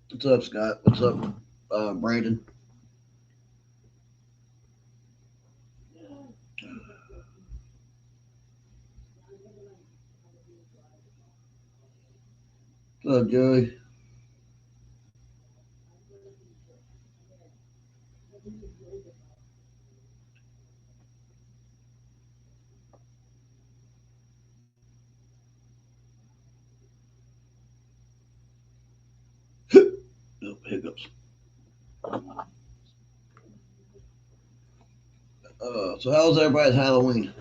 What's up, Scott? What's up, Brandon? What's up, Joey? Oh, hiccups. So how's everybody's Halloween?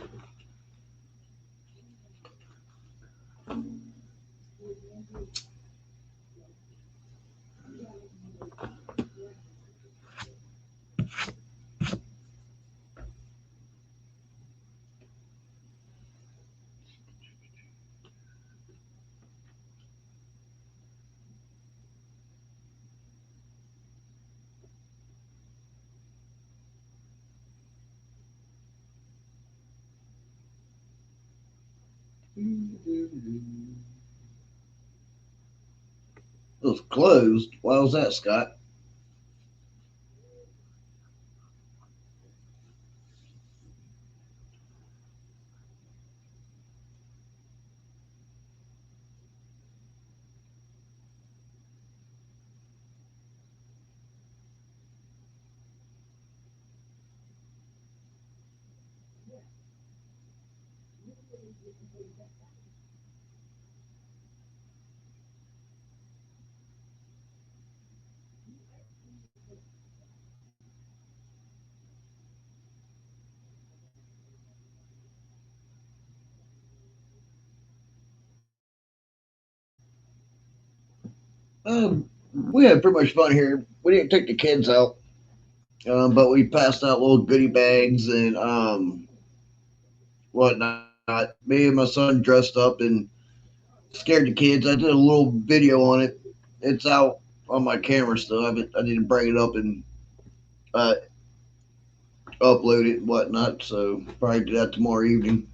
It was closed. Why was that, Scott? We had pretty much fun here. We didn't take the kids out, but we passed out little goodie bags and whatnot. Me and my son dressed up and scared the kids. I did a little video on it. It's out on my camera still. I need to bring it up and uh, upload it and whatnot. So probably do that tomorrow evening.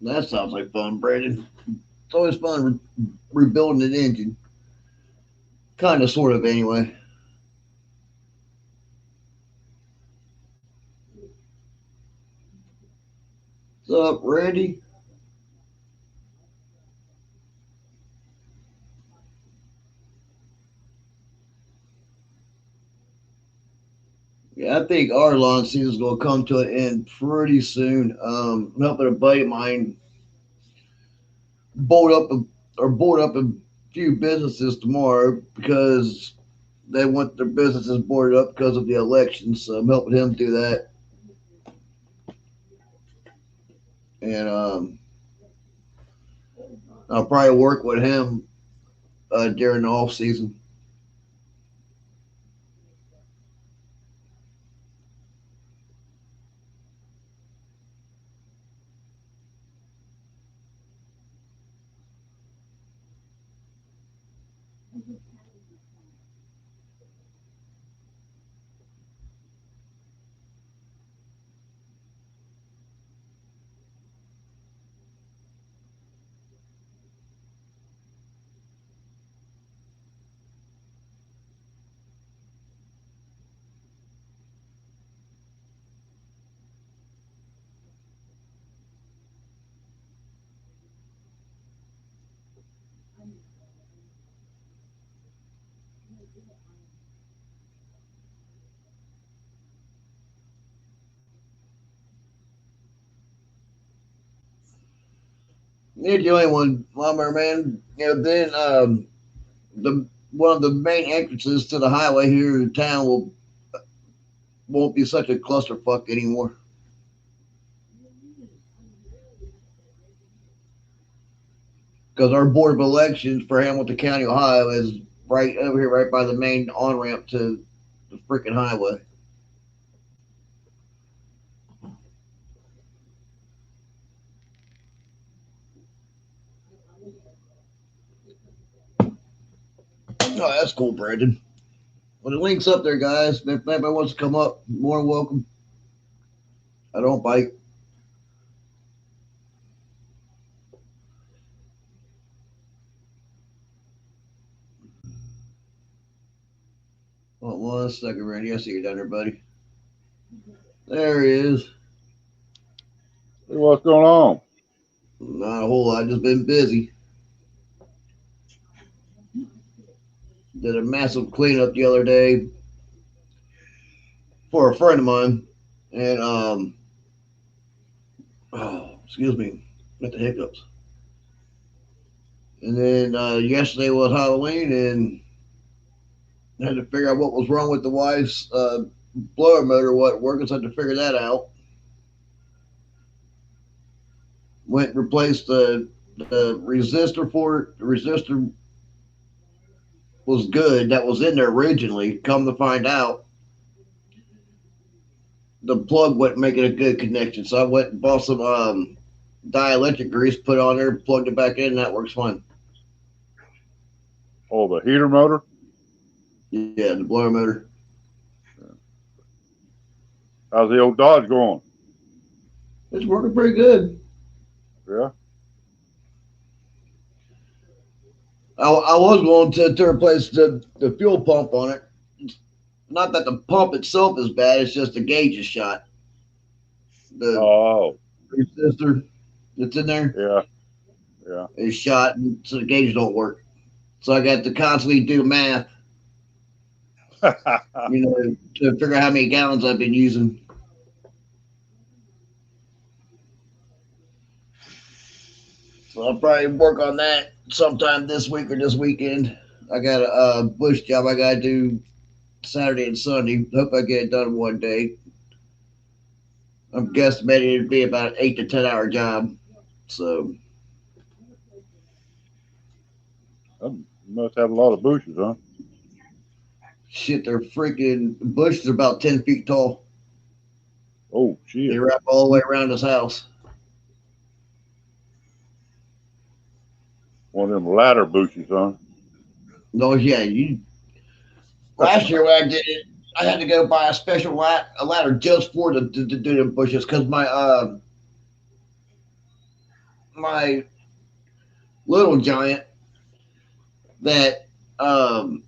That sounds like fun, Brandon. It's always fun rebuilding an engine. Kind of, sort of, anyway. What's up, Randy? Yeah, I think our lawn season's gonna come to an end pretty soon. I'm helping a buddy of mine bolt up board up a few businesses tomorrow because they want their businesses boarded up because of the election. So I'm helping him do that. And I'll probably work with him during the off season. You're the only one, Lumber Man. Then the one of the main entrances to the highway here in town won't be such a clusterfuck anymore. Because our board of elections for Hamilton County, Ohio, is right over here, right by the main on ramp to the freaking highway. Oh, that's cool, Brandon. Well, the link's up there, guys. If anybody wants to come up, more than welcome. I don't bite. Hold on 1 second, Randy. I see you down there, buddy. There he is. Hey, what's going on? Not a whole lot. Just been busy. Did a massive cleanup the other day for a friend of mine, and oh, excuse me, got the hiccups. And then yesterday was Halloween, and I had to figure out what was wrong with the wife's blower motor, what working, so I had to figure that out. Went and replaced the resistor for it. The resistor was good. That was in there originally. Come to find out, the plug wasn't making a good connection. So I went and bought some dielectric grease, put it on there, plugged it back in, and that works fine. Oh, the heater motor? Yeah, the blower motor. How's the old Dodge going? It's working pretty good. Yeah. I was going to replace the fuel pump on it. Not that the pump itself is bad, it's just the gauge is shot. The Oh, resistor that's in there yeah, yeah. is shot, and so the gauge don't work. So I got to constantly do math, to figure out how many gallons I've been using. So I'll probably work on that sometime this week or this weekend. I got a bush job I got to do Saturday and Sunday. Hope I get it done one day. I'm guesstimating it'd be about an 8 to 10 hour job. So You must have a lot of bushes, huh? shit, they're freaking bushes are about 10 feet tall. Oh, They shit. wrap all the way around his house. One of them ladder bushes, huh? No, yeah, you. Last year when I did it, I had to go buy a special a ladder just for to do the bushes because my little giant that um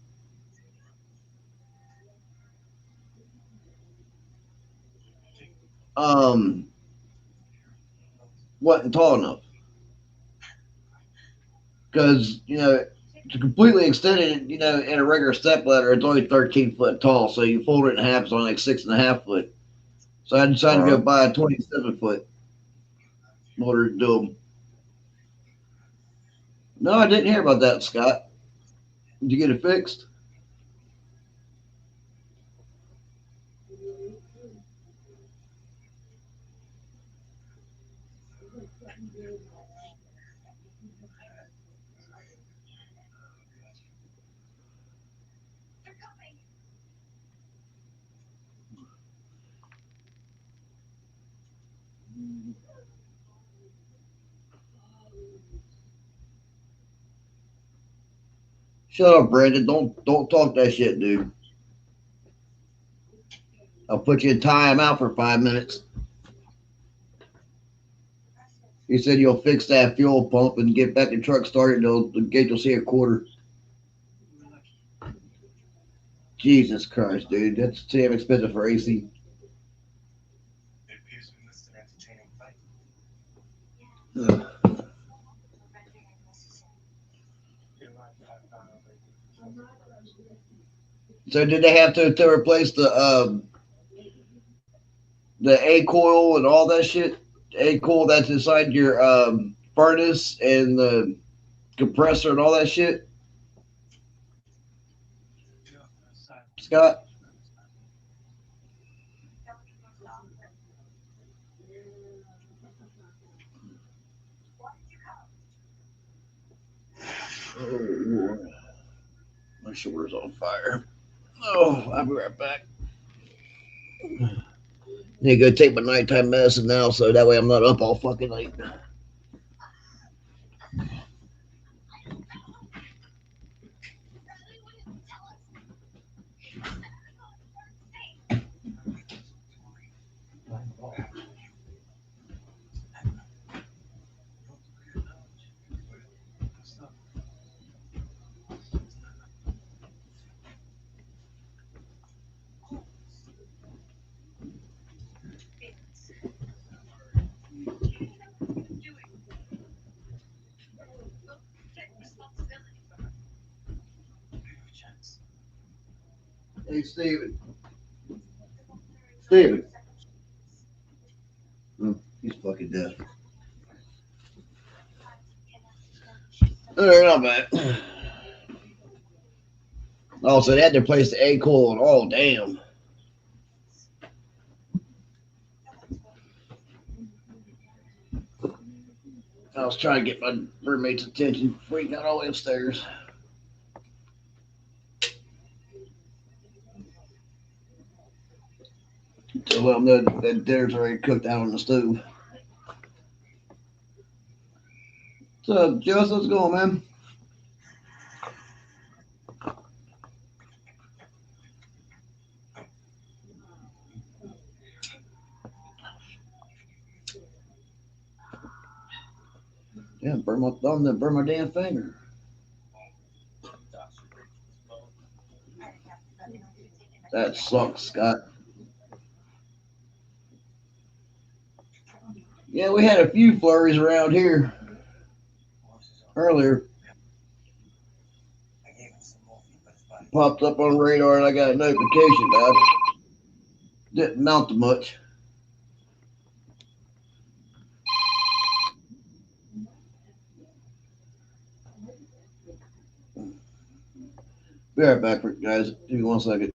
um wasn't tall enough because to completely extend it, in a regular step ladder, it's only 13 foot tall. So you fold it in half, it's only like 6.5 foot. So I decided to go Uh-huh. buy a 27 foot in order to do them. No, I didn't hear about that, Scott. Did you get it fixed? Shut up, Brandon. Don't talk that shit, dude. I'll put you in timeout for 5 minutes. He said you'll fix that fuel pump and get back the truck started. The gauge will see a quarter. Jesus Christ, dude. That's damn expensive for AC. Ugh. So did they have to replace the A coil and all that shit? A coil that's inside your furnace and the compressor and all that shit? Scott? Oh, my shoulder's on fire. Oh, I'll be right back. Need to go take my nighttime medicine now so that way I'm not up all fucking night. Hey, Steven. Steven. He's fucking dead. All right, I'm back. Oh, so they had to replace the A coil. Oh, damn. I was trying to get my roommate's attention before he got all the way upstairs. To let him know that dinner's already cooked out on the stove. What's up, Just? What's going, man? Yeah, burn my thumb, then burn my damn finger. That sucks, Scott. Yeah, we had a few flurries around here earlier. Popped up on radar and I got a notification about it. Didn't amount to much. Be right back, guys. Give me 1 second.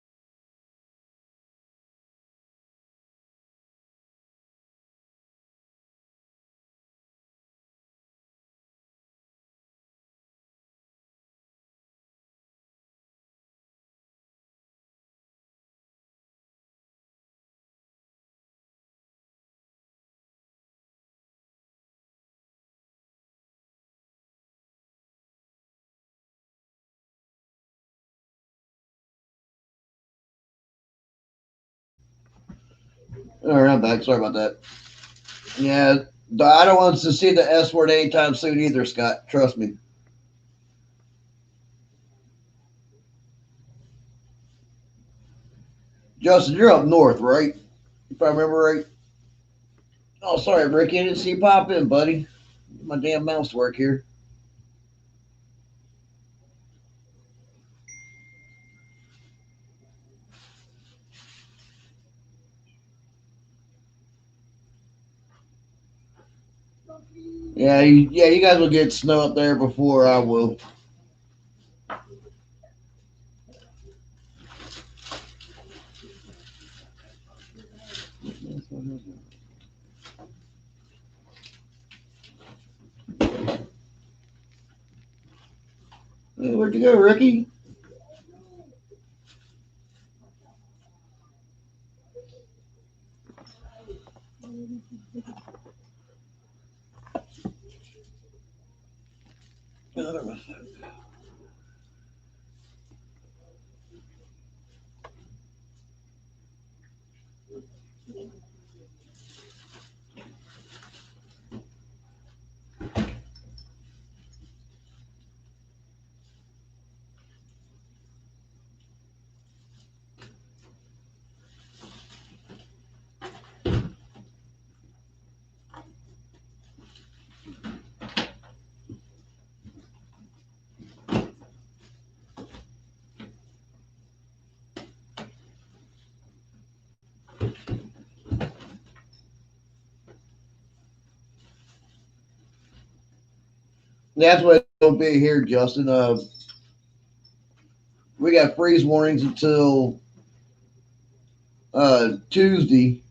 All right, I'm back. Sorry about that. Yeah, I don't want to see the S word anytime soon either, Scott. Trust me. Justin, you're up north, right? If I remember right. Oh, sorry, Ricky. I didn't see you pop in, buddy. My damn mouse work here. Yeah, you guys will get snow up there before I will. Hey, where'd you go, Ricky? That's what it'll be here, Justin. We got freeze warnings until Tuesday.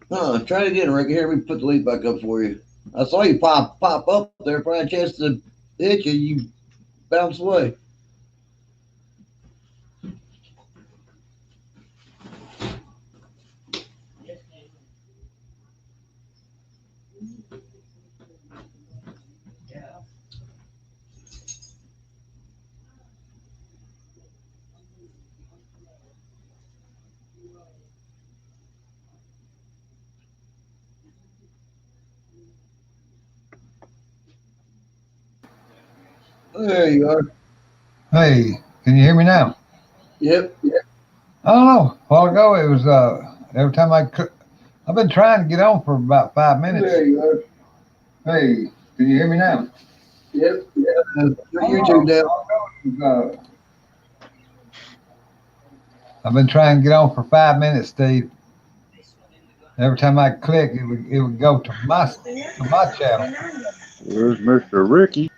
Try it again, Ricky. Here, we put the lead back up for you. I saw you pop up there. If I had a chance to hit you, you bounce away. There you are. Hey, can you hear me now? Yep. I don't know. A while ago, it was every time I've been trying to get on for about 5 minutes. There you are. Hey, can you hear me now? Yep. I don't YouTube know. A down. while ago, it was, I've been trying to get on for 5 minutes, Steve. Every time I click, it would go to my channel. Where's Mr. Ricky?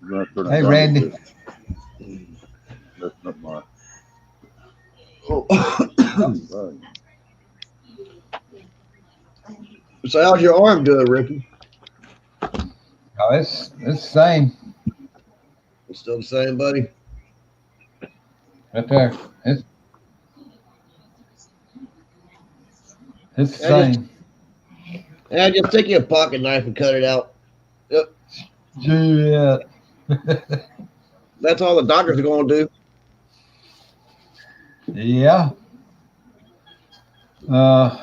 I'm gonna turn it Hey, down a Randy. little bit. Listen up my right. So how's your arm doing, Ricky? Oh, it's the same It's still the same, buddy. right there. It's the And same. just take you a pocket knife and cut it out. Yep. Yeah. That's all the doctors are going to do. Yeah. I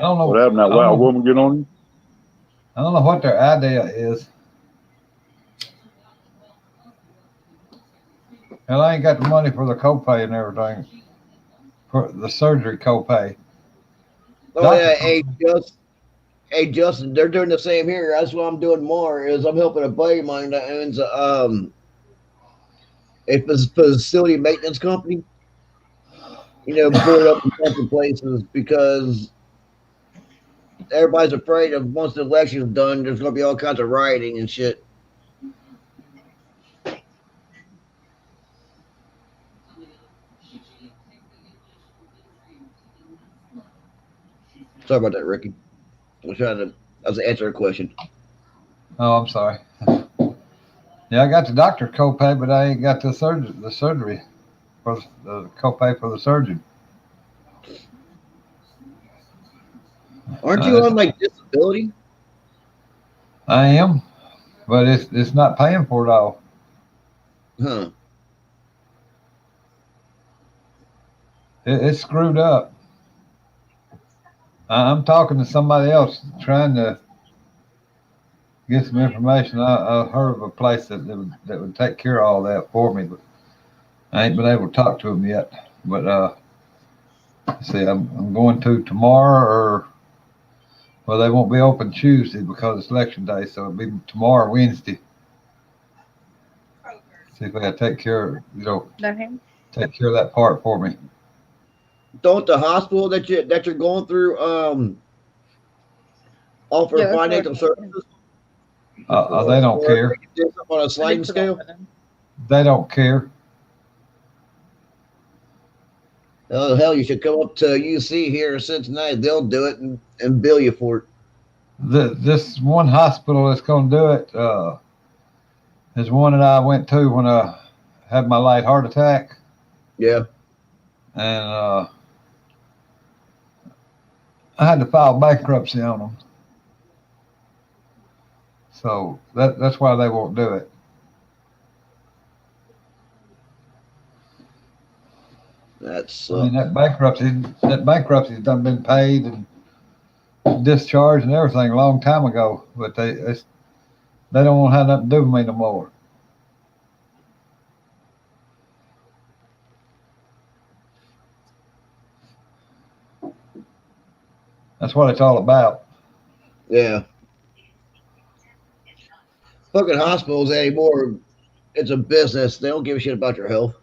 don't know. What happened? That I don't wild know. woman get on you? I don't know what their idea is. Hell, I ain't got the money for the copay and everything. For the surgery copay. Oh Doctor yeah, copay. hey Justin, they're doing the same here. That's what I'm doing more. Is I'm helping a buddy of mine that owns a facility maintenance company. Board up in different places because everybody's afraid of once the election's done, there's going to be all kinds of rioting and shit. Sorry about that, Ricky. I was answering a question. Oh, I'm sorry. Yeah, I got the doctor copay, but I ain't got the surgery for the copay for the surgeon. Aren't you on like disability? I am, but it's not paying for it all. Huh. It's screwed up. I'm talking to somebody else trying to get some information. I heard of a place that would take care of all that for me, but I ain't been able to talk to them yet. But see, I'm going to tomorrow, or well, they won't be open Tuesday because it's election day, so it'll be tomorrow, Wednesday. See if they take care, take care of that part for me. Don't the hospital that you're going through offer financial services? They don't Or care. they can do something on a sliding scale? They don't care. Oh hell, you should come up to UC here in Cincinnati. They'll do it and bill you for it. This one hospital that's going to do it is one that I went to when I had my late heart attack, Yeah. and I had to file bankruptcy on them. So that's why they won't do it. That's I mean, that bankruptcy's done been paid and discharged and everything a long time ago, but they don't want to have nothing to do with me no more. That's what it's all about. yeah. Fucking hospitals anymore. It's a business. They don't give a shit about your health.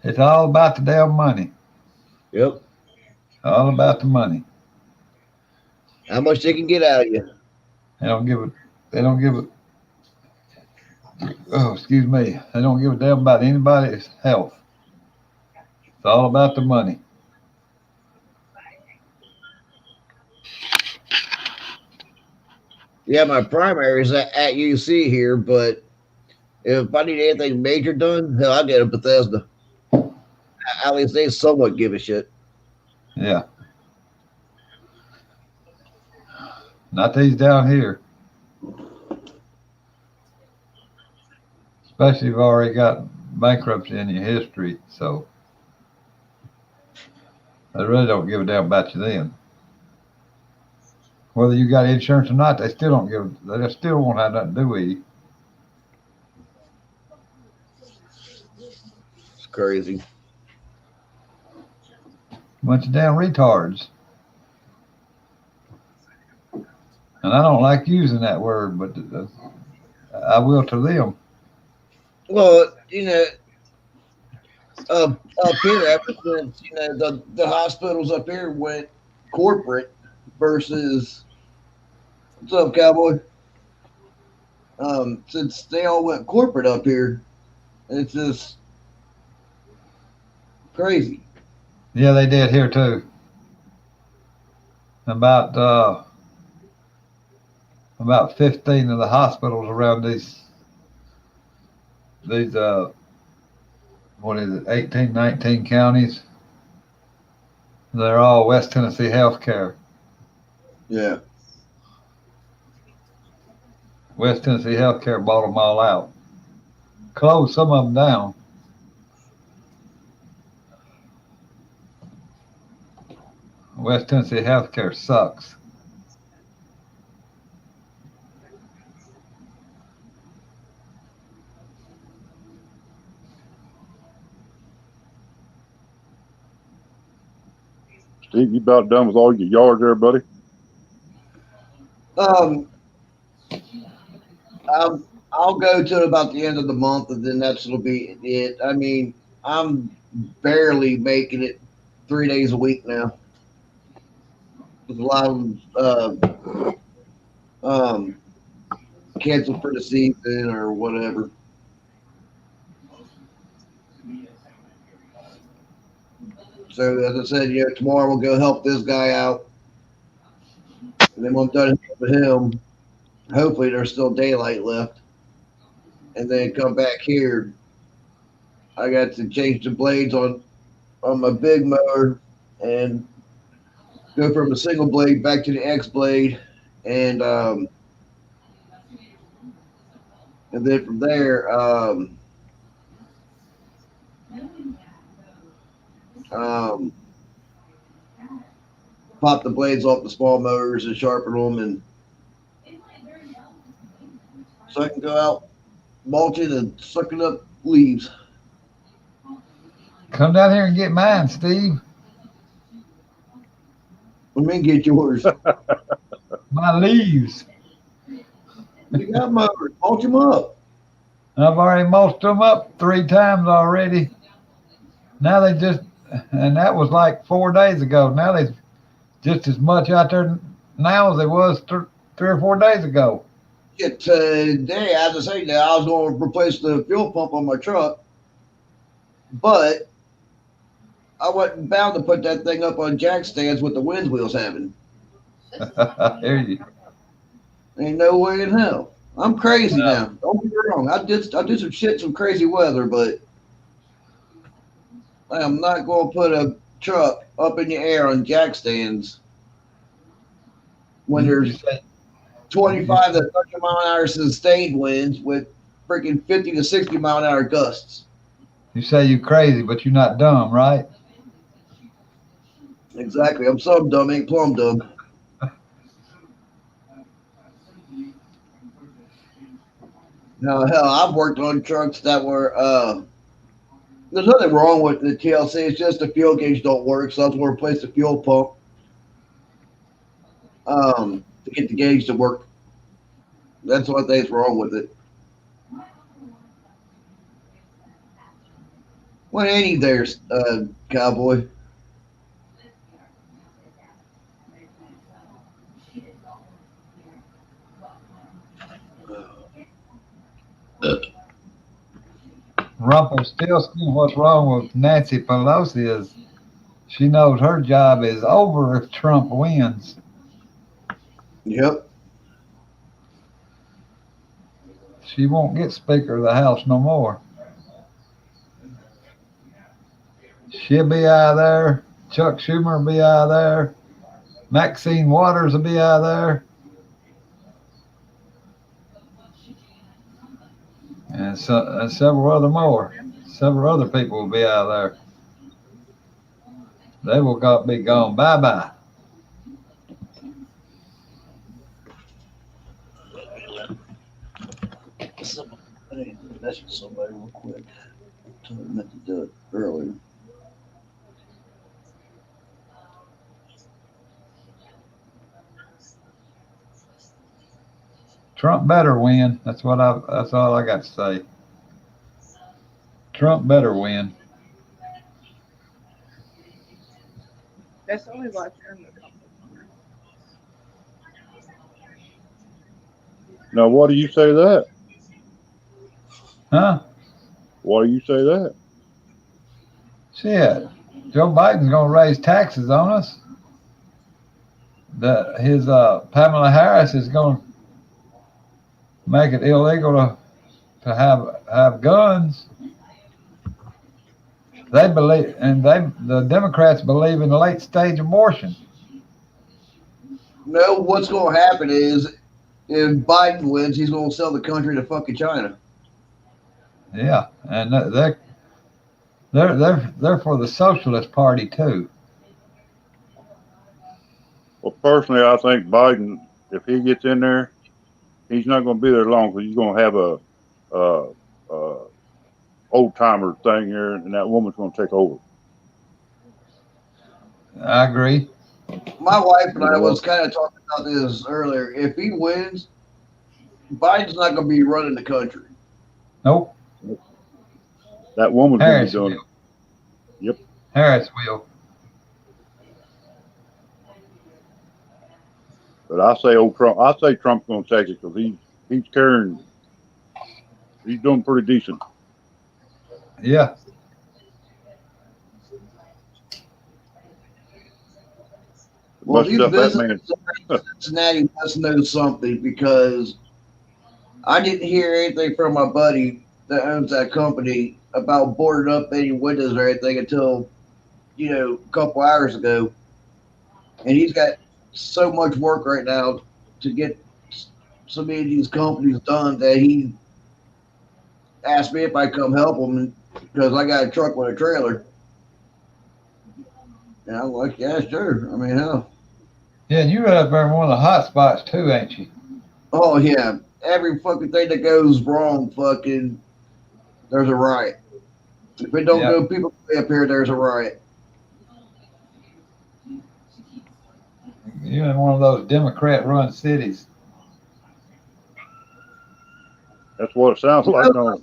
It's all about the damn money. Yep. All about the money. How much they can get out of you. They don't give it. They don't give it. Oh, excuse me. They don't give a damn about anybody's health. It's all about the money. Yeah, my primary is at UC here, but if I need anything major done, hell, I get a Bethesda. At least they somewhat give a shit. Yeah. Not these down here. Especially if you've already got bankruptcy in your history. So they really don't give a damn about you then. Whether you got insurance or not, they still don't give. They still won't have nothing to do with you. It's crazy. Bunch of damn retards. And I don't like using that word, but I will to them. Well, up here, ever since the hospitals up here went corporate versus what's up, cowboy? Since they all went corporate up here, it's just crazy. Yeah, they did here too. About 15 of the hospitals around these what is it, 18, 19 counties. They're all West Tennessee Healthcare. Yeah. West Tennessee Healthcare bought them all out. Closed some of them down. West Tennessee Healthcare sucks. Steve, you about done with all your yards there, buddy? Um, I'll go to about the end of the month, and then that'll be it. I mean, I'm barely making it 3 days a week now. With a lot of canceled for the season or whatever. So as I said, tomorrow we'll go help this guy out, and then when I'm done with him, hopefully there's still daylight left, and then come back here. I got to change the blades on my big mower and go from a single blade back to the X blade, and then from there, um, pop the blades off the small motors and sharpen them, and so I can go out mulching and sucking up leaves. Come down here and get mine, Steve. Let me get yours. My leaves. You got motors, mulch them up. I've already mulched them up 3 times already. Now and that was like 4 days ago. Now there's just as much out there now as there was 3 or 4 days ago. Yeah, today, as I say, I was going to replace the fuel pump on my truck, but I wasn't bound to put that thing up on jack stands with the wind wheels having. I hear you. Ain't no way in hell. I'm crazy now. Don't get me wrong. I do some shit, some crazy weather, but I am not going to put a truck up in the air on jack stands when You there's say 25 to 30 mile an hour sustained winds with freaking 50 to 60 mile an hour gusts. you say you crazy, but you're not dumb, right? Exactly. I'm some dumb, ain't plumb dumb. Now, hell, I've worked on trucks that were, there's nothing wrong with the TLC. It's just the fuel gauge don't work, so that's where we replace the fuel pump to get the gauge to work. That's what thing's wrong with it. What ain't he there, cowboy? Rumpelstiltskin, what's wrong with Nancy Pelosi is she knows her job is over if Trump wins. Yep. She won't get Speaker of the House no more. She'll be out of there. Chuck Schumer will be out of there. Maxine Waters will be out of there. And several other more. Several other people will be out of there. They will be gone. Bye bye. I need to message somebody real quick. I meant to do it earlier. Trump better win. That's all I got to say. Trump better win. That's only like in the Now, why do you say that? Huh? Why do you say that? Shit. Joe Biden's gonna raise taxes on us. His Pamela Harris is gonna make it illegal to have guns. They believe, and the Democrats believe in late stage abortion. No, what's going to happen is if Biden wins, he's going to sell the country to fucking China. Yeah, and they're for the Socialist Party too. Well, personally, I think Biden, if he gets in there, he's not going to be there long because he's going to have a, a old timer thing here, and that woman's going to take over. I agree. My wife and You I know was what? kind of talking about this earlier. If he wins, Biden's not going to be running the country. Nope. That woman's going to be Harris doing it. will. Yep. Harris will. But I say old Trump. I say Trump's going to take it because he's carrying. He's doing pretty decent. Yeah. Well, Must these stuff that businesses man. in Cincinnati must know something because I didn't hear anything from my buddy that owns that company about boarding up any windows or anything until, a couple hours ago. And he's got so much work right now to get so many of these companies done that he asked me if I come help him because I got a truck with a trailer. And I'm like, yeah, sure. I mean, hell. Yeah, you right up there in one of the hot spots too, ain't you? Oh, yeah. Every fucking thing that goes wrong, fucking, there's a riot. If it don't Yeah. go people up here, there's a riot. You're in one of those Democrat-run cities. That's what it sounds like. No,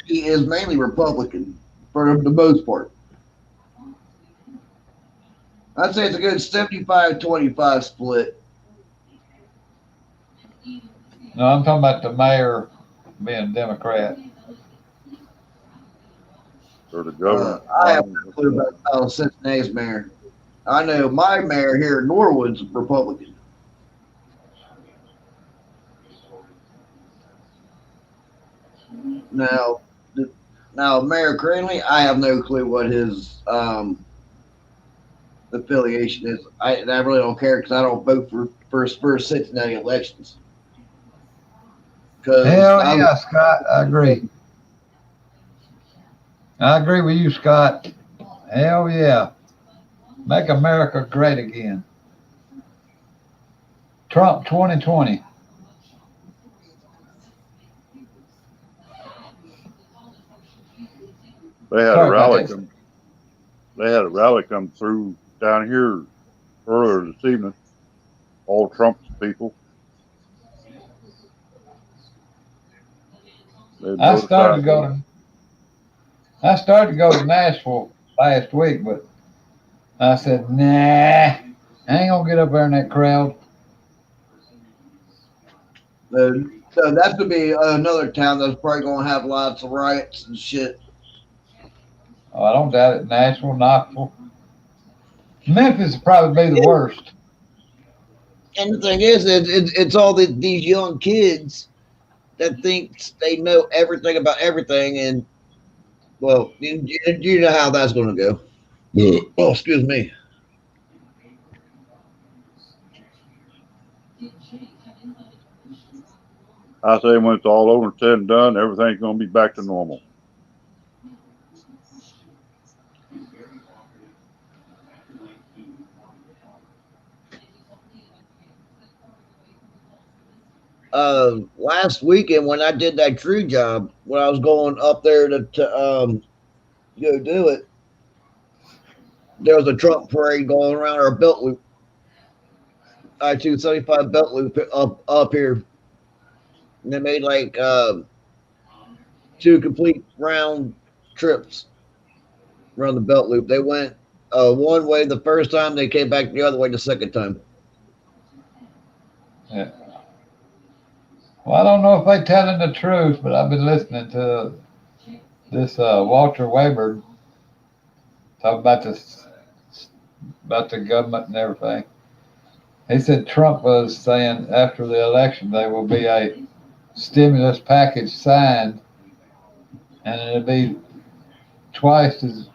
He is mainly Republican for the most part. I'd say it's a good 75-25 split. No, I'm talking about the mayor being Democrat. or the governor. I have no clue about how Cincinnati's mayor. I know my mayor here in Norwood's Republican. Now, now, Mayor Cranley, I have no clue what his affiliation is. I really don't care because I don't vote for Cincinnati elections. Because Hell yeah, Scott. I agree. I agree with you, Scott. Hell yeah. Make America great again. Trump 2020. They had a Sorry about rally that. come. They had a rally come through down here earlier this evening. All Trump's people. They had I started to go motorcycles. to I started to go to Nashville last week, but I said, nah, I ain't gonna get up there in that crowd. so that's gonna be another town that's probably gonna have lots of riots and shit. Oh, I don't doubt it. Nashville, Knoxville. Memphis would probably be the worst. And the thing is, it's all these young kids that think they know everything about everything, and well, you know how that's gonna go. Oh, excuse me. I say when it's all over and said and done, everything's going to be back to normal. Last weekend when I did that tree job, when I was going up there to go do it, there was a Trump parade going around our belt loop, I-275 belt loop up here, and they made like two complete round trips around the belt loop. They went one way the first time, they came back the other way the second time. Yeah. Well, I don't know if they telling the truth, but I've been listening to this Walter Weber talk about the government and everything. He said Trump was saying after the election there will be a stimulus package signed, and it'll be twice as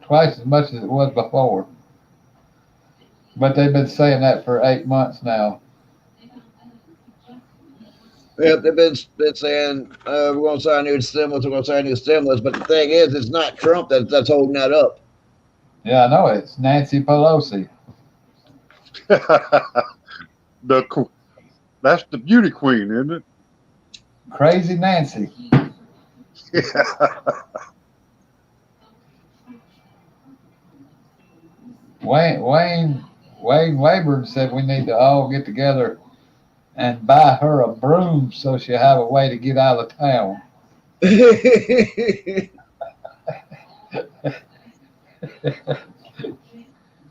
twice as much as it was before. But they've been saying that for 8 months now. Yep, they've been saying we're going to sign a new stimulus. We're going to sign a new stimulus. But the thing is, it's not Trump that's holding that up. Yeah, I know it's Nancy Pelosi. That's the beauty queen, isn't it? Crazy Nancy. Wayne Wayburn said we need to all get together and buy her a broom so she'll have a way to get out of town.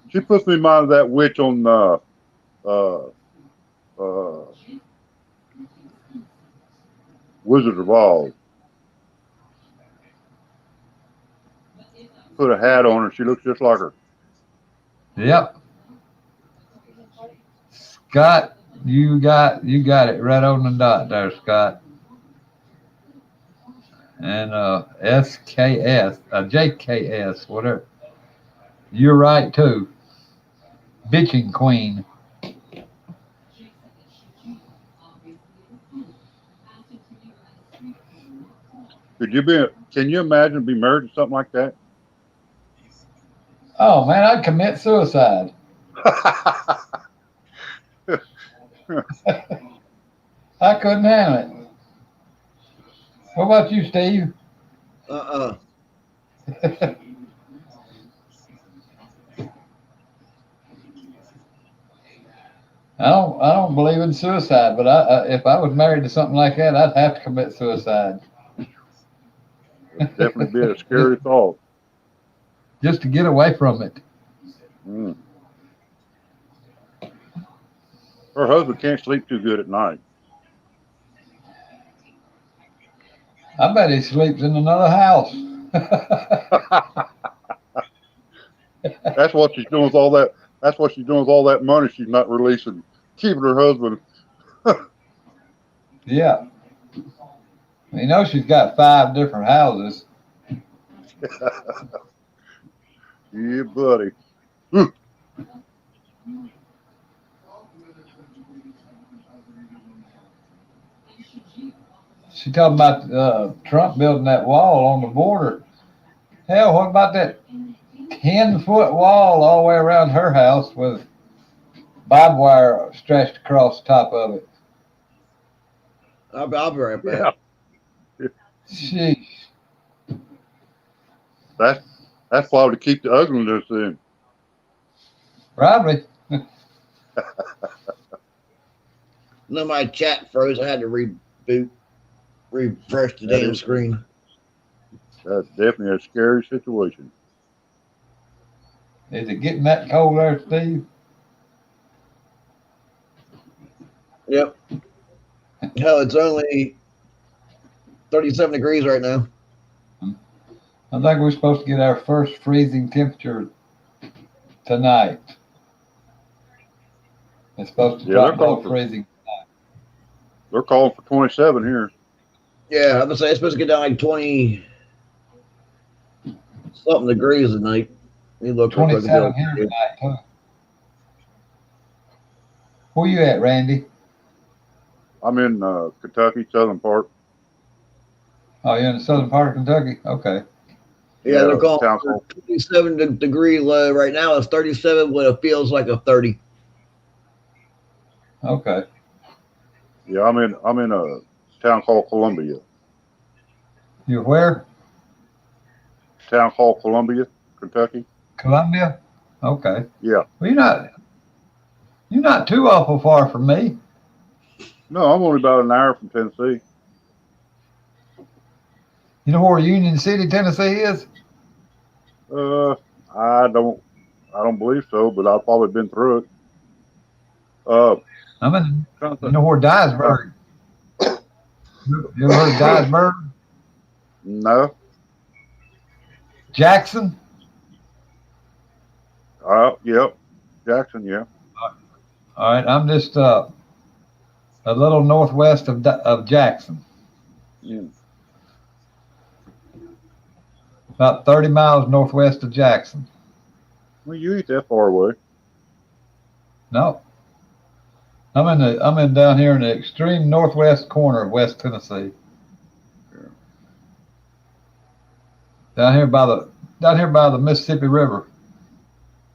She puts me in mind of that witch on uh, Wizard of Oz. Put a hat on her. She looks just like her. Yep. Scott, you got it right on the dot there, Scott. And SKS, JKS, whatever. You're right too. Bitching queen. Can you imagine be married to something like that? Oh man, I'd commit suicide. I couldn't handle it. What about you, Steve? uh-uh. I don't believe in suicide, but if I was married to something like that, I'd have to commit suicide. It'd definitely be a scary thought. Just to get away from it. Mm. Her husband can't sleep too good at night. I bet he sleeps in another house. That's what she's doing with all that. That's what she's doing with all that money she's not releasing, keeping her husband. Yeah. You know, she's got 5 different houses. Yeah, buddy. She talking about Trump building that wall on the border. Hell, what about that 10-foot wall all the way around her house with barbed wire stretched across the top of it? I'll be right back. Yeah. Sheesh. That's probably to keep the ugliness in. Probably. No, my chat froze. I had to refresh the damn screen. That's definitely a scary situation. Is it getting that cold there, Steve? Yep. Hell, it's only 37 degrees right now. I think we're supposed to get our first freezing temperature tonight. It's supposed to drop below freezing. They're calling for 27 here. Yeah, I'm gonna say it's supposed to get down like 20 something degrees tonight. You look 27 here tonight, too. Where you at, Randy? I'm in Kentucky, southern part. Oh, you're in the southern part of Kentucky? Okay. Yeah, they're calling for 27 degree low right now. It's 37 when it feels like a 30. Okay. Yeah, I'm in a town called Columbia. You're where? Town called Columbia, Kentucky. Columbia? Okay. Yeah. Well, you're not too awful far from me. No, I'm only about an hour from Tennessee. You know where Union City, Tennessee is? I don't believe so, but I've probably been through it. You know where Dyersburg? You ever heard of Dyersburg? No. Jackson? Yep. Jackson, yeah. All right, I'm just a little northwest of Jackson. Yeah. About 30 miles northwest of Jackson. Well, you ain't that far away. No. I'm in down here in the extreme northwest corner of West Tennessee. Yeah. Down here by the Mississippi River.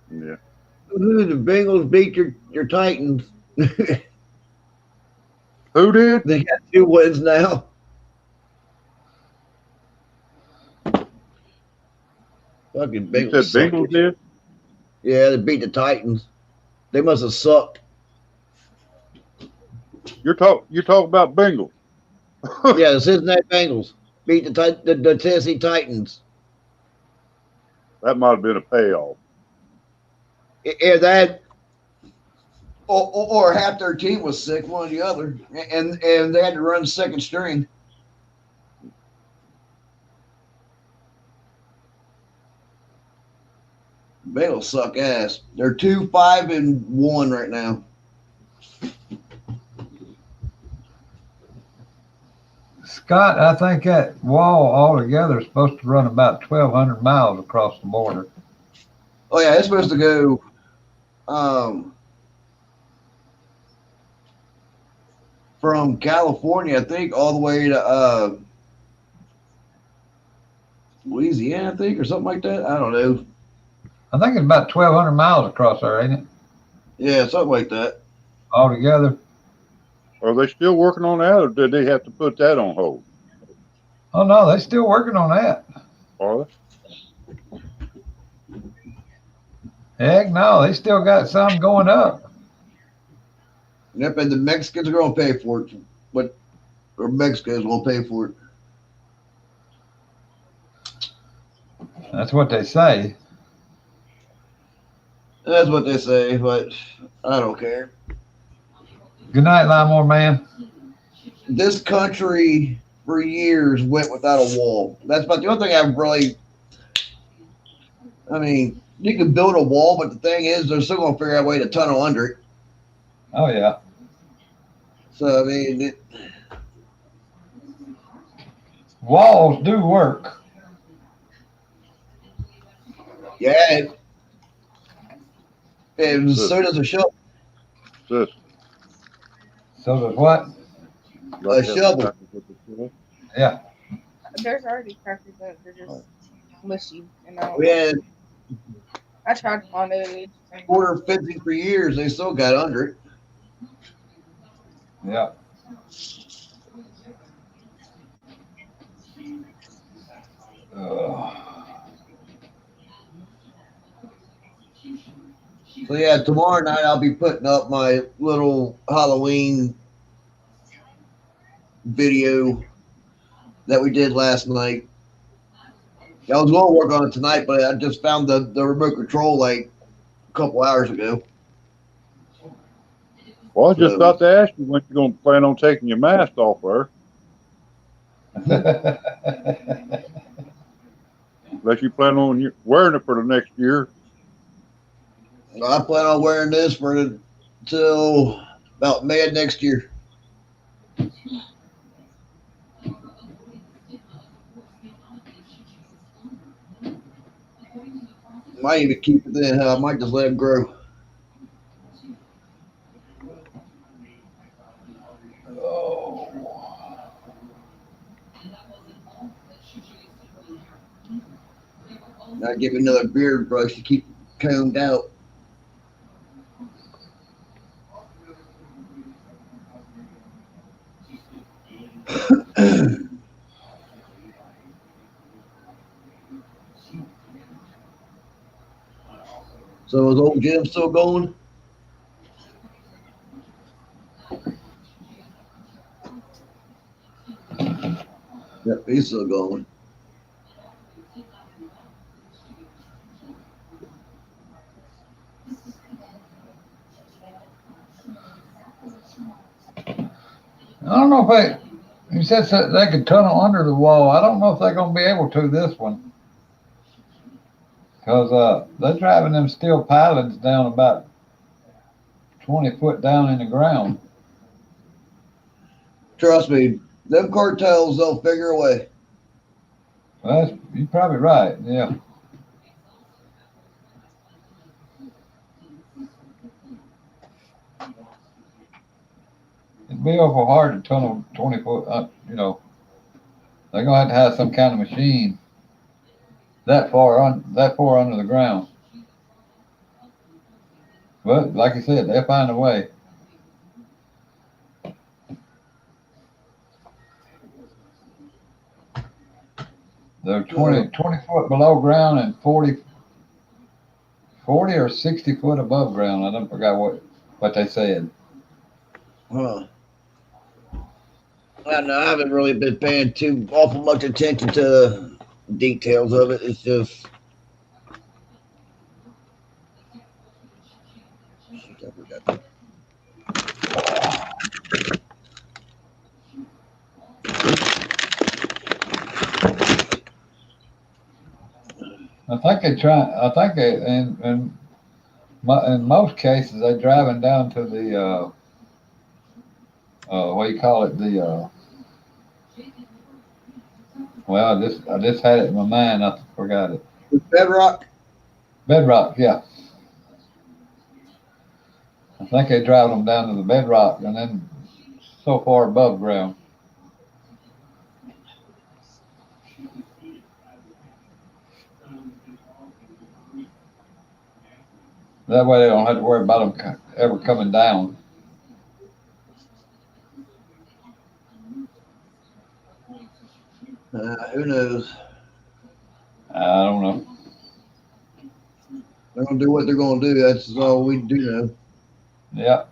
Yeah. The Bengals beat your Titans. Who did? They got 2 wins now. Fucking Bengals. You said Bengals did? Yeah, they beat the Titans. They must have sucked. You talk about Bengals. Yeah, the Cincinnati Bengals beat the Tennessee Titans. That might have been a payoff. Yeah, that or half their team was sick, one or the other, and they had to run second string. Bengals suck ass. They're 2-5-1 right now. Scott, I think that wall altogether is supposed to run about 1,200 miles across the border. Oh yeah, it's supposed to go from California, I think, all the way to Louisiana, I think, or something like that. I don't know. I think it's about 1,200 miles across there, ain't it? Yeah, something like that. Altogether. Are they still working on that, or did they have to put that on hold? Oh no, they're still working on that. Are they? Heck no, they still got some going up. Yep, and the Mexicans are going to pay for it. Or Mexicans will pay for it. That's what they say. That's what they say, but I don't care. Good night, Limemore man. This country for years went without a wall. That's about the only thing I've really. I mean, you can build a wall, but the thing is, they're still going to figure out a way to tunnel under it. Oh yeah. So I mean, Walls do work. Yeah, and so does a shovel. Sis, So does what? you like A to have some shovel. crackers with the shovel? Yeah. There's already crackers in it. They're just Oh. mushy, and I don't We like had it. I tried to find it. It just ain't. quarter fencing for years. They still got under it. Yeah. Uh, So yeah, tomorrow night I'll be putting up my little Halloween video that we did last night. I was going to work on it tonight, but I just found the remote control like a couple hours ago. Well, I just So about to ask you when you're going to plan on taking your mask off, her. Unless you plan on wearing it for the next year. I plan on wearing this for till about May of next year. Might even keep it then. I might just let it grow. Oh. I give it another beard brush to keep it combed out. So is old Jim still going? Yep, he's still going. I don't know if you said they could tunnel under the wall. I don't know if they're going to be able to this one. Because they're driving them steel pilings down about 20 foot down in the ground. Trust me, them cartels, they'll figure a way. Well, you're probably right. Yeah. It'd be awful hard to tunnel 20 foot. They're going to have some kind of machine that far under the ground. But like I said, they'll find a way. They're 20 foot below ground and 40 or 60 foot above ground. I don't forgot what they said. Huh. I don't know. I haven't really been paying too awful much attention to the details of it. It's just. Shoot, I forgot. I think they try. I think they, in most cases, they're driving down to the what do you call it? Well, I just had it in my mind. I forgot it. Bedrock? Bedrock, yeah. I think they drive them down to the bedrock and then so far above ground. That way they don't have to worry about them ever coming down. Who knows? I don't know. They're going to do what they're going to do. That's all we do know. Yeah.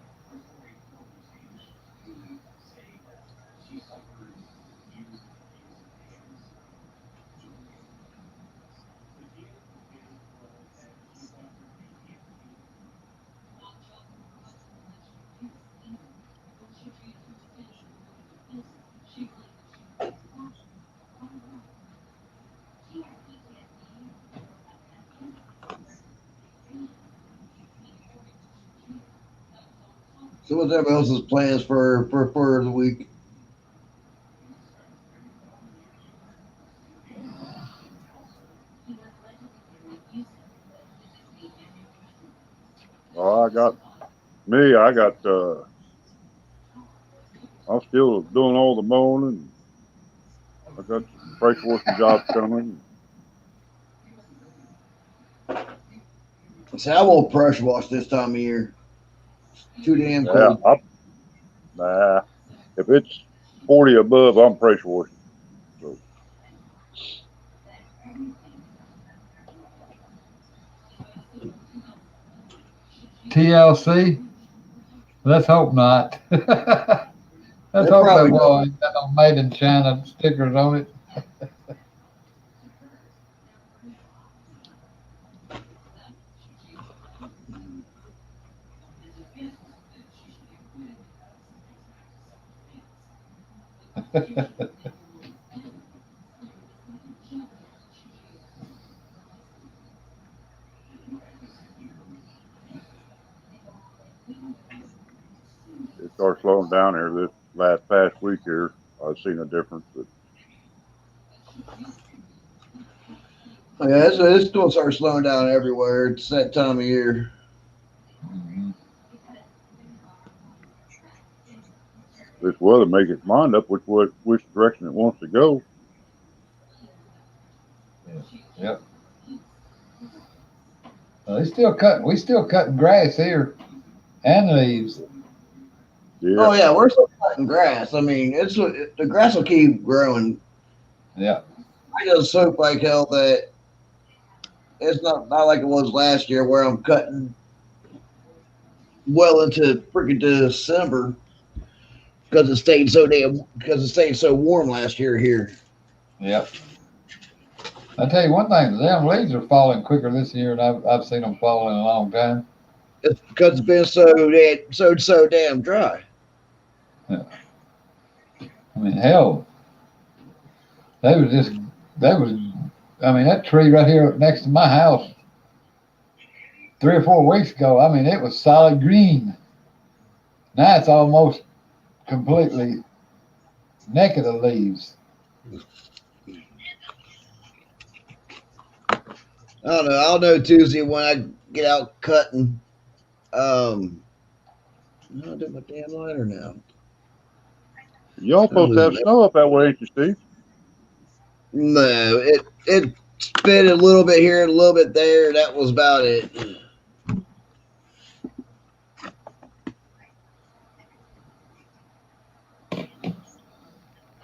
So what's everybody else's plans for the week? I got me. I'm still doing all the mowing. I got some pressure washing jobs coming. See, I won't pressure wash this time of year. It's too damn Yeah, cold. nah. If it's 40 above, I'm pressure washing. So TLC? Let's hope not. Let's They hope that probably wall don't. ain't got no made in China stickers on it. it started slowing down here this past week here. I've seen a difference. But Yeah, it's still start slowing down everywhere. It's that time of year. Mhm. this weather makes its mind up which direction it wants to go. Yep. They still cutting. We still cutting grass here and leaves. Yeah. Oh yeah, we're still cutting grass. I mean, the grass will keep growing. Yeah. I just hope like hell that it's not like it was last year where I'm cutting well into freaking December because it stayed so warm last year here. Yep. I tell you one thing, the damn leaves are falling quicker this year than I've seen them fall in a long time. It's because it's been so damn dry. Yeah. I mean, hell, they was just they was. I mean, that tree right here next to my house 3 or 4 weeks ago. I mean, it was solid green. Now it's almost completely naked of leaves. I don't know. I'll know Tuesday when I get out cutting. I'll do my damn lighter now. Y'all supposed to have snow up that way, ain't you, Steve? No, it spit a little bit here and a little bit there. That was about it.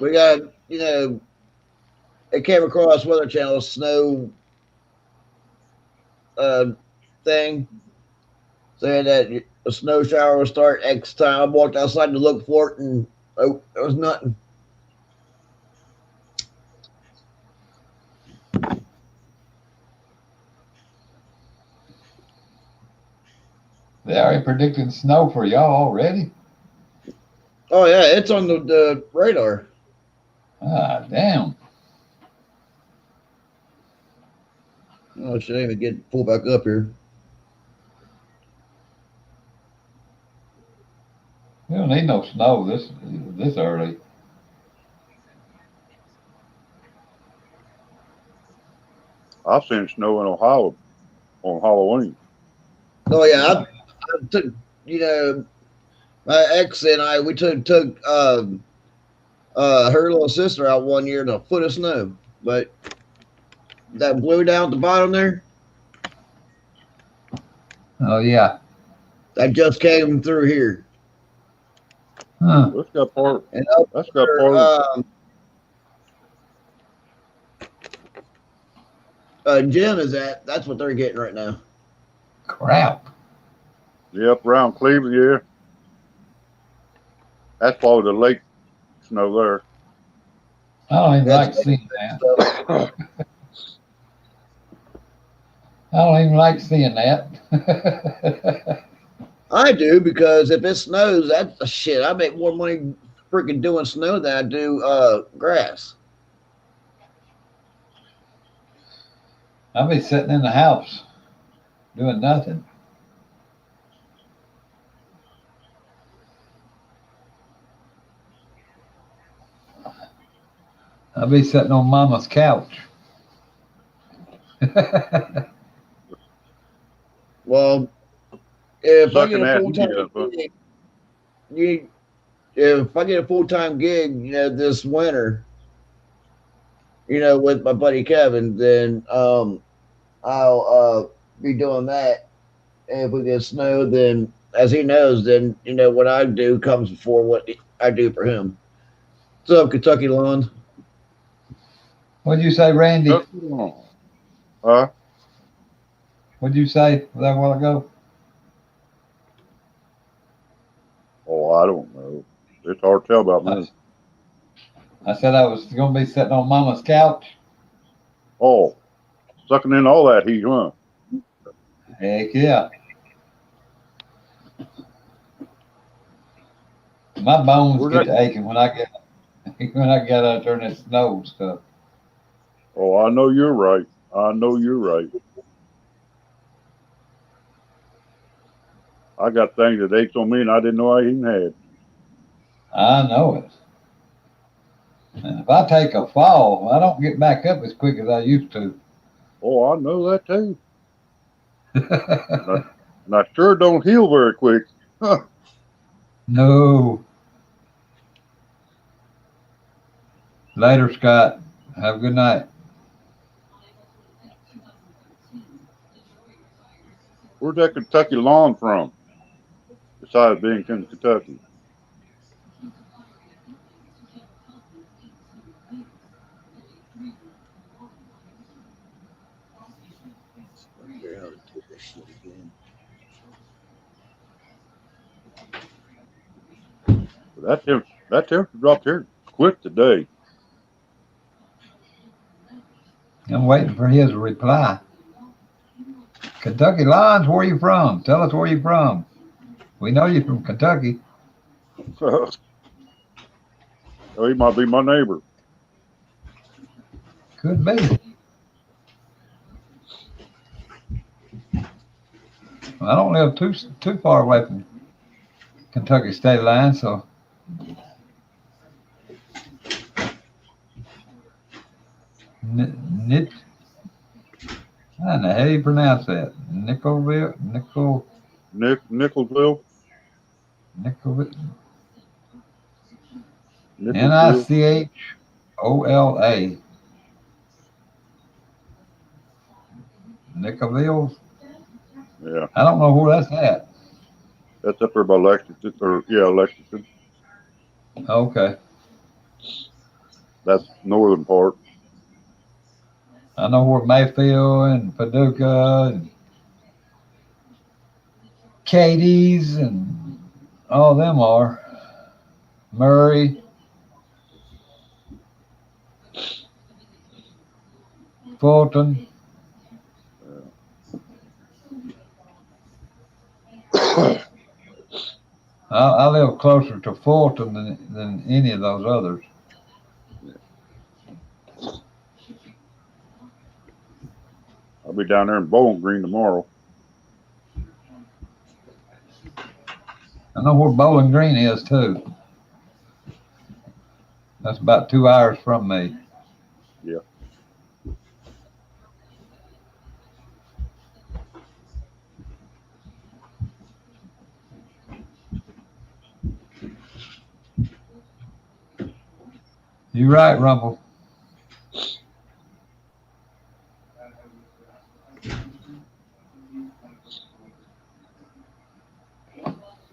We got, it came across Weather Channel snow uh, thing saying that a snow shower will start X time. I walked outside to look for it, and oh, there was nothing. They already predicting snow for y'all already. Oh yeah, it's on the radar. Ah, damn. Oh, it shouldn't even get pulled back up here. We don't need no snow this early. I've seen snow in Ohio on Halloween. Oh yeah, I took my ex and I we took her little sister out one year in a foot of snow, but that blew down at the bottom there, Oh yeah. that just came through here. Huh. That's got part. And up That's got where part of. Jim is at, that's what they're getting right now. Crap. Yep, around Cleveland. Yeah, that's probably the lake snow there. I don't even That's like seeing that. stuff. I don't even like seeing that. I do because if it snows, that's shit. I make more money freaking doing snow than I do grass. I'll be sitting in the house doing nothing. I'll be sitting on mama's couch. Well, if I get sucking a at full time him. Huh? gig, you, if I get a full time gig, this winter, with my buddy Kevin, then I'll be doing that. And if we get snow, then as he knows, then what I do comes before what I do for him. What's up, Kentucky Lawns? What'd you say, Randy? Huh? What'd you say that while ago? Oh, I don't know. It's hard to tell about me. I said I was going to be sitting on Mama's couch. Oh, sucking in all that heat, huh? Heck yeah. My bones Where's get that? to aching when I get out there in that snow and stuff. Oh, I know you're right. I know you're right. I got things that aches on me and I didn't know I even had. I know it. And if I take a fall, I don't get back up as quick as I used to. Oh, I know that too. And I sure don't heal very quick. Huh. No. Later, Scott. Have a good night. Where's that Kentucky lawn from? Besides being in Kentucky. That temperature dropped here quick today. I'm waiting for his reply. Kentucky Lions, where you from? Tell us where you from. We know you're from Kentucky. Oh, he might be my neighbor. Could be. I don't live too far away from Kentucky state line, so Nit. I don't know how you pronounce that. Nickelville. Nicholsville. Nicholsville. Nichola. Nickelville. Yeah, I don't know where that's at. that's up there by Lexington. Lexington. Okay. That's northern part. I know where Mayfield and Paducah and Katie's and all them are. Murray, Fulton. I live closer to Fulton than any of those others. I'll be down there in Bowling Green tomorrow. I know where Bowling Green is too. That's about 2 hours from me. Yeah. You right, Rumble.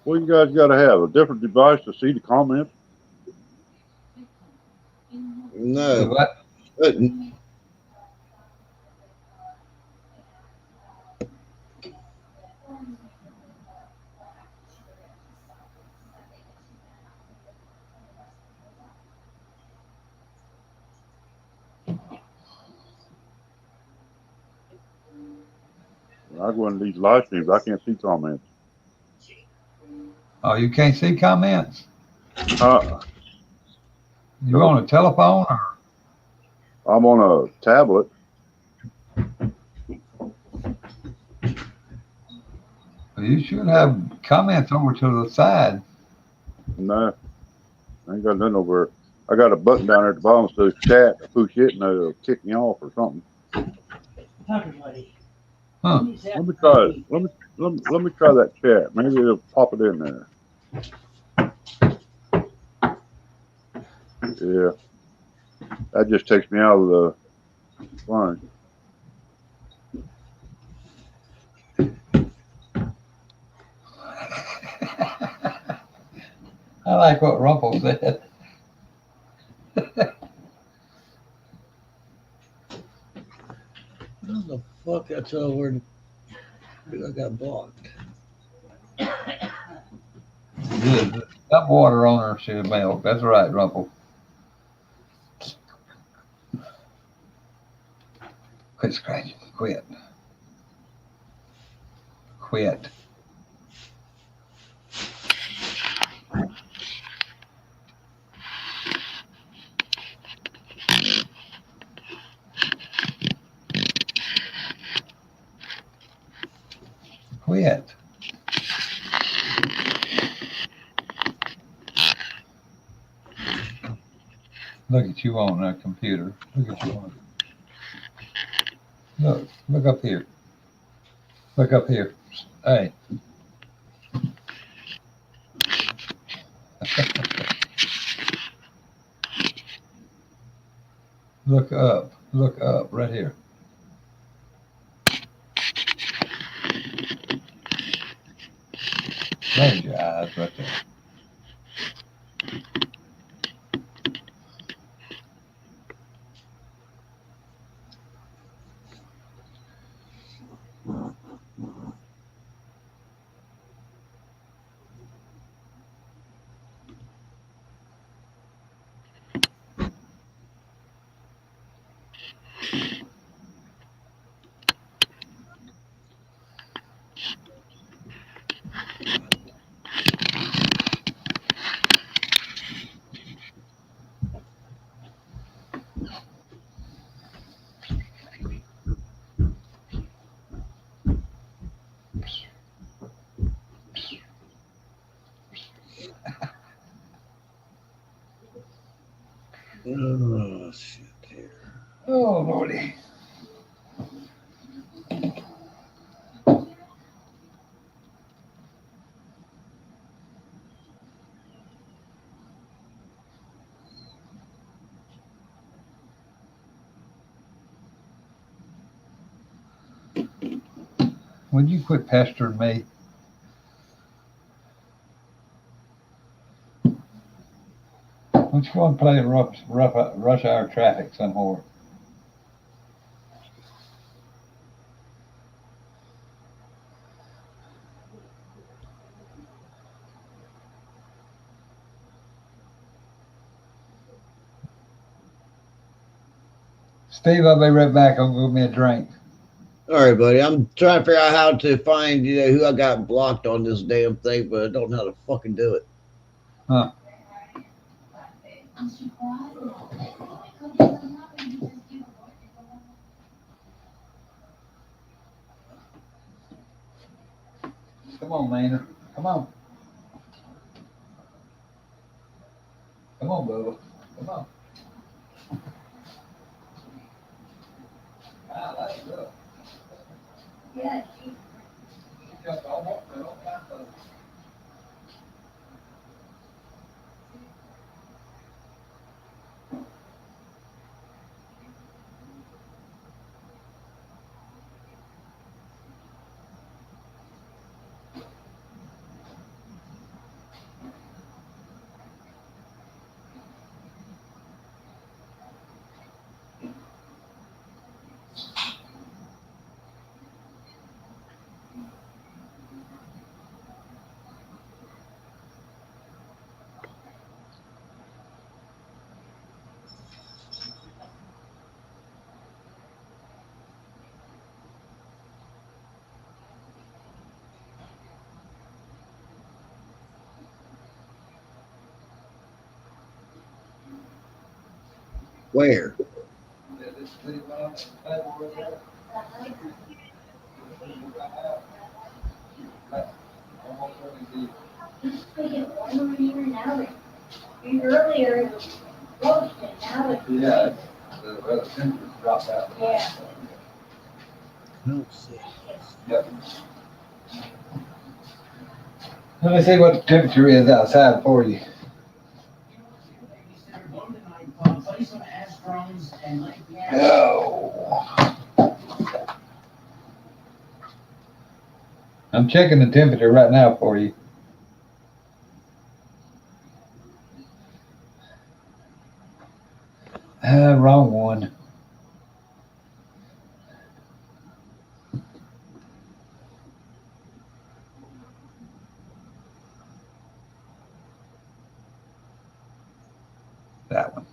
Well, you guys got to have a different device to see the comments. No. What? When I go into these live streams, I can't see comments. Oh, you can't see comments? Uh, You on a telephone? Or? I'm on a tablet. You should have comments over to the side. No, I ain't got nothing over there. I got a button down there at the bottom that says chat. I push it and it'll kick me off or something. Huh? Huh. Let me try it. Let me try that chat. Maybe it'll pop it in there. Yeah, that just takes me out of the line. I like what Rumpel said. How the fuck I tell where I got blocked? Good. Got water on her, she'll melt. That's right, Rumpel. Quit scratching. Quit. Quit. Quit. Look at you on a computer. Look at you on. Look up here. Look up here. Hey. Look up. Look up right here. There's your eyes right there. Oh shit! Here. Oh, Lordy. Would you quit pestering me? Don't you want to play rush hour traffic somewhere? Steve, I'll be right back. I'll go get me a drink. All right, buddy. I'm trying to figure out how to find who I got blocked on this damn thing, but I don't know how to fucking do it. Huh. Come on, Maynard. Come on. Come on, Bubba. Come on. I like that. Yeah. Where? Earlier it was roasted, now it's yeah, the temperature dropped out. Yeah. Yep. Let me see what the temperature is outside for you. Oh. I'm checking the temperature right now for you. Wrong one. That one.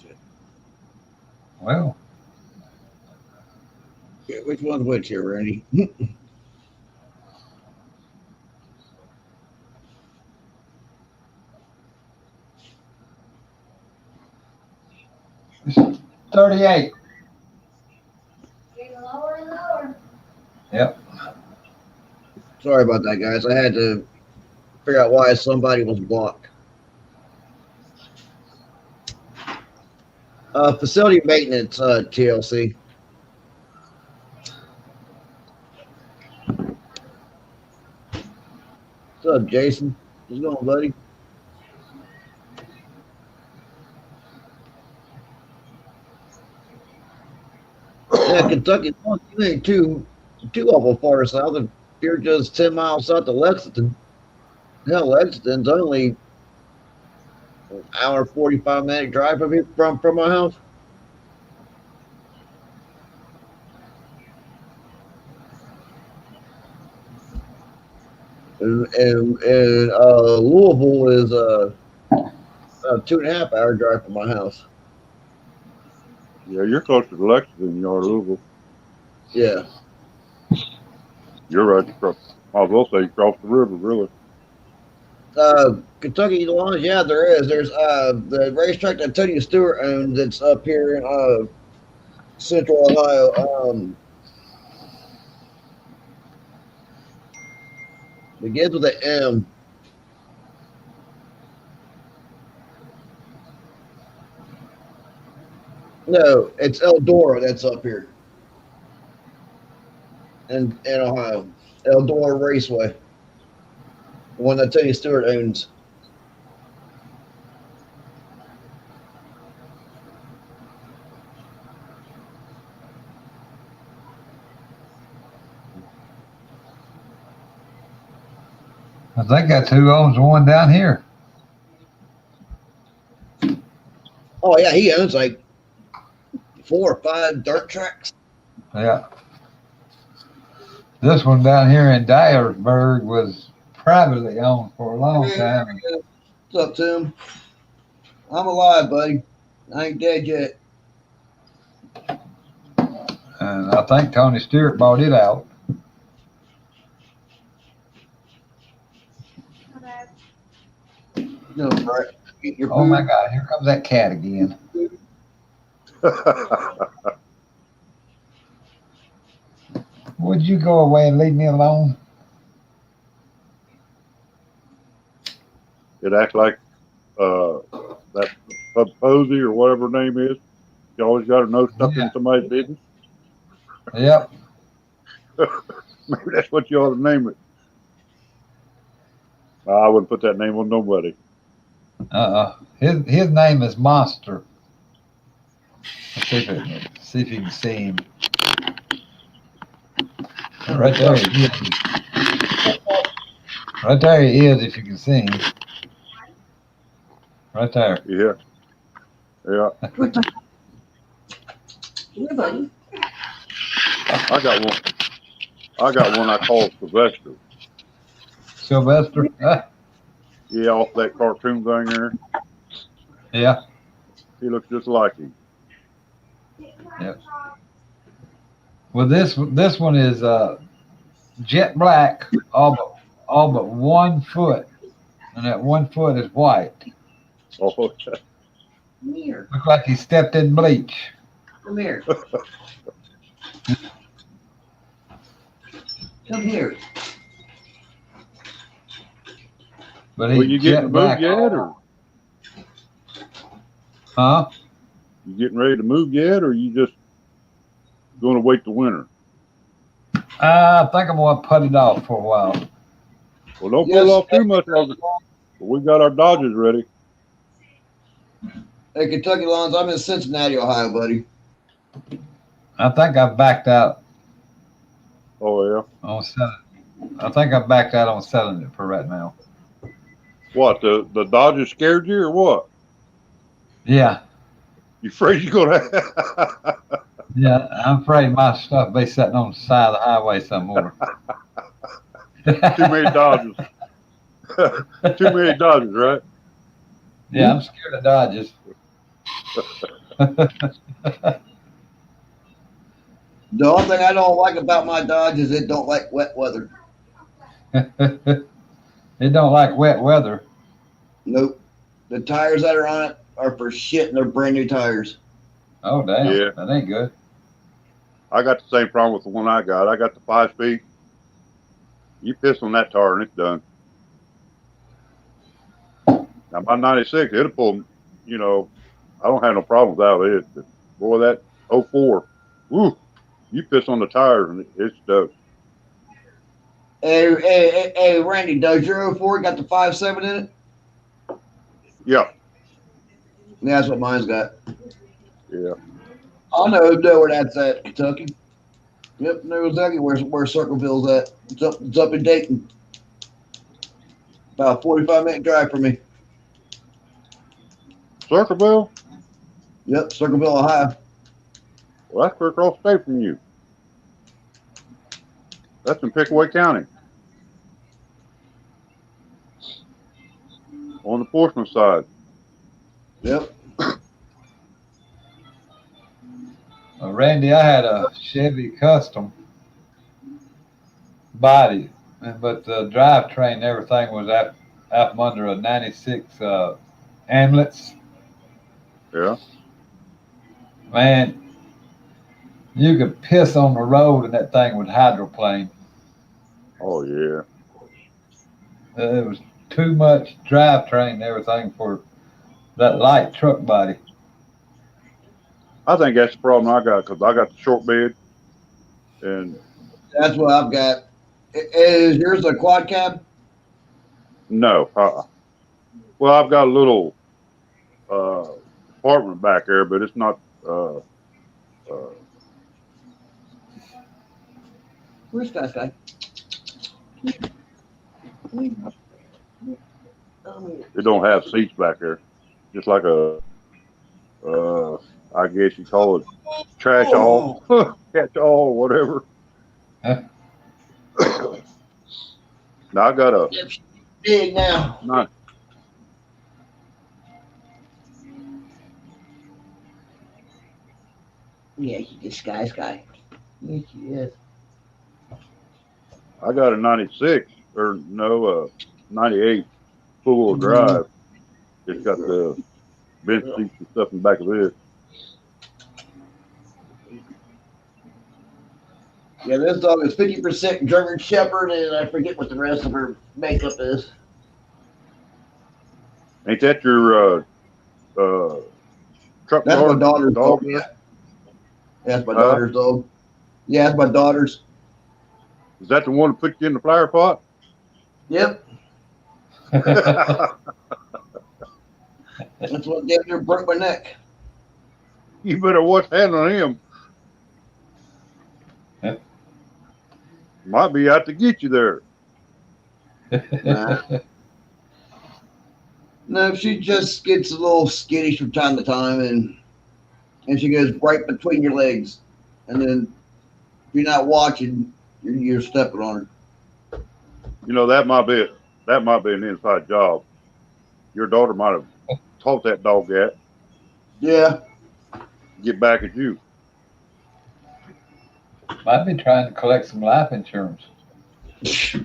Shit. Well, Yeah, which one's which here, Randy? it's 38. Getting lower and lower. Yep. Sorry about that, guys. I had to figure out why somebody was blocked. Facility maintenance, TLC. What's up, Jason? What's going on, buddy? Yeah, Kentucky, you ain't too awful far south. If you're just 10 miles south of Lexington. Hell, Lexington's only an hour 45-minute drive from here from my house. And Louisville is a 2.5 hour drive from my house. Yeah, you're closer to Lexington than you are Louisville. Yeah. You're right. I will say you cross the river, really. Kentucky lawns, yeah, there is. There's the racetrack that Tony Stewart owns that's up here in central Ohio. Begins with an M. No, it's Eldora that's up here in Ohio. Eldora Raceway. The one that Tony Stewart owns. I think that's who owns the one down here. Oh yeah, he owns like 4 or 5 dirt tracks. Yeah. This one down here in Dyersburg was privately owned for a long time. What's up, Tim? I'm alive, buddy. I ain't dead yet. And I think Tony Stewart bought it out. No, right. Eat your Oh my food. God, here comes that cat again. Would you go away and leave me alone? It acts like that Posey or whatever her name is. You always got to know stuff in somebody's business. Yep. Maybe that's what you ought to name it. I wouldn't put that name on nobody. His name is Monster. Let's see if you can see him. Right there he is. Right there he is, if you can see him. Right there. Yeah. Yeah. Yeah, buddy. I got one I call Sylvester. Sylvester? Yeah, off that cartoon thing there. Yeah. He looks just like him. Yep. Well, this one is jet black, all but 1 foot, and that 1 foot is white. Oh, Come here. Look like he stepped in bleach. Come here. Come here. But well, he's you getting jet to move black. yet, or Huh? you getting ready to move yet, or you just going to wait the winter? I think I'm gonna put it off for a while. Well, don't put Yes. it off too much, because we got our Dodgers ready. Hey, Kentucky Lions, I'm in Cincinnati, Ohio, buddy. I think I've backed out Oh yeah. on selling. I think I've backed out on selling it for right now. What, the Dodgers scared you, or what? Yeah, You afraid you're gonna have yeah. I'm afraid my stuff be sitting on the side of the highway somewhere. too many Dodgers? Too many Dodgers, right? Yeah, I'm scared of Dodgers. The only thing I don't like about my Dodge is it don't like wet weather. It don't like wet weather. Nope. The tires that are on it are for shit, and they're brand new tires. Oh damn, Yeah. that ain't good. I got the same problem with the one I got. I got the 5-speed. You piss on that tire and it's done. Now my 96, it'll pull. You know, I don't have no problems out of it. But boy, that 04, woo, you piss on the tires and it's stoked. Hey, Randy, does your 04 got the 5.7 in it? Yeah, Yeah, that's what mine's got. yeah. I know where that's at, Kentucky. Yep, know exactly where Circleville's at. It's up in Dayton. About a 45-minute drive from me. Circleville? Yep, Circleville, Ohio. Well, that's clear across the state from you. That's in Pickaway County. On the Portsmouth side. Yep. Randy, I had a Chevy Custom body, but the drivetrain and everything was out from under a '96 Amlets. Yeah. Man, you could piss on the road and that thing would hydroplane. Oh yeah. It was too much drivetrain and everything for that light truck body. I think that's the problem I got, because I got the short bed, and That's what I've got. Is yours a quad cab? no. Well, I've got a little apartment back there, but it's not. Where's Sky? It don't have seats back there. Just like a, I guess you call it trash all, catch all, or whatever. Huh? Now I got a It's big now. nice. Yeah, he is Sky. Yes, he is. I got a 96 or no, 98 four-wheel drive. It's got the bench seats and stuff in the back of it. Yeah, this dog is 50% German Shepherd, and I forget what the rest of her makeup is. Ain't that your truck That's my guard daughter's dog. dog? Yeah, that's my daughter's dog. Yeah, that's my daughter's. Is that the one that put you in the flower pot? Yep, that's what damn near broke my neck. You better watch handling him. Might be out to get you there. Nah. No, she just gets a little skittish from time to time, and she goes right between your legs, and then if you're not watching, you're stepping on her. You know, that might be an inside job. Your daughter might have taught that dog that. Yeah, Get back at you. Might be trying to collect some life insurance.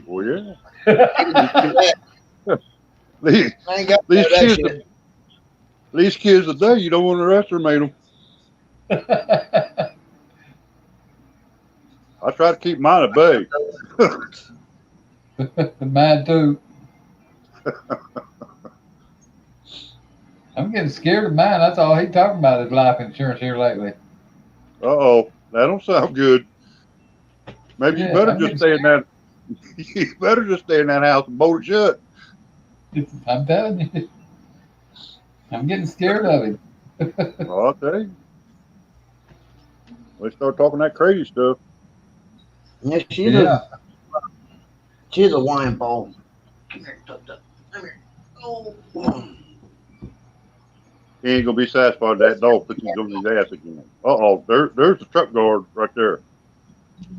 Well, yeah. I These, ain't got these that kids, shit. these kids today, you don't want to underestimate them. I try to keep mine at bay. Mine too. I'm getting scared of mine. That's all he talking about is life insurance here lately. Uh-oh, that don't sound good. Maybe you Yeah, better I'm just getting stay in that. You better just stay in that house and bolt it shut. I'm telling you, I'm getting scared of him. Well, I'll tell you. Let's start talking that crazy stuff. Yeah, Yeah. she's a wine ball. Come here, tut, tut. Come here. Oh. He ain't gonna be satisfied with that dog puts his on his ass again. Uh-oh, there's the truck guard right there.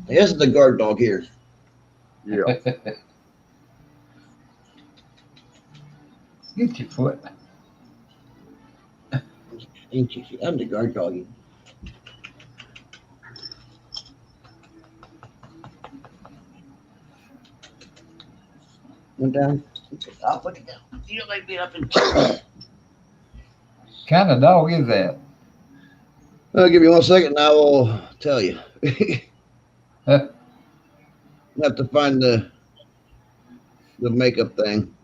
This is the guard dog here. Yeah. Get your foot. Ain't you? I'm the guard doggy. Went down. I'll put it down. You don't like being up in. Kind of dog is that? I'll give you 1 second and I will tell you. Huh? Have to find the makeup thing.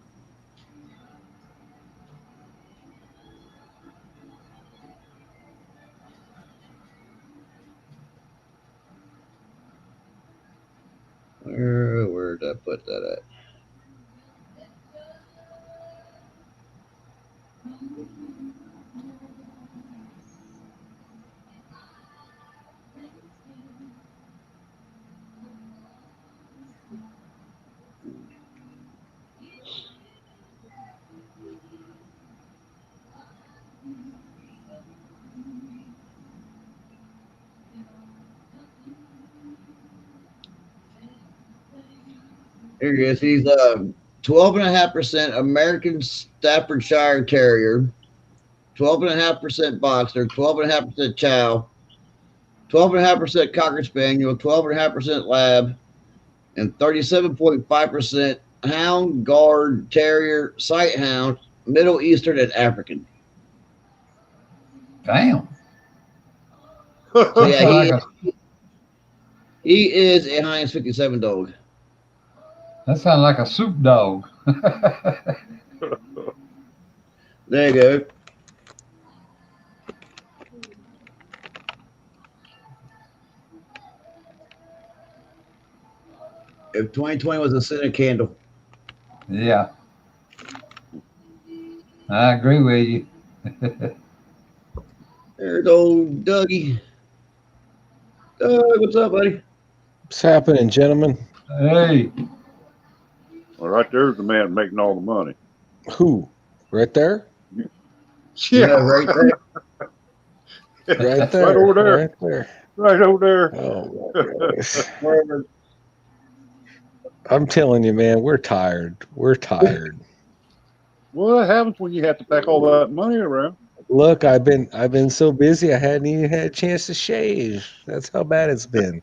Where'd I put that at? Here he is. He's 12.5% American Staffordshire Terrier, 12.5% Boxer, 12.5% Chow, 12.5% Cocker Spaniel, 12.5% Lab, and 37.5% Hound, Guard, Terrier, Sight Hound, Middle Eastern, and African. Damn. So yeah, Sound like he is a Heinz 57 dog. that sounds like a soup dog. There you go. If 2020 was a scented candle. Yeah, I agree with you. There's old Dougie. Doug, what's up, buddy? What's happening, gentlemen? Hey, Well, right there's the man making all the money. Who? Right there? Yeah, right there. Right there. Right over there. Right there. Right over there. Oh my gosh. Wherever. I'm telling you, man, we're tired. We're tired. What happens when you have to pack all that money around? Look, I've been so busy I hadn't even had a chance to shave. That's how bad it's been.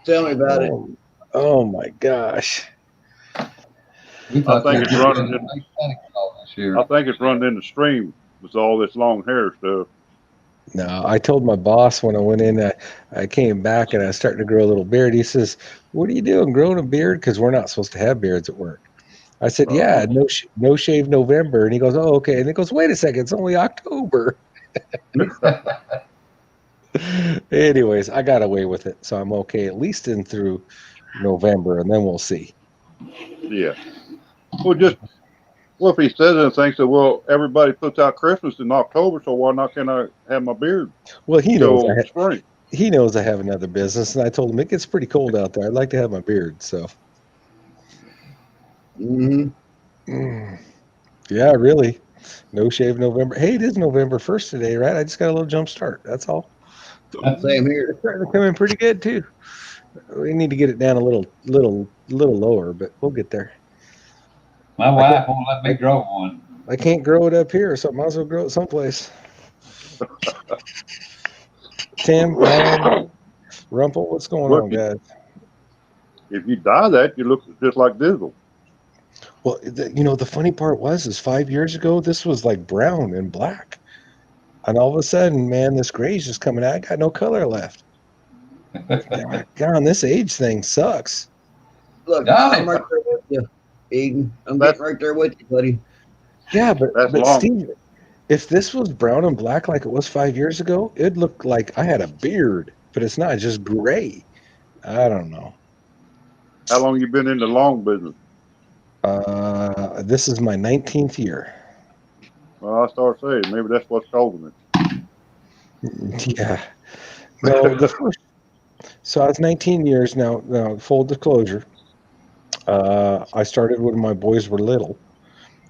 Tell me about it. Oh my gosh. we thought think you it's were running getting in- like Santa Claus this year. I think it's running in the stream with all this long hair stuff. No, I told my boss when I went in, I came back and I was starting to grow a little beard. He says, "What are you doing, growing a beard? Because we're not supposed to have beards at work." I said, "Yeah, no shave November." And he goes, "Oh, okay." And he goes, "Wait a second, it's only October." Anyways, I got away with it, so I'm okay at least in through November, and then we'll see. Yeah. Well, if he says it and thinks that, well, everybody puts out Christmas in October, so why not can I have my beard Well, he knows till spring? he knows I have another business, and I told him it gets pretty cold out there. I'd like to have my beard, so. Mm-hmm. Yeah, really. No shave November. Hey, it is November 1st today, right? I just got a little jump start. That's all. Same here. It's starting to come in pretty good too. We need to get it down a little lower, but we'll get there. My wife won't let me grow one. I can't grow it up here, so I might as well grow it someplace. Tim, Ryan, Rumpel, what's going on, guys? If you dye that, you look just like Dizzle. Well, the funny part is 5 years ago, this was like brown and black. And all of a sudden, man, this gray's just coming out. I got no color left. God, this age thing sucks. Look, I'm Johnny, right there with you, Eden. I'm That's getting right there with you, buddy. Yeah, that's but long. Steve, if this was brown and black like it was 5 years ago, it'd look like I had a beard, but it's not, it's just gray. I don't know. How long you been in the long business? This is my 19th year. Well, I start saying maybe that's what's causing Yeah. No, so I was 19 years now. Now, full disclosure, I started when my boys were little,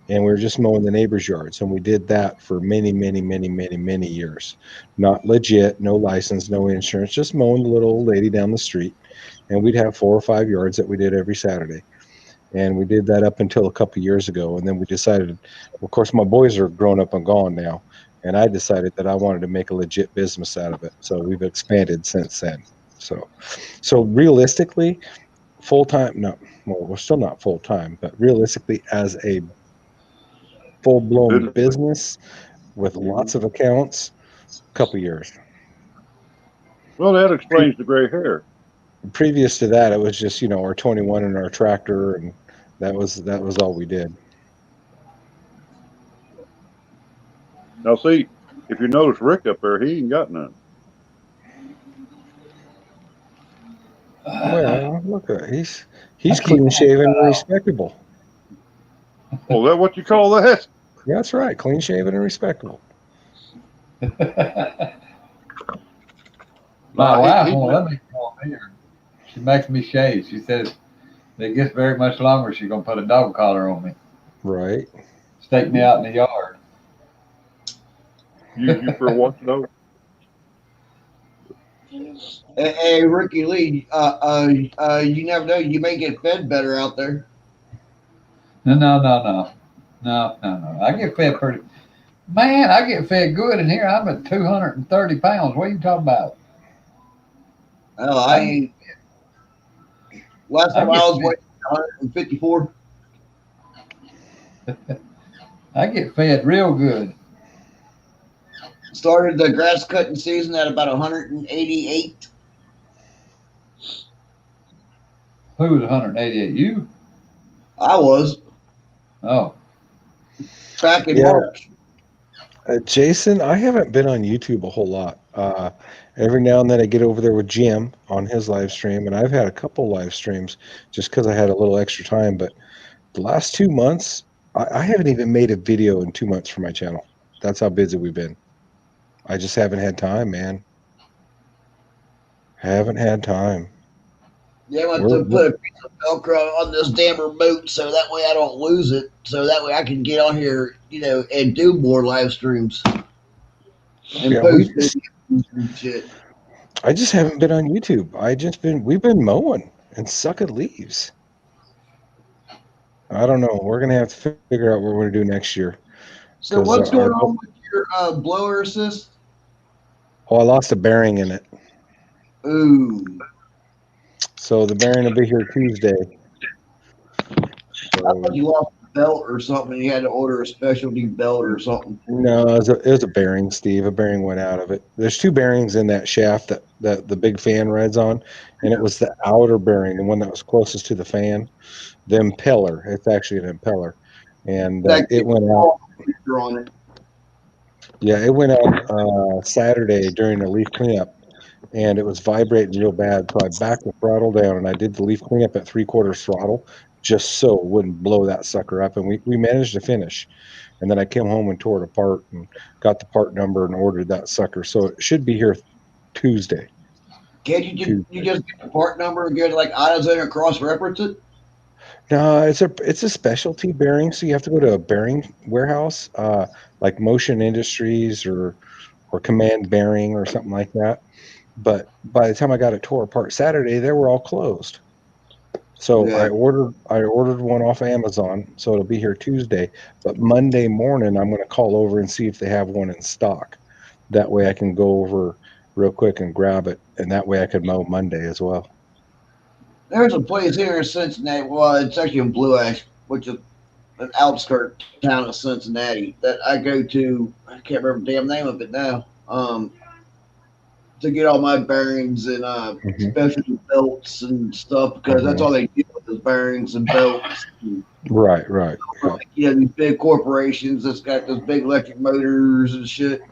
and we were just mowing the neighbors' yards, and we did that for many, many, many, many, many years. Not legit, no license, no insurance, just mowing the little old lady down the street, and we'd have 4 or 5 yards that we did every Saturday. And we did that up until a couple of years ago, and then we decided, of course, my boys are grown up and gone now, and I decided that I wanted to make a legit business out of it. So we've expanded since then. So realistically, full time, no, well, we're still not full time, but realistically, as a full blown it. business with lots of accounts, a couple years. Well, that explains the gray hair. Previous to that, it was just our 21 and our tractor, and that was all we did. Now, see, if you notice Rick up there, he ain't got none. Well, look at he's I keep clean shaven and that respectable. Oh, that what you call that? That's right, clean shaven and respectable. My No, wife he won't let me come on here. She makes me shave. She says if it gets very much longer, she's gonna put a dog collar on me, Right. stake me out in the yard. use you for a watchdog. Hey, Ricky Lee, you never know. You may get fed better out there. No. I get fed pretty. Man, I get fed good in here. I'm at 230 pounds. What are you talking about? Oh, I I ain't. Last I time I get was fed, weighing 154. I get fed real good. Started the grass cutting season at about 188. Who was 188? You? I was Oh, back in Yeah, March. Jason, I haven't been on YouTube a whole lot. Every now and then I get over there with Jim on his live stream, and I've had a couple live streams just because I had a little extra time. But the last 2 months, I haven't even made a video in 2 months for my channel. That's how busy we've been. I just haven't had time, man. Haven't had time. Yeah, I have We're, to we're put a piece of Velcro on this damn remote so that way I don't lose it. So that way I can get on here, and do more live streams and yeah, post videos and shit. I just haven't been on YouTube. We've been mowing and sucking leaves. I don't know. We're gonna have to figure out what we're gonna do next year So because what's going on with your blower assist? I lost a bearing in it. Ooh, So the bearing will be here Tuesday. I So thought you lost a belt or something. You had to order a specialty belt or something. no, it was a bearing, Steve. A bearing went out of it. There's two bearings in that shaft that the big fan rides on, and it was the outer bearing, the one that was closest to the fan, the impeller. It's actually an impeller, and That it gets went out. all picture on it. Yeah, it went out Saturday during the leaf cleanup, and it was vibrating real bad. So I backed the throttle down, and I did the leaf cleanup at 3/4 throttle, just so it wouldn't blow that sucker up. And we managed to finish. And then I came home and tore it apart and got the part number and ordered that sucker. So it should be here Tuesday. Can't you just get the part number and get like AutoZone and cross reference it? No, it's a specialty bearing, so you have to go to a bearing warehouse, like Motion Industries or Command Bearing or something like that. But by the time I got it tore apart Saturday, they were all closed. So Yeah. I ordered one off Amazon, so it'll be here Tuesday. But Monday morning, I'm going to call over and see if they have one in stock. That way, I can go over real quick and grab it, and that way I could mow Monday as well. There's a place here in Cincinnati. Well, it's actually in Blue Ash, which is an outskirt town of Cincinnati that I go to. I can't remember the damn name of it now. To get all my bearings and Hmm. specialty belts and stuff because that's Hmm. all they deal with is bearings and belts. And, Right, right. Yeah. like, these big corporations that's got those big electric motors and shit.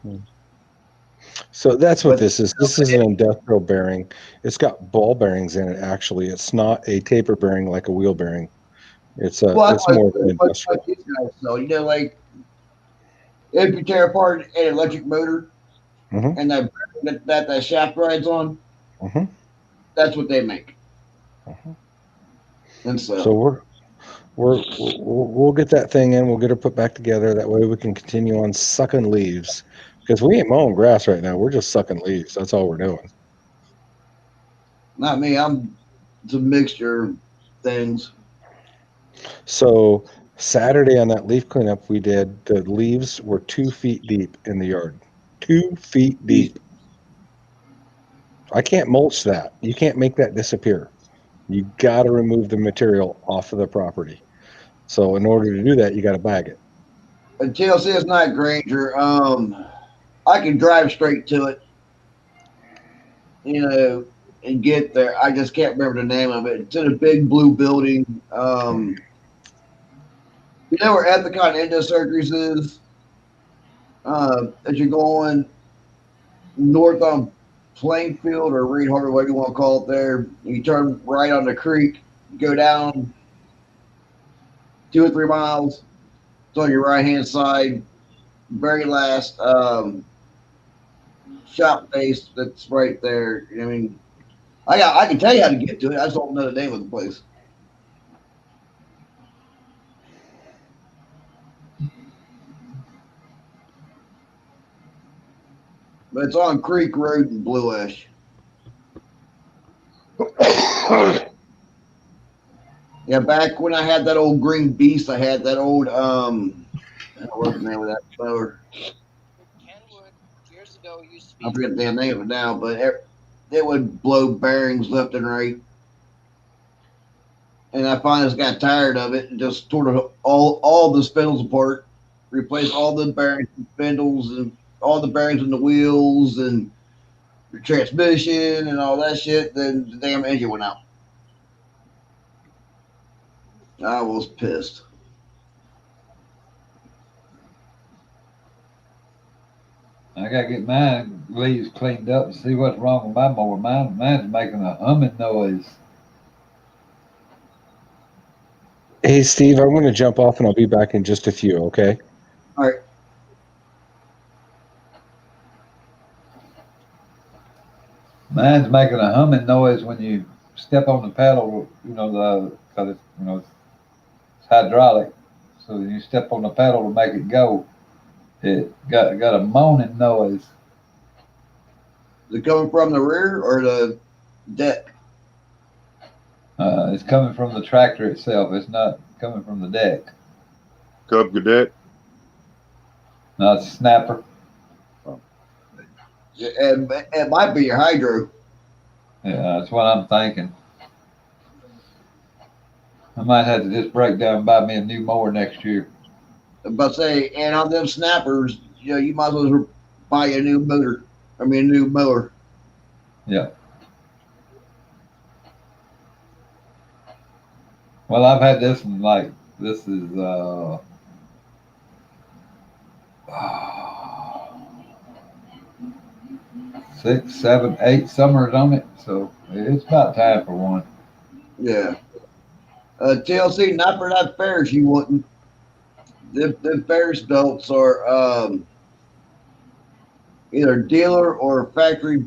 So that's what But this is. This is an industrial bearing. It's got ball bearings in it. Actually, it's not a taper bearing like a wheel bearing. well, that's It's more of an what industrial. these guys sell. Like if you tear apart an electric motor Hmm. and that shaft rides on, Hmm. that's what they make Hmm. and So sell. we'll get that thing in. We'll get her put back together. That way we can continue on sucking leaves because we ain't mowing grass right now. We're just sucking leaves. That's all we're doing. Not me. It's a mixture of things. So Saturday on that leaf cleanup we did, the leaves were 2 feet deep in the yard. 2 feet deep. I can't mulch that. You can't make that disappear. You got to remove the material off of the property. So in order to do that, you got to bag it. TLC is not Granger. I can drive straight to it, you know, and get there. I just can't remember the name of it. It's in a big blue building. You know where Ethicon Endo Surgeries is? As you're going north on Plainfield or Reed Harbor, whatever you want to call it there, you turn right on the creek, go down 2 or 3 miles. It's on your right hand side, very last shop base that's right there. I mean, I can tell you how to get to it. I just don't know the name of the place. But it's on Creek Road in Blue Ash. Yeah, back when I had that old green beast, I had that old what's the name of that mower? I forget the damn name of it now, but it would blow bearings left and right. And I finally just got tired of it and just tore all the spindles apart, replaced all the bearings and spindles and all the bearings in the wheels and the transmission and all that shit. Then the damn engine went out. I was pissed. I gotta get mine leaves cleaned up and see what's wrong with my mower. Mine's making a humming noise. Hey, Steve, I'm going to jump off and I'll be back in just a few, okay? All right. Mine's making a humming noise when you step on the pedal. Cause it's hydraulic. So when you step on the pedal to make it go, it got a moaning noise. Is it coming from the rear or the deck? It's coming from the tractor itself. It's not coming from the deck. Cub Cadet. No, it's a snapper. It might be your hydro. Yeah, that's what I'm thinking. I might have to just break down and buy me a new mower next year. But say, and on them snappers, you might as well buy a new motor. I mean, a new mower. Yeah. Well, I've had this one this is 6, 7, 8 summers on it, so it's about time for one. Yeah. TLC, not for that Ferris you wouldn't. The Ferris belts are either dealer or factory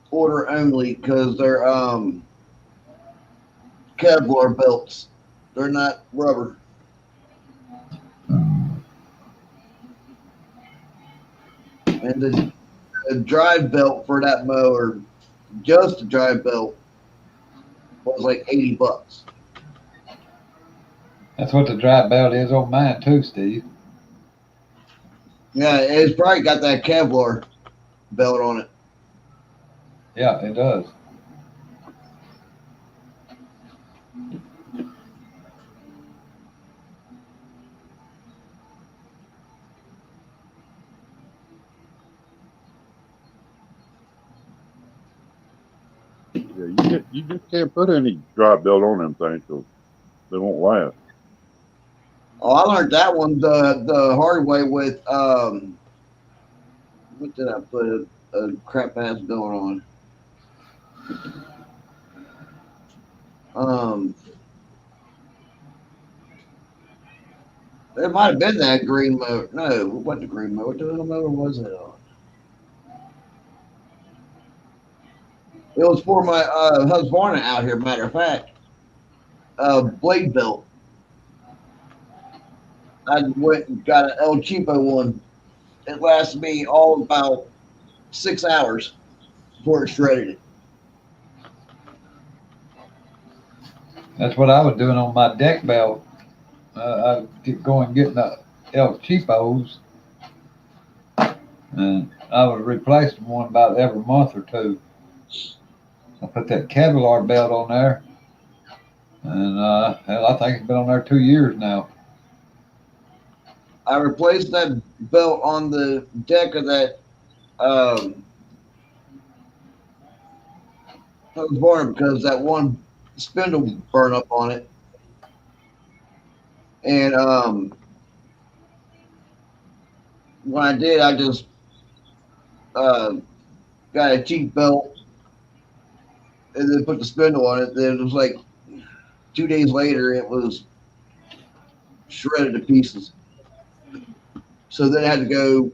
order only because they're Kevlar belts. They're not rubber. And the drive belt for that mower, just the drive belt, was like $80. That's what the dry belt is on mine too, Steve. Yeah, it's probably got that Kevlar belt on it. Yeah, it does. Yeah, you just can't put any dry belt on them things, so they won't last. Oh, I learned that one the hard way with what did I put a crap ass belt on? It might have been that green motor. No, it wasn't the green motor. What the hell motor was it on? It was for my Husqvarna out here, matter of fact. Blade belt. I went and got an El Cheapo one. It lasted me all about 6 hours before it shredded it. That's what I was doing on my deck belt. I get going getting the El Cheapos, and I was replacing one about every month or two. I put that Kevlar belt on there, and hell, I think it's been on there 2 years now. I replaced that belt on the deck of that Husqvarna because that one spindle burned up on it. And when I did, I just uh, got a cheap belt and then put the spindle on it. Then it was like 2 days later, it was shredded to pieces. So then I had to go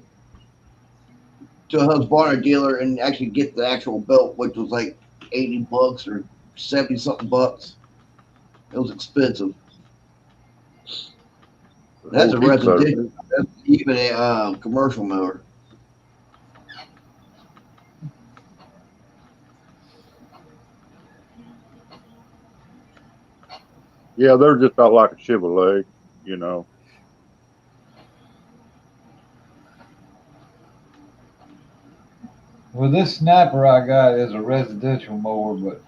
to a Husqvarna dealer and actually get the actual belt, which was like $80 or 70 something bucks. It was expensive. That's a residential. That's even a commercial mower. Yeah, they're just about like a Chevrolet, you know. Well, this snapper I got is a residential mower, but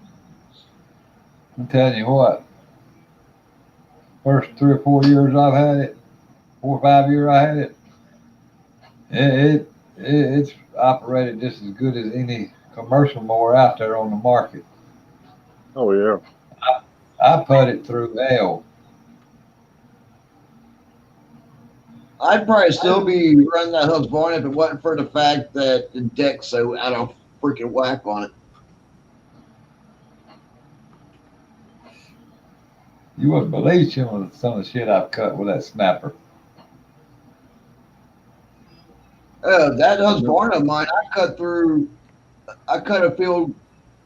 I'm telling you what, first 3 or 4 years I've had it, 4 or 5 years I had it, it's operated just as good as any commercial mower out there on the market. Oh yeah. I put it through L. I'd probably still be running that Husqvarna if it wasn't for the fact that the deck's so out of freaking whack on it. You wouldn't believe some of the shit I've cut with that snapper. That Husqvarna of mine, I cut a field,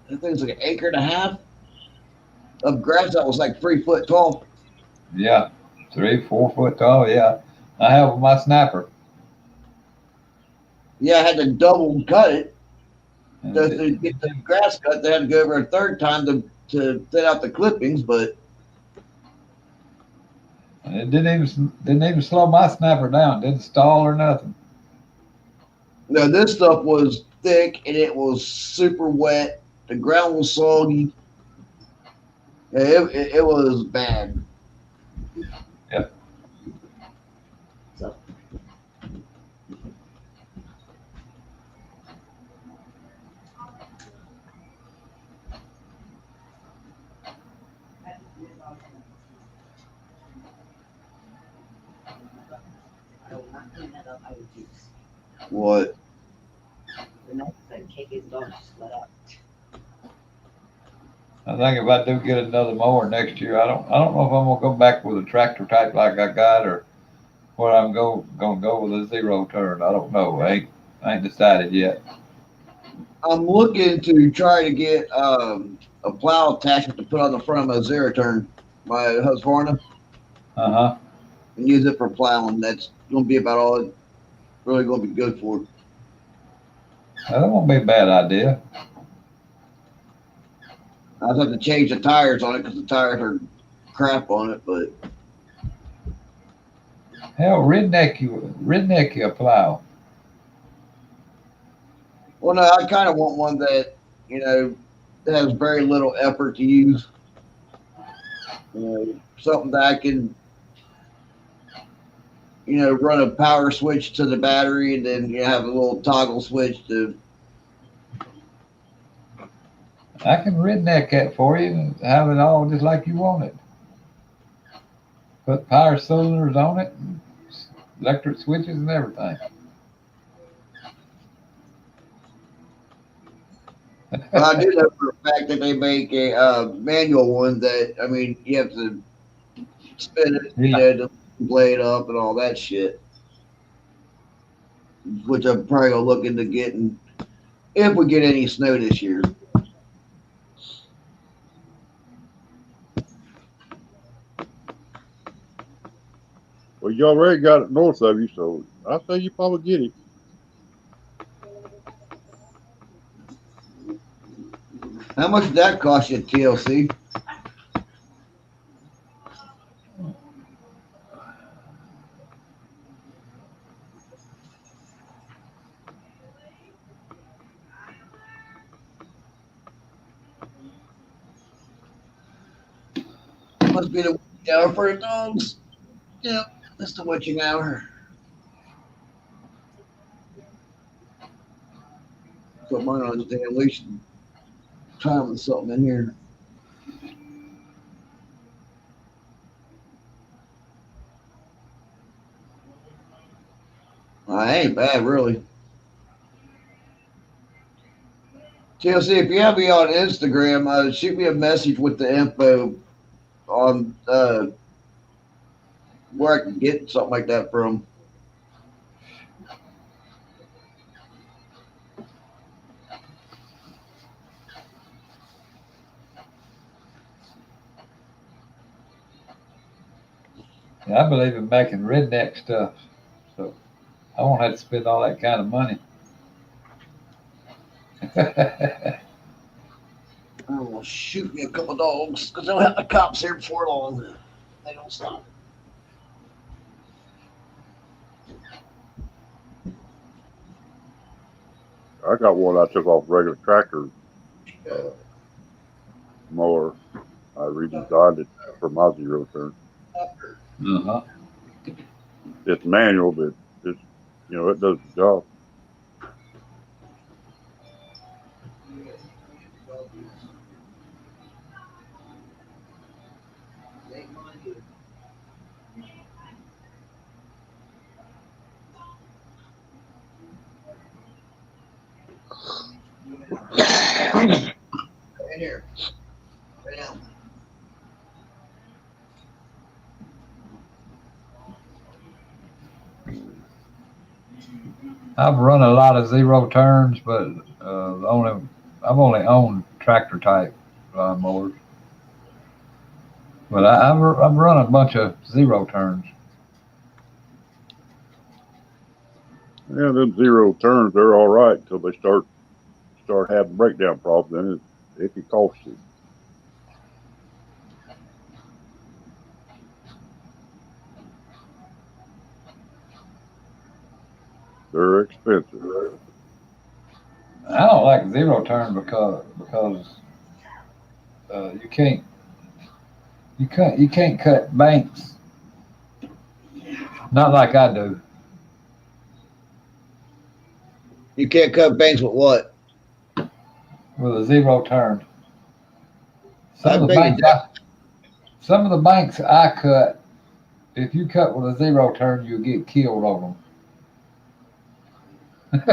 I think it's like an acre and a half of grass that was like 3 foot tall. Yeah, 3, 4 foot tall. Yeah, I have with my snapper. Yeah, I had to double cut it And to get the grass cut. They had to go over a third time to thin out the clippings, but it didn't even slow my snapper down. Didn't stall or nothing. no, this stuff was thick and it was super wet. The ground was soggy. Yeah, it was bad. Yep. So. What? The next thing, KK's dog just let up. I think if I do get another mower next year, I don't know if I'm gonna go back with a tractor type like I got or where I'm gonna go with a zero turn. I don't know. I ain't decided yet. I'm looking to try to get a plow attachment to put on the front of my zero turn, my Husqvarna, Uh-huh. and use it for plowing. That's going to be about all it's really going to be good for. That won't be a bad idea. I'll have to change the tires on it because the tires are crap on it, but Hell, redneck you a plow. well, no, I kind of want one that has very little effort to use. Something that I can run a power switch to the battery and then have a little toggle switch to I can redneck that for you and have it all just like you want it. Put power cylinders on it, and electric switches and everything. I do know for a fact that they make a manual one that, I mean, you have to spin it, you Yeah. know, to blade up and all that shit, which I'm probably going to look into getting if we get any snow this year. Well, you already got it north of you, so I say you probably get it. How much did that cost you at TLC? Must be the witching hour for the dogs. Yep, that's the witching hour. Put mine on the damn leash and time something in here. I ain't bad, really. TLC, if you have me on Instagram, shoot me a message with the info on where I can get something like that from. Yeah, I believe in making redneck stuff, so I won't have to spend all that kind of money. Oh, shoot me a couple dogs because they'll have the cops here before long. They don't stop. I got one I took off regular tractor mower. I redesigned it for my zero turn. Uh-huh. It's manual, but it's it does the job. In here. Right now. I've run a lot of zero turns, but I've only owned tractor type lawnmowers. But I've run a bunch of zero turns. Yeah, them zero turns, they're all right until they start having breakdown problems. Then it can cost you. They're expensive. I don't like zero turn because you can't cut banks. Not like I do. You can't cut banks with what? With a zero turn. I Some of the bet you banks some of the banks I cut, if you cut with a zero turn, you'll get killed on them. Yeah,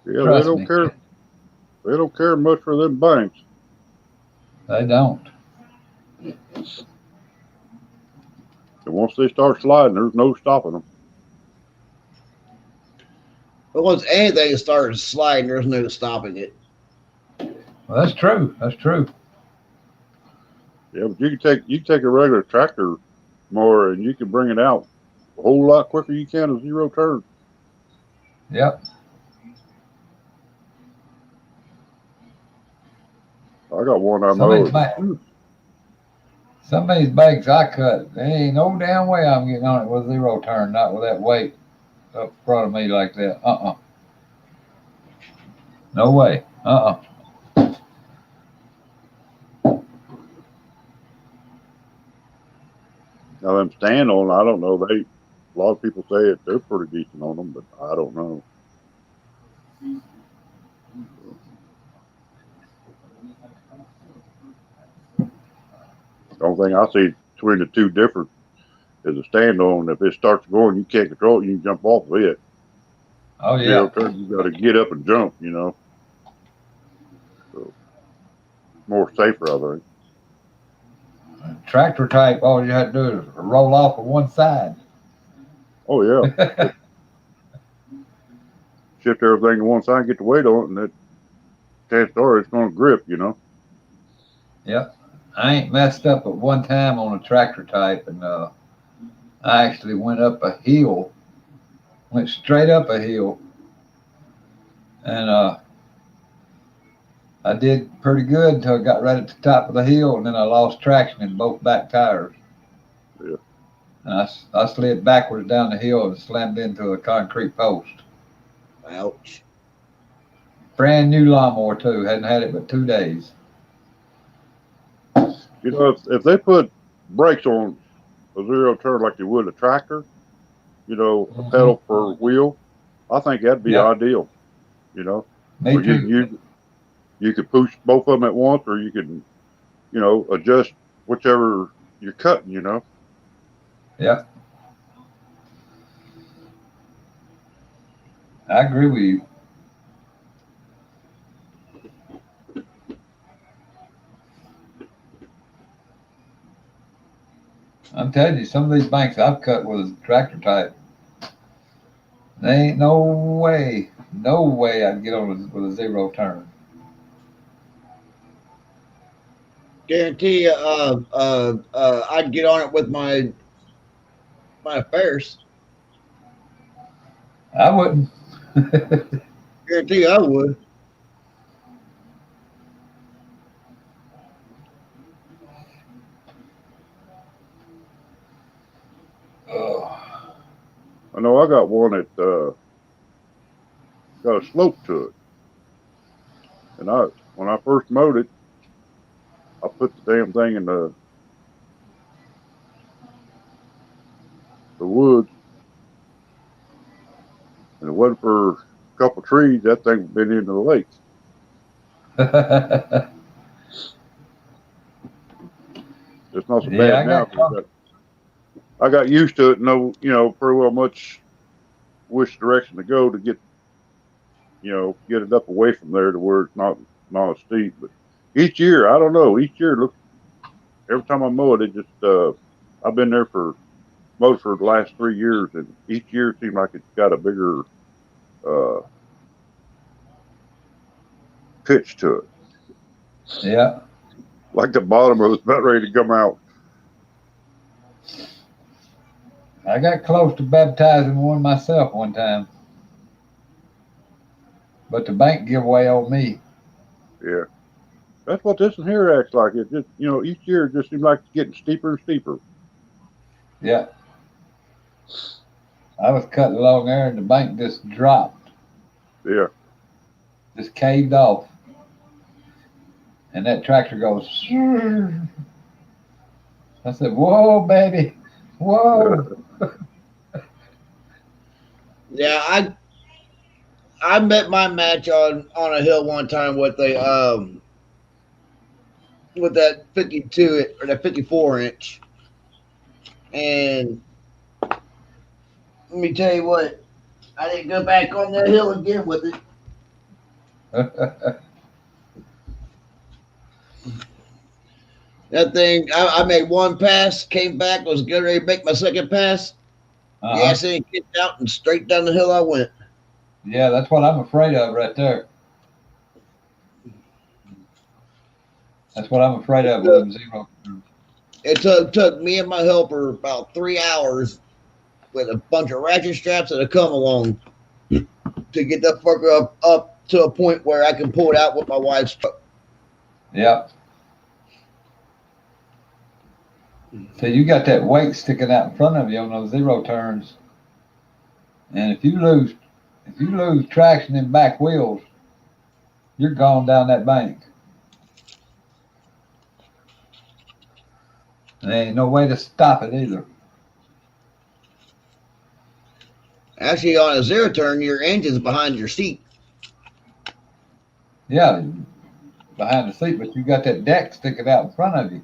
they Trust don't me, care. They don't care much for them banks. they don't. And once they start sliding, there's no stopping them. But once anything starts sliding, there's no stopping it. Well, that's true. That's true. Yeah, but you can take a regular tractor mower and you can bring it out a whole lot quicker you can a zero turn. Yep. I got one I Some of these mowed. banks, some of these banks I cut, there ain't no damn way I'm getting on it with a zero turn, not with that weight up front of me like that. No way. Now them stand on, I don't know. A lot of people say it. They're pretty decent on them, but I don't know. only thing I see between the two different is a stand-on. If it starts going, you can't control it. You can jump off of it. Oh yeah. Zero turn, you got to get up and jump. So more safer, I think. Tractor type, all you had to do is roll off of one side. Oh yeah, shift everything to one side, get the weight on it, and that chances are it's going to grip. Yep. I ain't messed up at one time on a tractor type, and I actually went up a hill, went straight up a hill, and I did pretty good until I got right at the top of the hill, and then I lost traction in both back tires. Yeah. And I slid backwards down the hill and slammed into a concrete post. Ouch. Brand new lawnmower too. Hadn't had it but 2 days. If they put brakes on a zero turn like they would a tractor, a pedal per wheel, I think that'd be ideal. Me Or too. you could push both of them at once, or you can, adjust whichever you're cutting. Yeah. I agree with you. I'm telling you, some of these banks I've cut with a tractor type, there ain't no way I'd get on with a zero turn. Guarantee you, I'd get on it with my affairs. I wouldn't. Guarantee you I would. Oh. I know I got one that got a slope to it, and when I first mowed it, I put the damn thing in the woods, and it wasn't for a couple trees, that thing would been into the lake. It's not so bad now. I got used to it and know, pretty well much which direction to go to get it up away from there to where it's not as steep. But each year, I don't know. Each year, look, every time I mow it, I've been there for mowed for the last 3 years, and each year it seems like it's got a bigger pitch to it. Yeah. Like the bottom of it's about ready to come out. I got close to baptizing one myself one time, but the bank giveaway on me. Yeah. That's what this one here acts like. It just, each year it just seems like it's getting steeper and steeper. Yeah. I was cutting along there and the bank just dropped. Yeah. Just caved off. And that tractor goes, I said, whoa, baby. Whoa. Yeah, I met my match on a hill one time with with that 52 or that 54-inch, and let me tell you what, I didn't go back on that hill again with it. That thing, I made one pass, came back, was getting ready to make my second pass. Gas in, kicked out, and straight down the hill I went. Yeah, that's what I'm afraid of right there. That's what I'm afraid of with them zero. It took me and my helper about 3 hours with a bunch of ratchet straps that have come along to get that fucker up to a point where I can pull it out with my wife's truck. Yeah. So you got that weight sticking out in front of you on those zero turns, and if you lose traction in back wheels, you're gone down that bank. And there ain't no way to stop it either. Actually, on a zero turn, your engine's behind your seat. Yeah, behind the seat, but you got that deck sticking out in front of you.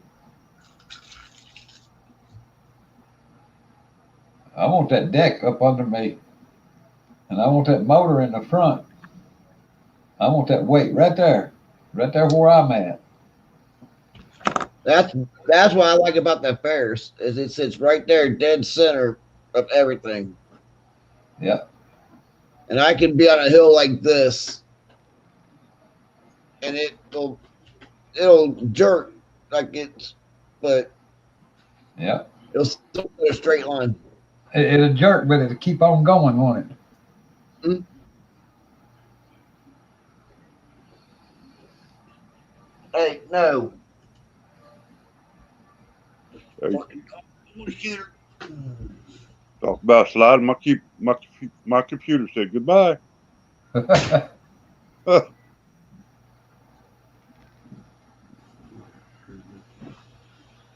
I want that deck up under me, and I want that motor in the front. I want that weight right there where I'm at. That's what I like about that Ferris is it sits right there, dead center of everything, Yeah, and I can be on a hill like this, and it'll jerk like it's, but yeah. it'll still be a straight line. It'll jerk, but it'll keep on going, won't it? Mm. Hey, no. Hey, Fucking shooter. talk about sliding. My computer said goodbye.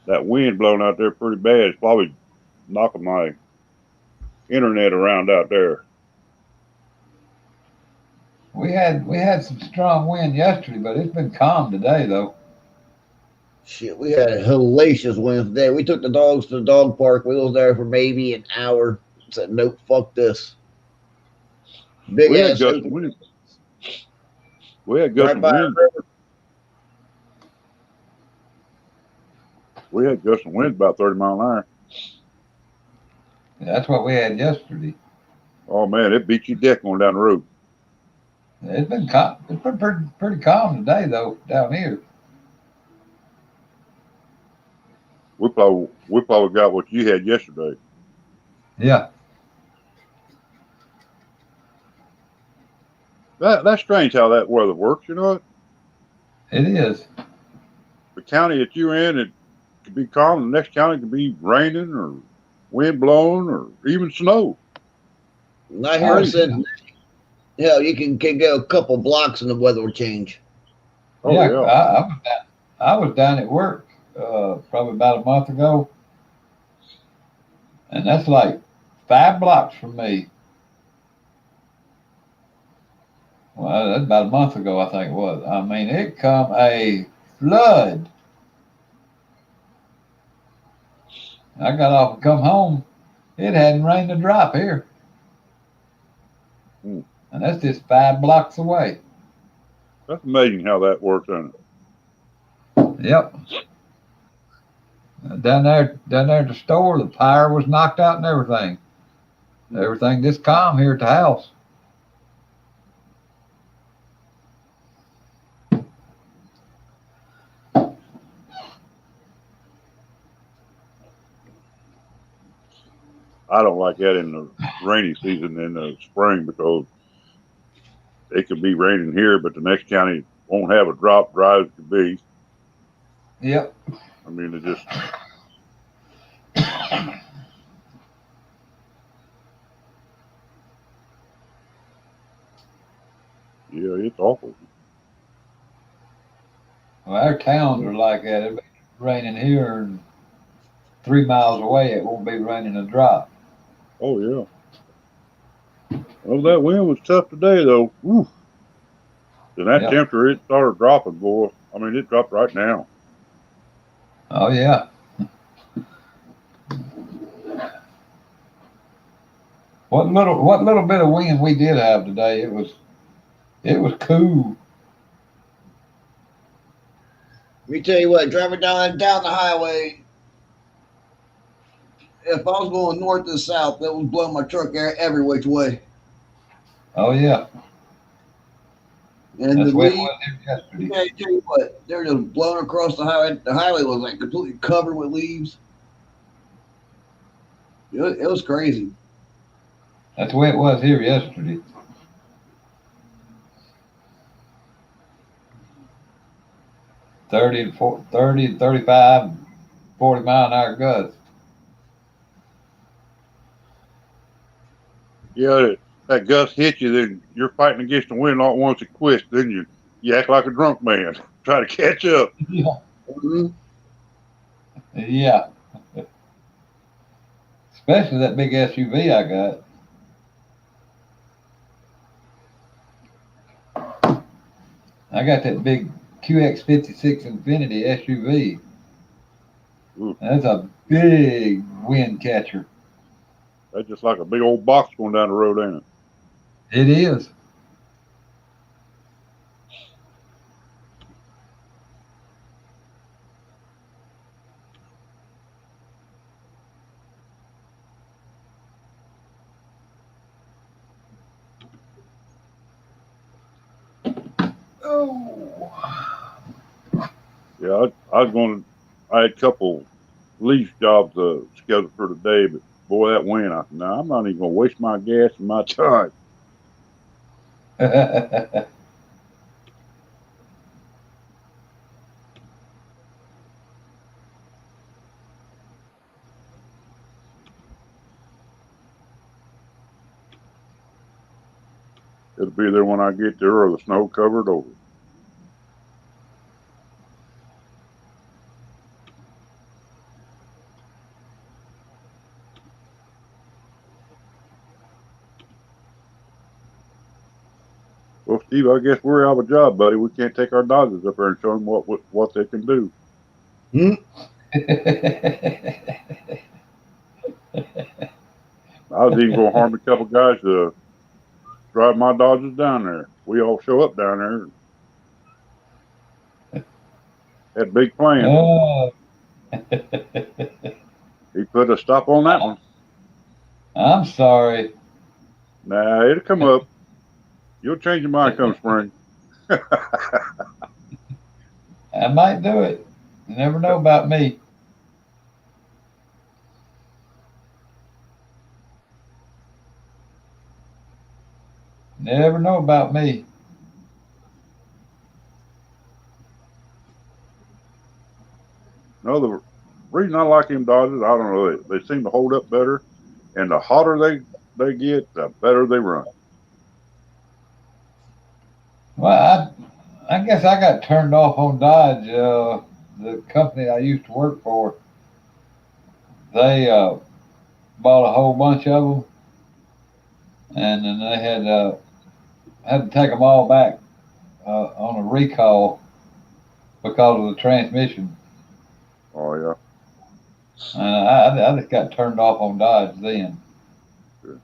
That wind blowing out there pretty bad. It's probably knocking my internet around out there. We had some strong wind yesterday, but it's been calm today though. Shit, we had a hellacious Wednesday. We took the dogs to the dog park. We was there for maybe an hour. Said, nope, fuck this. Big We had ass gusting open wind. We had right gusting by wind. a river. We had gusting winds about 30 mile an hour. That's what we had yesterday. Oh man, it beat your deck going down the road. It's been calm. It's been pretty calm today though down here. We probably got what you had yesterday. Yeah, That's strange how that weather works. You know what? it is. The county that you're in, it could be calm. The next county could be raining or wind blowing or even snow. Not here in Crazy. Cincinnati. Hell, you can go a couple blocks and the weather will change. Oh Yeah, yeah. I was down at work probably about a month ago, and that's like 5 blocks from me. Well, that's about a month ago, I think it was. I mean, it come a flood. I got off and come home. It hadn't rained a drop here, Hmm. and that's just 5 blocks away. That's amazing how that works, isn't it? Yep. Down there at the store, the power was knocked out and everything. Everything just calm here at the house. I don't like that in the rainy season in the spring because it could be raining here, but the next county won't have a drop dry as it could be. Yep. I mean, it just yeah, it's awful. Well, our towns are like that. It'll be raining here, and 3 miles away, it won't be raining a drop. Oh yeah. Well, that wind was tough today though. Woo. And that Yep. temperature, it started dropping, boy. I mean, it dropped right now. Oh yeah. What little bit of wind we did have today, it was cool. Let me tell you what, driving down the highway, if I was going north to south, that would blow my truck every which way. Oh yeah. And That's the the way it leaves, was here yesterday. I tell you what, they're just blowing across the highway. The highway was like completely covered with leaves. It was crazy. That's the way it was here yesterday. 30 and 35, 40 mile an hour gusts. Yeah, that gust hit you, then you're fighting against the wind all at once it quits. Then you act like a drunk man, try to catch up. Yeah. Mm-hmm. Yeah. Especially that big SUV I got. I got that big QX56 Infinity SUV. Ooh. That's a big wind catcher. That's just like a big old box going down the road, ain't it? It is. Oh. Yeah, I was going. I had a couple lease jobs scheduled for today, but boy, that wind! I said, "No, I'm not even going to waste my gas and my time." It'll be there when I get there, or the snow covered over. Well, Steve, I guess we're out of a job, buddy. We can't take our Dodgers up there and show them what they can do. Hmm? I was even going to harm a couple guys to drive my Dodgers down there. We all show up down there. Had big plans. Oh. He put a stop on that one. I'm sorry. Nah, it'll come up. You'll change your mind come spring. I might do it. You never know about me. Never know about me. No, the reason I like them Dodgers, I don't know. They seem to hold up better, and the hotter they get, the better they run. Well, I guess I got turned off on Dodge. The company I used to work for, they bought a whole bunch of them, and then they had to take them all back on a recall because of the transmission. Oh yeah. And I just got turned off on Dodge then. Sure.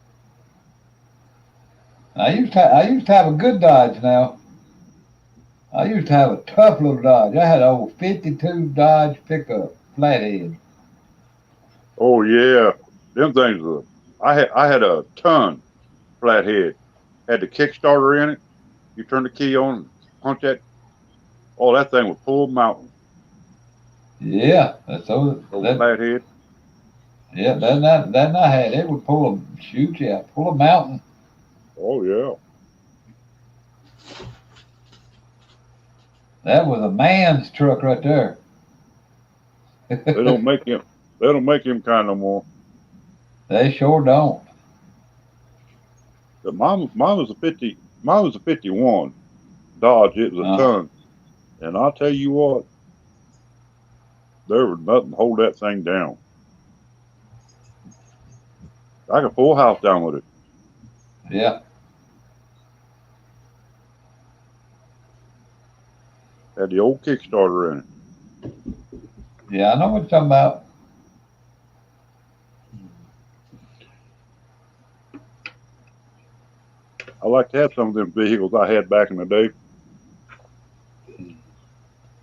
I used to have a good Dodge now. I used to have a tough little Dodge. I had an old 52 Dodge pickup, flathead. Oh yeah. Them things. I had a ton flathead. Had the Kickstarter in it. You turn the key on, punch that. Oh, that thing would pull a mountain Yeah, that's over. over flathead. Yeah, that I had. It would pull a mountain. Oh yeah. That was a man's truck right there. They don't make him. They don't make him kind no more. They sure don't. But mine was a 50. Mine was a 51 Dodge. It was a Uh, ton. And I'll tell you what, there was nothing to hold that thing down. I could pull a house down with it. yeah, Had the old Kickstarter in it. yeah. I know what you're talking about. I like to have some of them vehicles I had back in the day.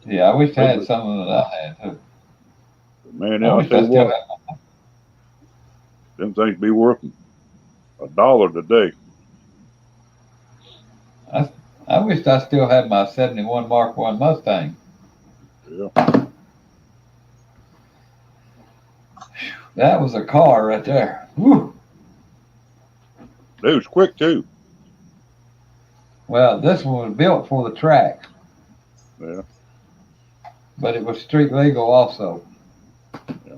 Yeah, I wish I They had were, something that I had too. man, I I'll wish tell I you still what, had. them things be worth $1 today. I, I wish I still had my '71 Mark One Mustang. Yeah. That was a car right there. Whew. They was quick too. Well, this one was built for the track, Yeah. but it was street legal also. Yeah.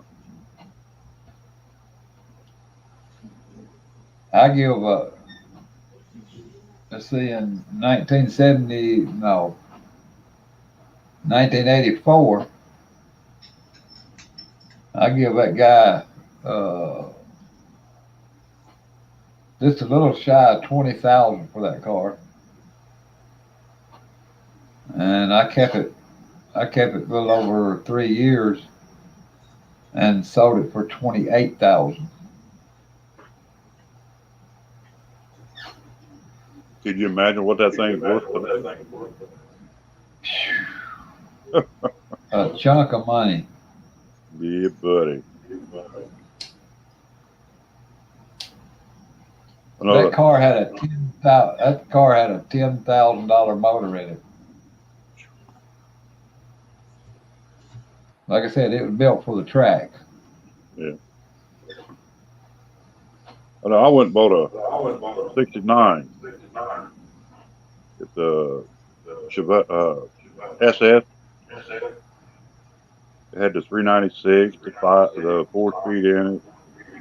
I give let's see, in 1970, no, 1984, I give that guy just a little shy of 20,000 for that car, and I kept it. I kept it a little over 3 years and sold it for 28,000. Could you imagine what that thing's worth today? A chunk of money. Yeah, buddy. That car had a $10,000 motor in it. Like I said, it was built for the track. Yeah. I went and bought a 69. It's a SS. It had the 396, the 4-speed in it,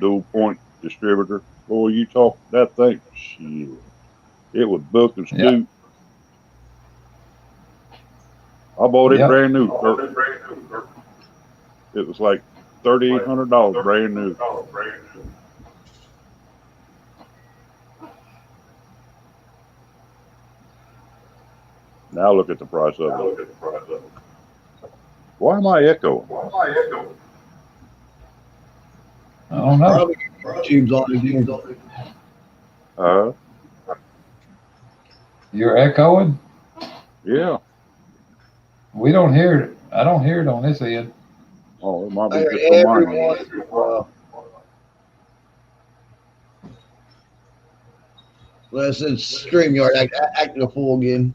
dual point distributor. Boy, you talk that thing, shit. It was book and Yeah. scoot. I bought it Yep. brand new. It was like $3,800 brand new. Now look at the price of it. Why am I echoing? I don't know. Probably tubes on again. You're echoing? Yeah. We don't hear it. I don't hear it on this end. Oh, it might I be hear just on every mine. once in a while. Well, since StreamYard acting a fool again.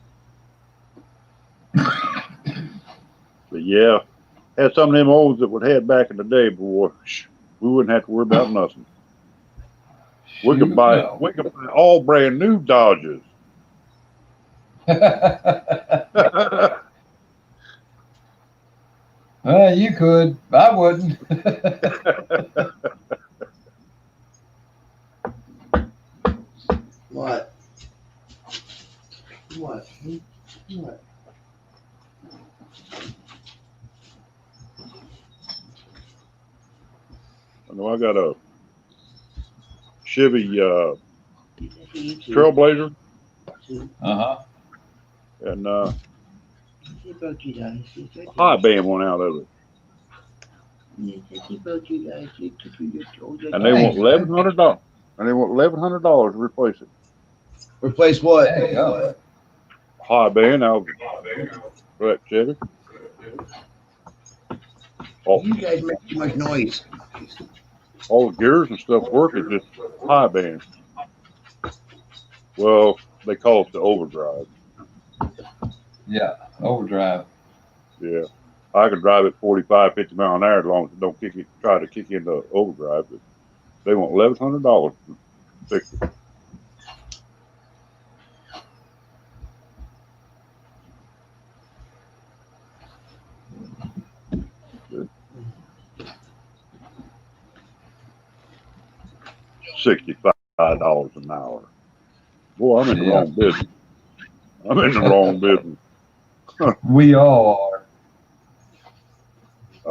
But yeah, had some of them olds that would had back in the day, boy. We wouldn't have to worry about nothing. We could buy all brand new Dodges. You could. I wouldn't. What? What? What? I know I got a Chevy Trailblazer, Uh-huh. and a high band one out of it. And they want $1,100. And they want $1,100 to replace it. Replace what? There you go. High band out of that Chevy. All, You guys make too much noise. all the gears and stuff work. It's just high band. Well, they call it the overdrive. Yeah, overdrive. Yeah. I could drive it 45, 50 mile an hour as long as it don't try to kick into overdrive. But they want $1,100 to fix it. $65 an hour. Boy, I'm in the wrong business. I'm in the wrong business. We all are.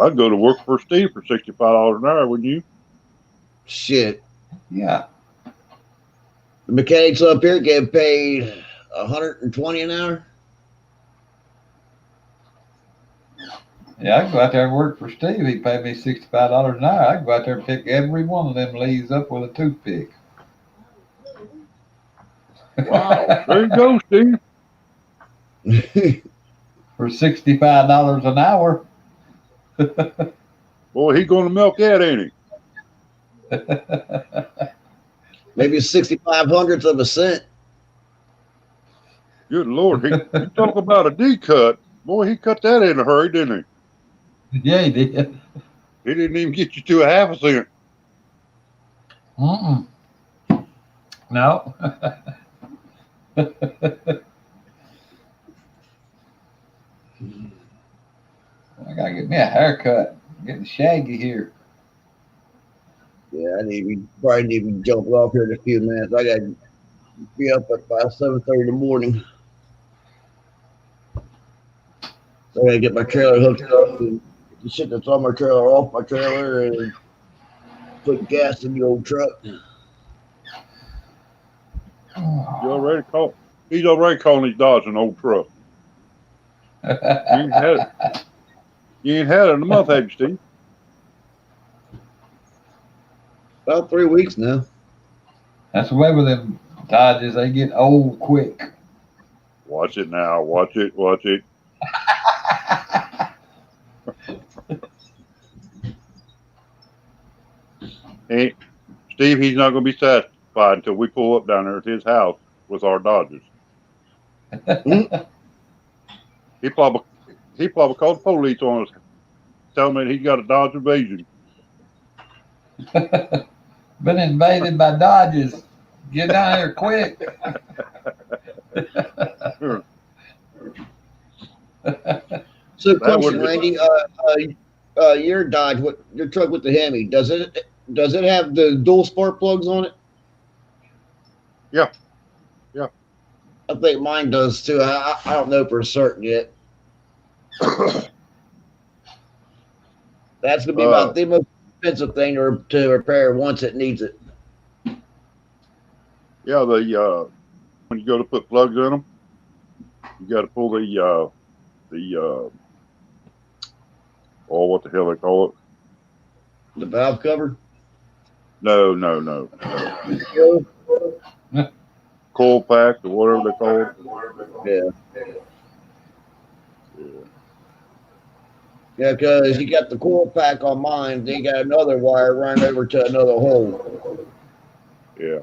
I'd go to work for Steve for $65 an hour, wouldn't you? Shit. Yeah. The mechanics up here get paid $120 an hour. Yeah, I can go out there and work for Steve. He paid me $65 an hour. I can go out there and pick every one of them leaves up with a toothpick. Wow. There you go, Steve. For $65 an hour. Boy, he's going to milk that, ain't he? Maybe 6,500ths of a cent. Good Lord. You talk about a D cut. Boy, he cut that in a hurry, didn't he? Yeah, he did. He didn't even get you to a half a cent. Mm-mm. No. I gotta get me a haircut. I'm getting shaggy here. Yeah, probably need to be jumping off here in a few minutes. I gotta be up at by 7:30 in the morning. So I gotta get my trailer hooked up and get the shit that's on my trailer off my trailer and put gas in the old truck. He's already calling these Dodge an old truck. You ain't had it in a month, have you, Steve? About 3 weeks now. That's the way with them Dodgers, they get old quick. Watch it now. Watch it. Watch it. Hey, Steve, he's not going to be satisfied until we pull up down there at his house with our Dodgers. He probably called the police on us, telling me he's got a Dodge invasion. Been invaded by Dodgers. Get down here quick. So, That question, would- Randy. Your Dodge, your truck with the Hemi, does it have the dual spark plugs on it? Yeah. Yeah. I think mine does too. I don't know for certain yet. That's gonna be about the most expensive thing to repair once it needs it. Yeah, when you go to put plugs in them, you got to pull the what the hell they call it? The valve cover. No. Coil pack or whatever they call it. Yeah. Yeah, because you got the coil pack on mine, then you got another wire running over to another hole. Yeah.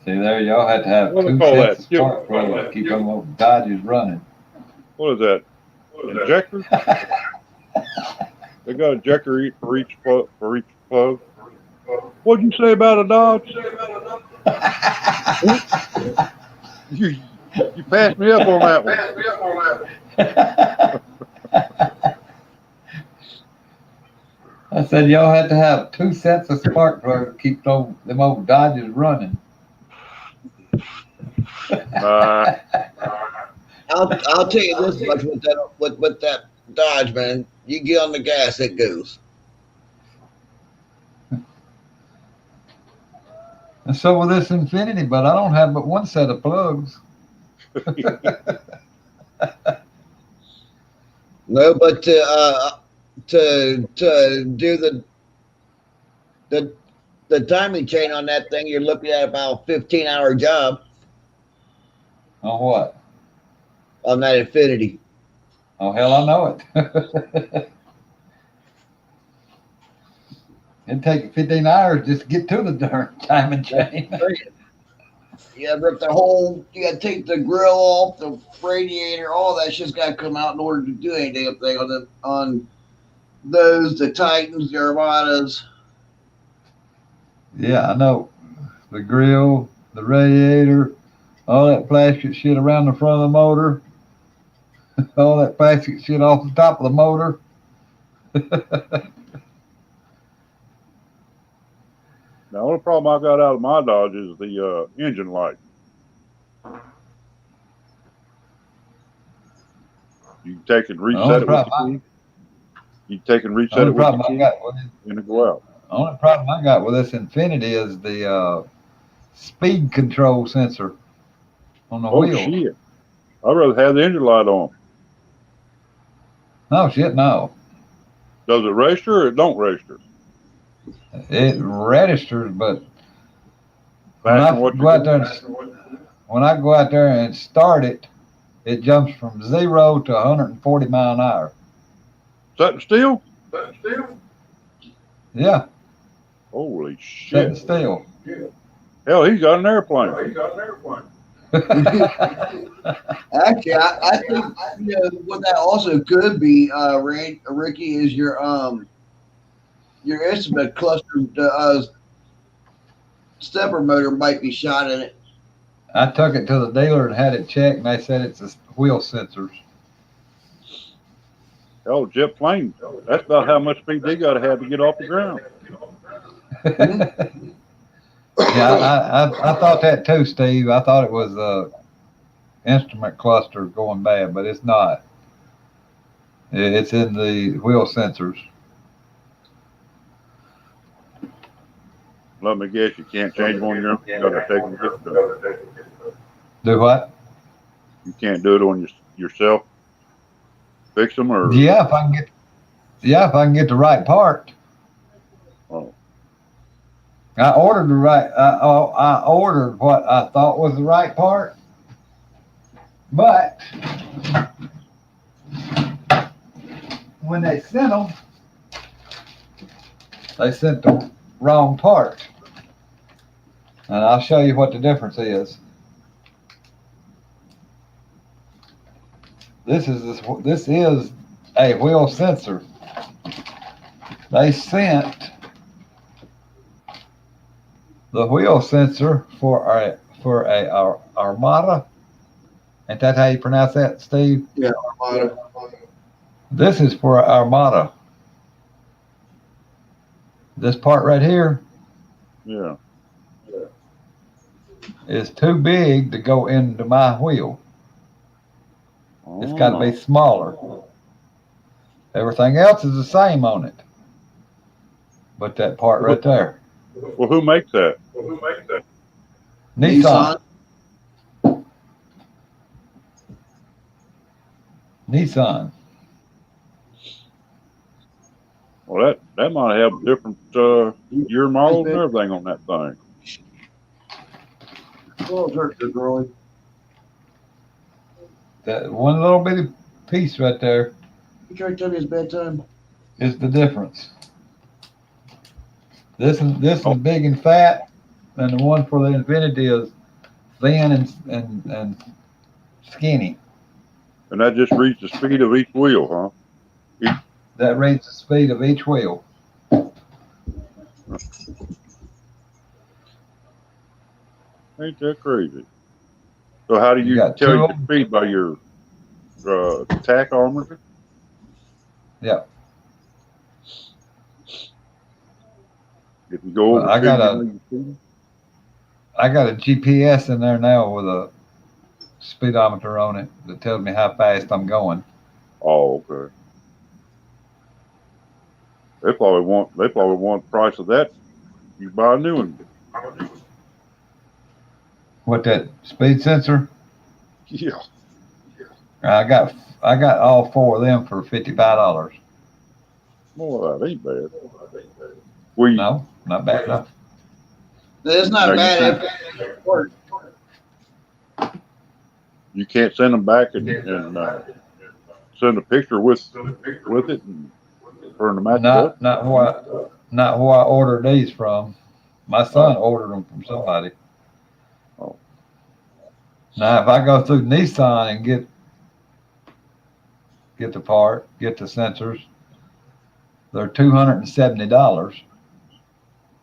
See there, y'all had to have What do they 2 call sets of that? spark plugs to keep them old Dodgers running. What is that? Injector? They got an injector for each plug. What'd you say about a Dodge? You passed me up on that one. I said y'all had to have 2 sets of spark plugs to keep them old Dodgers running. Nah. I'll tell you this much with that Dodge, man. You get on the gas, it goes. And so with this Infinity, but I don't have but 1 set of plugs. No, but to do the timing chain on that thing, you're looking at about a 15-hour job On what? on that Infinity. Oh, hell, I know it. It'd take 15 hours just to get to the darn timing chain. You gotta rip the whole, you gotta take the grill off, the radiator, all that shit's gotta come out in order to do any damn thing on those, the Titans, the Armadas. Yeah, I know. The grill, the radiator, all that plastic shit around the front of the motor, all that plastic shit off the top of the motor. The only problem I got out of my Dodge is the engine light. You can take and reset it with the key. You take and reset it with the key, and it go out. The only problem I got with this Infinity is the speed control sensor on the wheel. Shit! I'd rather have the engine light on. No shit, no. Does it register or it don't register? It registers, but when When I go out there and start it, it jumps from 0 to 140 mile an hour. Sitting still? Yeah, Holy sitting shit! still. Hell, he's got an airplane. Actually, I think what that also could be, Ricky, is your instrument cluster stepper motor might be shot in it. I took it to the dealer and had it checked, and they said it's the wheel sensors. Hell, jet plane. That's about how much speed they got to have to get off the ground. Yeah, I thought that too, Steve. I thought it was instrument cluster going bad, but it's not. It's in the wheel sensors. Let me guess, you can't change them on your own. You got to take them and get them. Do what? You can't do it on yourself. Fix them or Yeah, if I can get the right part. Oh. I ordered the right. I ordered what I thought was the right part, but when they sent them, they sent the wrong part. And I'll show you what the difference is. This is a wheel sensor. They sent the wheel sensor for a Armada. Ain't that how you pronounce that, Steve? Yeah, Armada. This is for Armada. This part right here Yeah. is too big to go into my wheel. It's got to be smaller. Everything else is the same on it, but that part right there. Well, who makes that? Nissan. Nissan. Well, that might have different year models and everything on that thing. Oh, hurt your growing. That one little bitty piece right there You trying to tell me it's bedtime? is the difference. This is big and fat, and the one for the Infinity is thin and skinny. And that just reads the speed of each wheel, huh? That rates the speed of each wheel. Ain't that crazy? So how do you got tell two your of 'em? speed by your tachometer? Yeah. If you go over Well, I speed, got you a- know your speed? I got a GPS in there now with a speedometer on it that tells me how fast I'm going. Oh, okay. They probably want the price of that. You buy a new one. What, that speed sensor? Yeah. I got all four of them for $55. Well, that ain't bad. We No, not bad enough. It's not No, you bad. you can't send them back and send a picture with it and for them to match it up. Not who I ordered these from. My son ordered them from somebody. Oh. Now, if I go through Nissan and get the part, get the sensors, they're $270.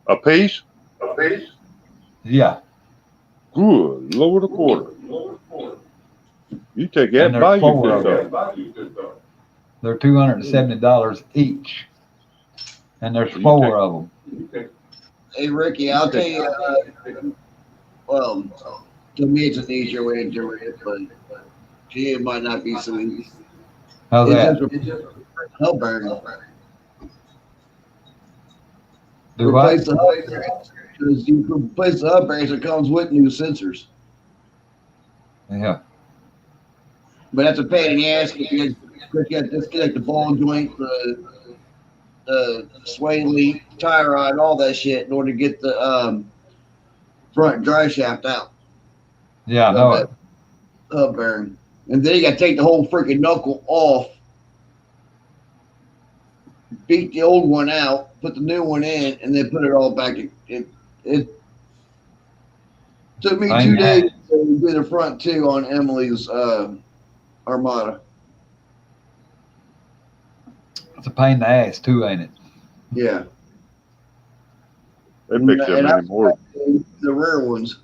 A piece? Yeah, Good. Lower the quarter. You take that And there's value four to of stuff. they're $270 each, and there's So you four take- of them. Hey, Ricky, I'll tell you, well, to me it's an easier way to do it, but to you it might not be so easy. How's that? It's just hell burning. Do what? Replace the hub bearings. Because you can replace the hub bearings, it comes with new sensors. Yeah. But that's a pain in the ass because you got to disconnect the ball joint, the sway lead, tie rod, all that shit in order to get the front drive shaft out. Yeah, I know it. Hub bearing. And then you got to take the whole freaking knuckle off, beat the old one out, put the new one in, and then put it all back. It took me 2 days to do the front two on Emily's Armada. It's a pain in the ass too, ain't it? Yeah. They fix them And I- anymore. The rear ones.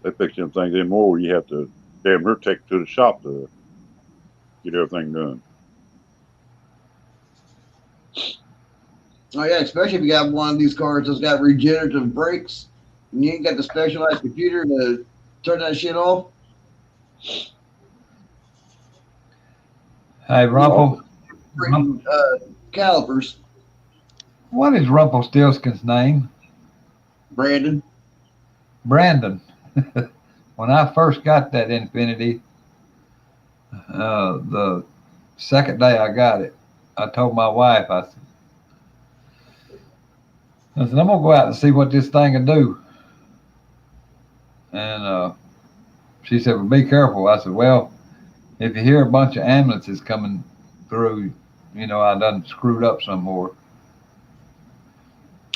They fix them things anymore where you have to damn near take it to the shop to get everything done. Oh yeah, especially if you got one of these cars that's got regenerative brakes and you ain't got the specialized computer to turn that shit off. Hey, Rumple, Freaking calipers. what is Rumpelstiltskin's name? Brandon. Brandon. When I first got that Infinity, the second day I got it, I told my wife, I said, I said, I'm gonna go out and see what this thing can do. And she said, well, be careful. I said, well, if you hear a bunch of ambulances coming through, I done screwed up some more.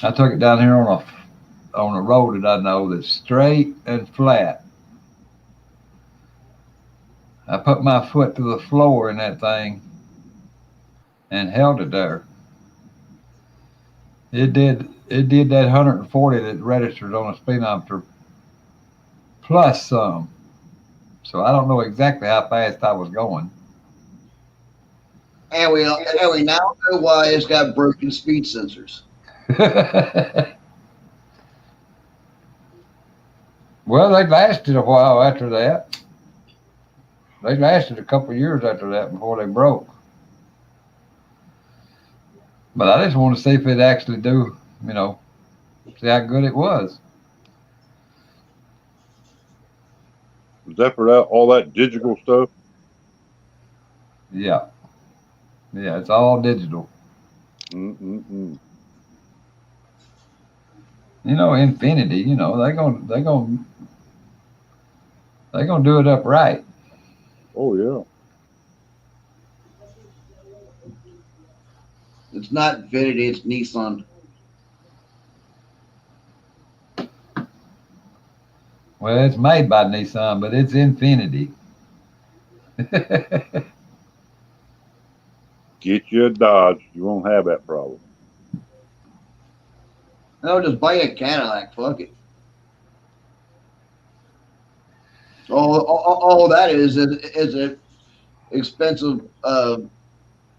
I took it down here on a road that I know that's straight and flat. I put my foot to the floor in that thing and held it there. It did that 140 that registered on a speedometer plus some. So I don't know exactly how fast I was going. And we now know why it's got broken speed sensors. Well, they lasted a while after that. They lasted a couple of years after that before they broke. But I just want to see if it actually do, see how good it was. Is that for that all that digital stuff? Yeah. Yeah, it's all digital. Mm-mm-mm. Infinity, they're gonna do it up right. Oh yeah. It's not Infinity, it's Nissan. Well, it's made by Nissan, but it's Infinity. Get you a Dodge. You won't have that problem. No, just buy a Cadillac. Fuck it. All that is an expensive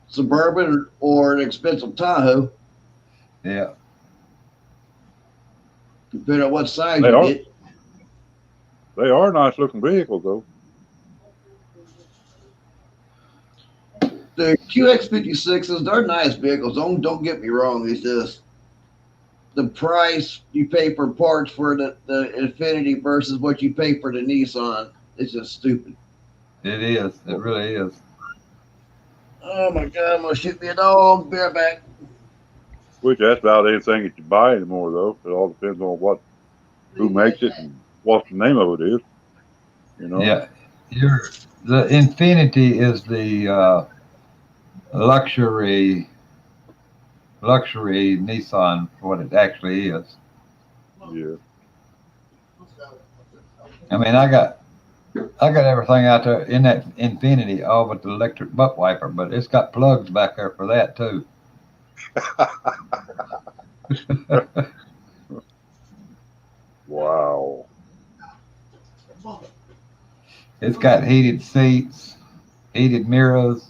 Suburban or an expensive Tahoe, Yeah. depending on what size They you are get. they are nice looking vehicles though. The QX56s, they're nice vehicles. Don't get me wrong. It's just the price you pay for parts for the Infinity versus what you pay for the Nissan. It's just stupid. It is. It really is. Oh my God, I'm gonna shoot me a dog. Be right back. Which that's about anything that you buy anymore though. It all depends on who makes it and what the name of it is. Yeah. The Infinity is the luxury Nissan, what it actually is. Yeah. I mean, I got everything out there in that Infinity, all but the electric butt wiper, but it's got plugs back there for that too. Wow. It's got heated seats, heated mirrors,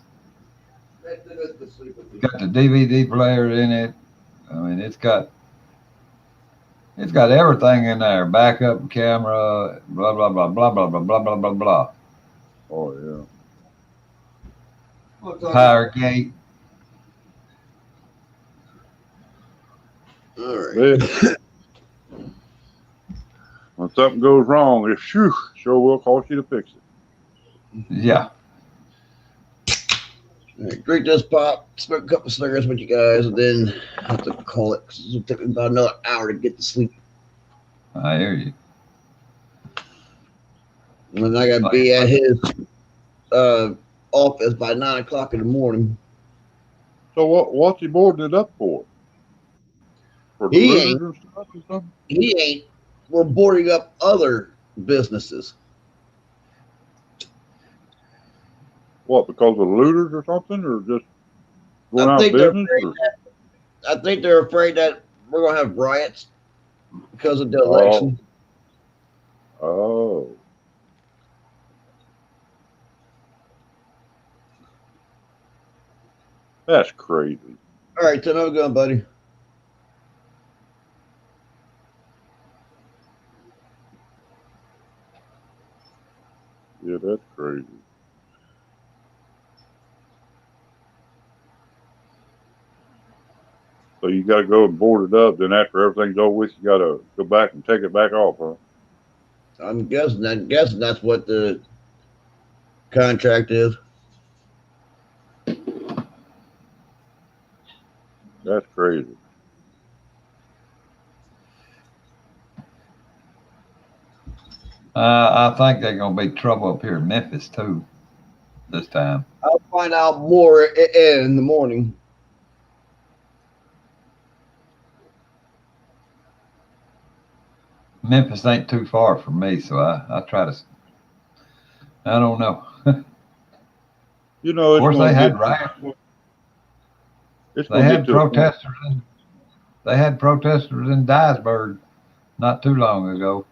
got the DVD player in it. I mean, it's got everything in there. Backup camera, blah blah blah blah blah blah blah blah blah blah. Oh Power gate. All right. yeah. When something goes wrong, it sure will cost you to fix it. Yeah. All right, drink this pop, smoke a couple cigarettes with you guys, and then I have to call it because it'll take me about another hour to get to sleep. I hear you. And then I got to be at his office by 9 o'clock in the morning. So what's he boarding it up for? For the He ain't. looters and stuff or something? He ain't. We're boarding up other businesses. What, because of the looters or something, or just going I out of think they're business? afraid I think they're afraid that we're going to have riots because of the election. Oh. That's crazy. All right, Tim, I'm going, buddy. Yeah, that's crazy. So you got to go and board it up. Then after everything's over with, you got to go back and take it back off, huh? I'm guessing that's what the contract is. That's crazy. I think they're gonna be trouble up here in Memphis too this time. I'll find out more in the morning. Memphis ain't too far from me, so I try to. I don't know. You know, Of it's course, going they to had get riots. it's They going to had get to a point. protesters. They had protesters in Dyersburg not too long ago,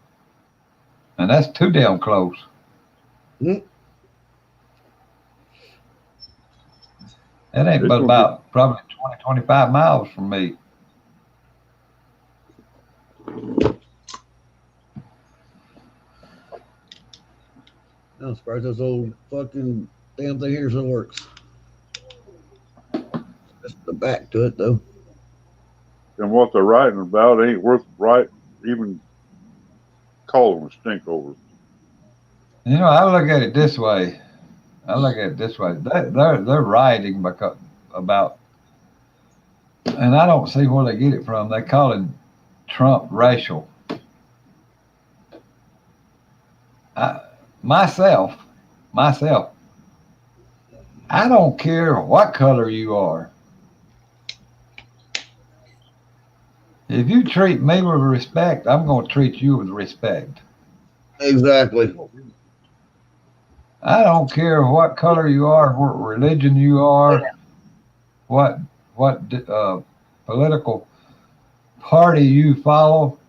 and that's too damn close. Hmm. That ain't It's but going to get about probably 20, 25 miles from me. I'm surprised this old fucking damn thing here still works. Just the back to it though. and what they're writing about ain't worth right even calling a stink over. You know, I look at it this way. They're rioting because about, and I don't see where they get it from. They calling Trump racial. I, myself, myself, I don't care what color you are. If you treat me with respect, I'm going to treat you with respect. Exactly. I don't care what color you are, what religion you are, what what political party you follow.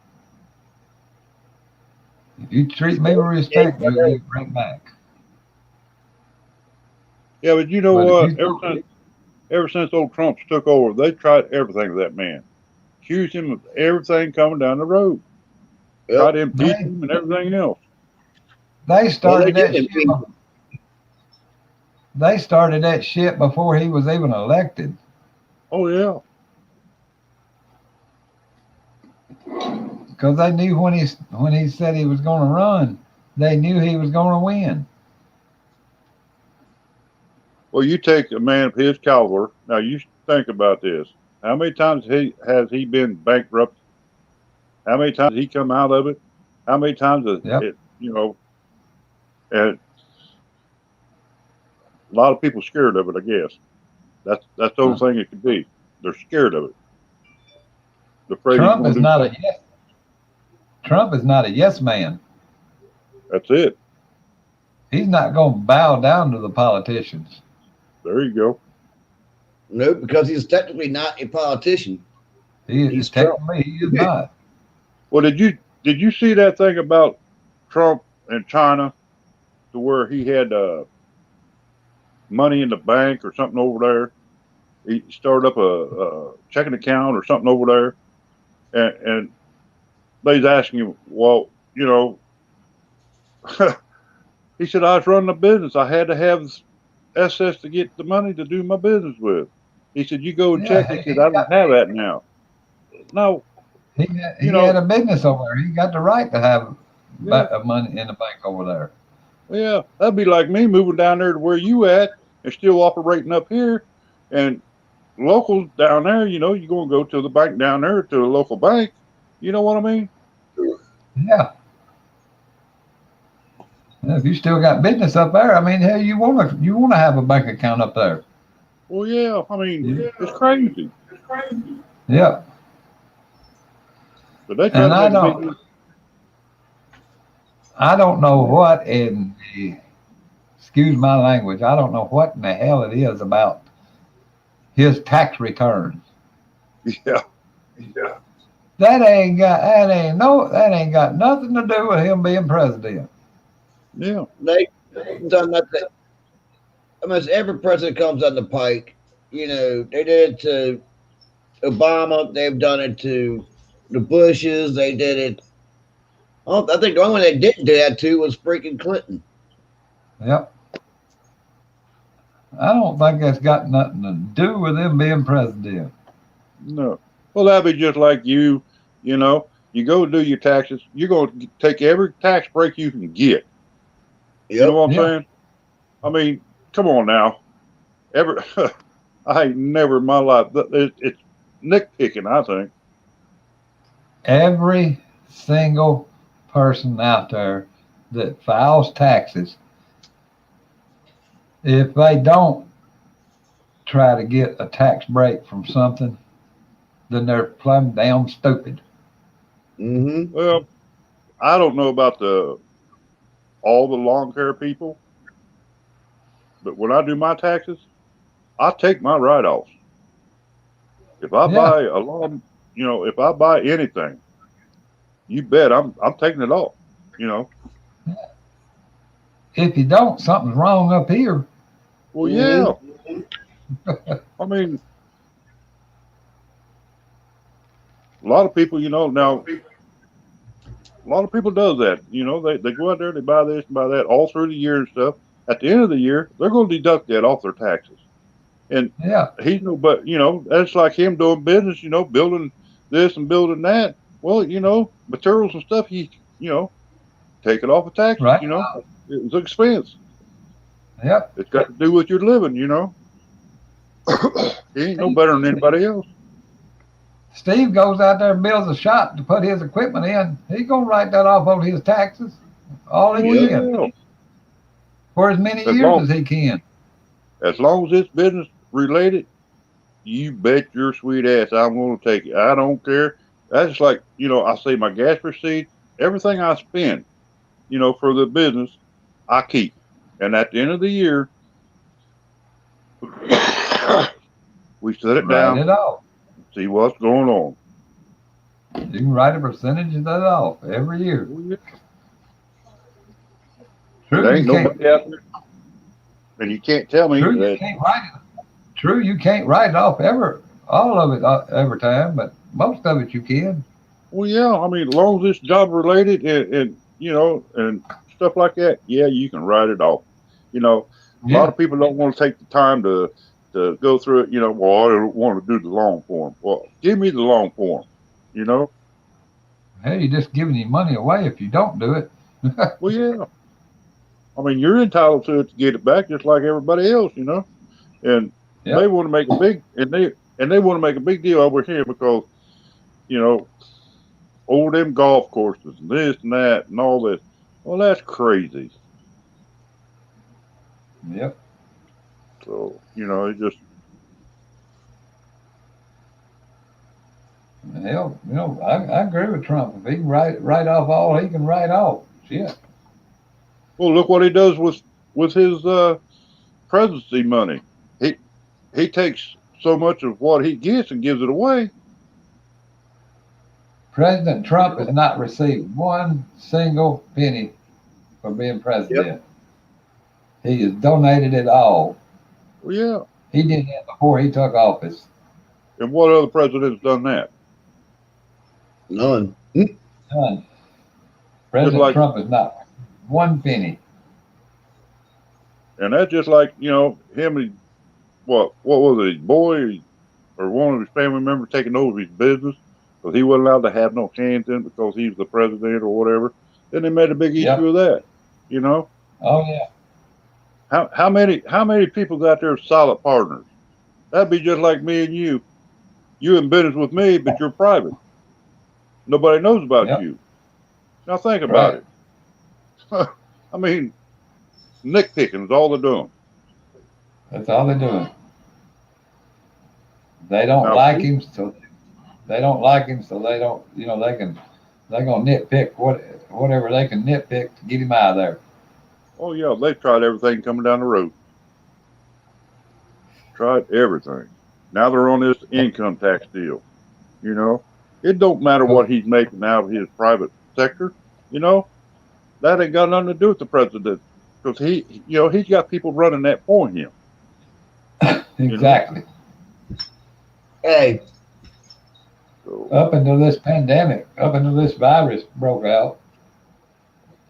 If you treat me with respect, you'll get right back. Yeah, but you know But if what? you Ever since old Trump's took over, they tried everything with that man. Accused him of everything coming down the road. Tried Yep. to impeach they him and everything else. they Well, they started did that shit. impeach him. They started that shit before he was even elected Oh yeah. because they knew when he said he was going to run, they knew he was going to win. Well, you take a man of his caliber. Now you think about this. How many times has he been bankrupt? How many times has he come out of it? How many times has Yep. it? And a lot of people scared of it. I guess that's the only thing it could be. They're scared of it. They're afraid he's Trump going is to do not a something. yes. Trump is not a yes man. That's it. He's not going to bow down to the politicians. There you go. Nope, because he's technically not a politician. He He's Trump. technically he is not. Well, did you see that thing about Trump and China to where he had money in the bank or something over there? He started up a checking account or something over there, and they's asking him, well, he said, I was running a business. I had to have SS to get the money to do my business with. He said, you go and check. Yeah, He said, I don't have that now. No, you he had know, a business over there. He got the right to have yeah, money in the bank over there. yeah. That'd be like me moving down there to where you at and still operating up here. And locals down there, you're going to go to the bank down there to the local bank. You know what I mean? Yeah. If you still got business up there, I mean, hell, you want to have a bank account up there. Well, yeah. I mean, Yeah. it's crazy. Yeah. But they try And to make a big. I don't know what in the, excuse my language, I don't know what in the hell it is about his tax returns. Yeah. That ain't got nothing to do with him being president. Yeah. They done that. Almost every president comes on the pike. They did it to Obama. They've done it to the Bushes. They did it. Oh, I think the only one they didn't do that to was freaking Clinton. Yep. I don't think that's got nothing to do with him being president. No. Well, that'd be just like you. You go do your taxes. You're going to take every tax break you can get. You know Yep. what I'm Yeah. saying? I mean, come on now. Ever, I ain't never in my life. It's nitpicking, I think. Every single person out there that files taxes, if they don't try to get a tax break from something, then they're plumb damn stupid. Mm-hmm. Well, I don't know about all the lawn care people, but when I do my taxes, I take my write-offs. If I Yeah. buy a lawn, if I buy anything, you bet I'm taking it off. You know. If you don't, something's wrong up here. Well, yeah. Mm-hmm. I mean, a lot of people, now a lot of people does that. They go out there, they buy this and buy that all through the year and stuff. At the end of the year, they're going to deduct that off their taxes. And Yeah. he's no, but that's like him doing business. Building this and building that. Well, materials and stuff. You know, take it off of taxes. Right. It's an expense. Yep. It's got to do with your living. He ain't no better than anybody else. Steve goes out there and builds a shop to put his equipment in. He's gonna write that off on his taxes, all he Oh can, yeah. for as many As years long as he can. as long as it's business related, you bet your sweet ass I'm going to take it. I don't care. That's like I say my gas receipt, everything I spend, for the business, I keep. And at the end of the year, we set it Write down, it off. see what's going on. You can write a percentage of that off every year. True, There you ain't can't. nobody out there, and you can't tell me True, you that. can't write it. True, you can't write it off all of it every time, but most of it you can. Well, yeah, I mean, as long as it's job related and and stuff like that, yeah, you can write it off. A lot Yeah. of people don't want to take the time to go through it. Well, I don't want to do the long form. Well, give me the long form. You know. Hey, you're just giving your money away if you don't do it. Well, yeah. I mean, you're entitled to it to get it back, just like everybody else. And they Yep. want to make a big they want to make a big deal over here because you know all them golf courses and this and that and all this. Well, that's crazy. Yep. So it just Hell, I agree with Trump. If he can write off all he can write off, shit. well look what he does with his presidency money. He he takes so much of what he gets and gives it away. President Trump has not received one single penny for being Yep. president. He has donated it all. Well, yeah. He did that before he took office. And what other president's done that? None. None. Just President like, Trump has not one penny. and that's just like him and what was it, his boy or one of his family members taking over his business because he wasn't allowed to have no hands in it because he was the president or whatever. Then they made a big Yep. issue of that. You know Oh yeah. how many people's out there are solid partners? That'd be just like me and you. You in business with me, but you're private. Nobody knows about Yep. you. Now think about Right. it. I mean, nitpicking is all they're doing. That's all they're doing. They don't Now, like him, so they don't like him, so they don't. They're gonna nitpick whatever they can nitpick to get him out of there. oh yeah, they've tried everything coming down the road. Tried everything. Now they're on this income tax deal. You know, it don't matter what he's making out of his private sector. You know, that ain't got nothing to do with the president because he's got people running that for him. Exactly. Hey, So, Up until this pandemic, up until this virus broke out,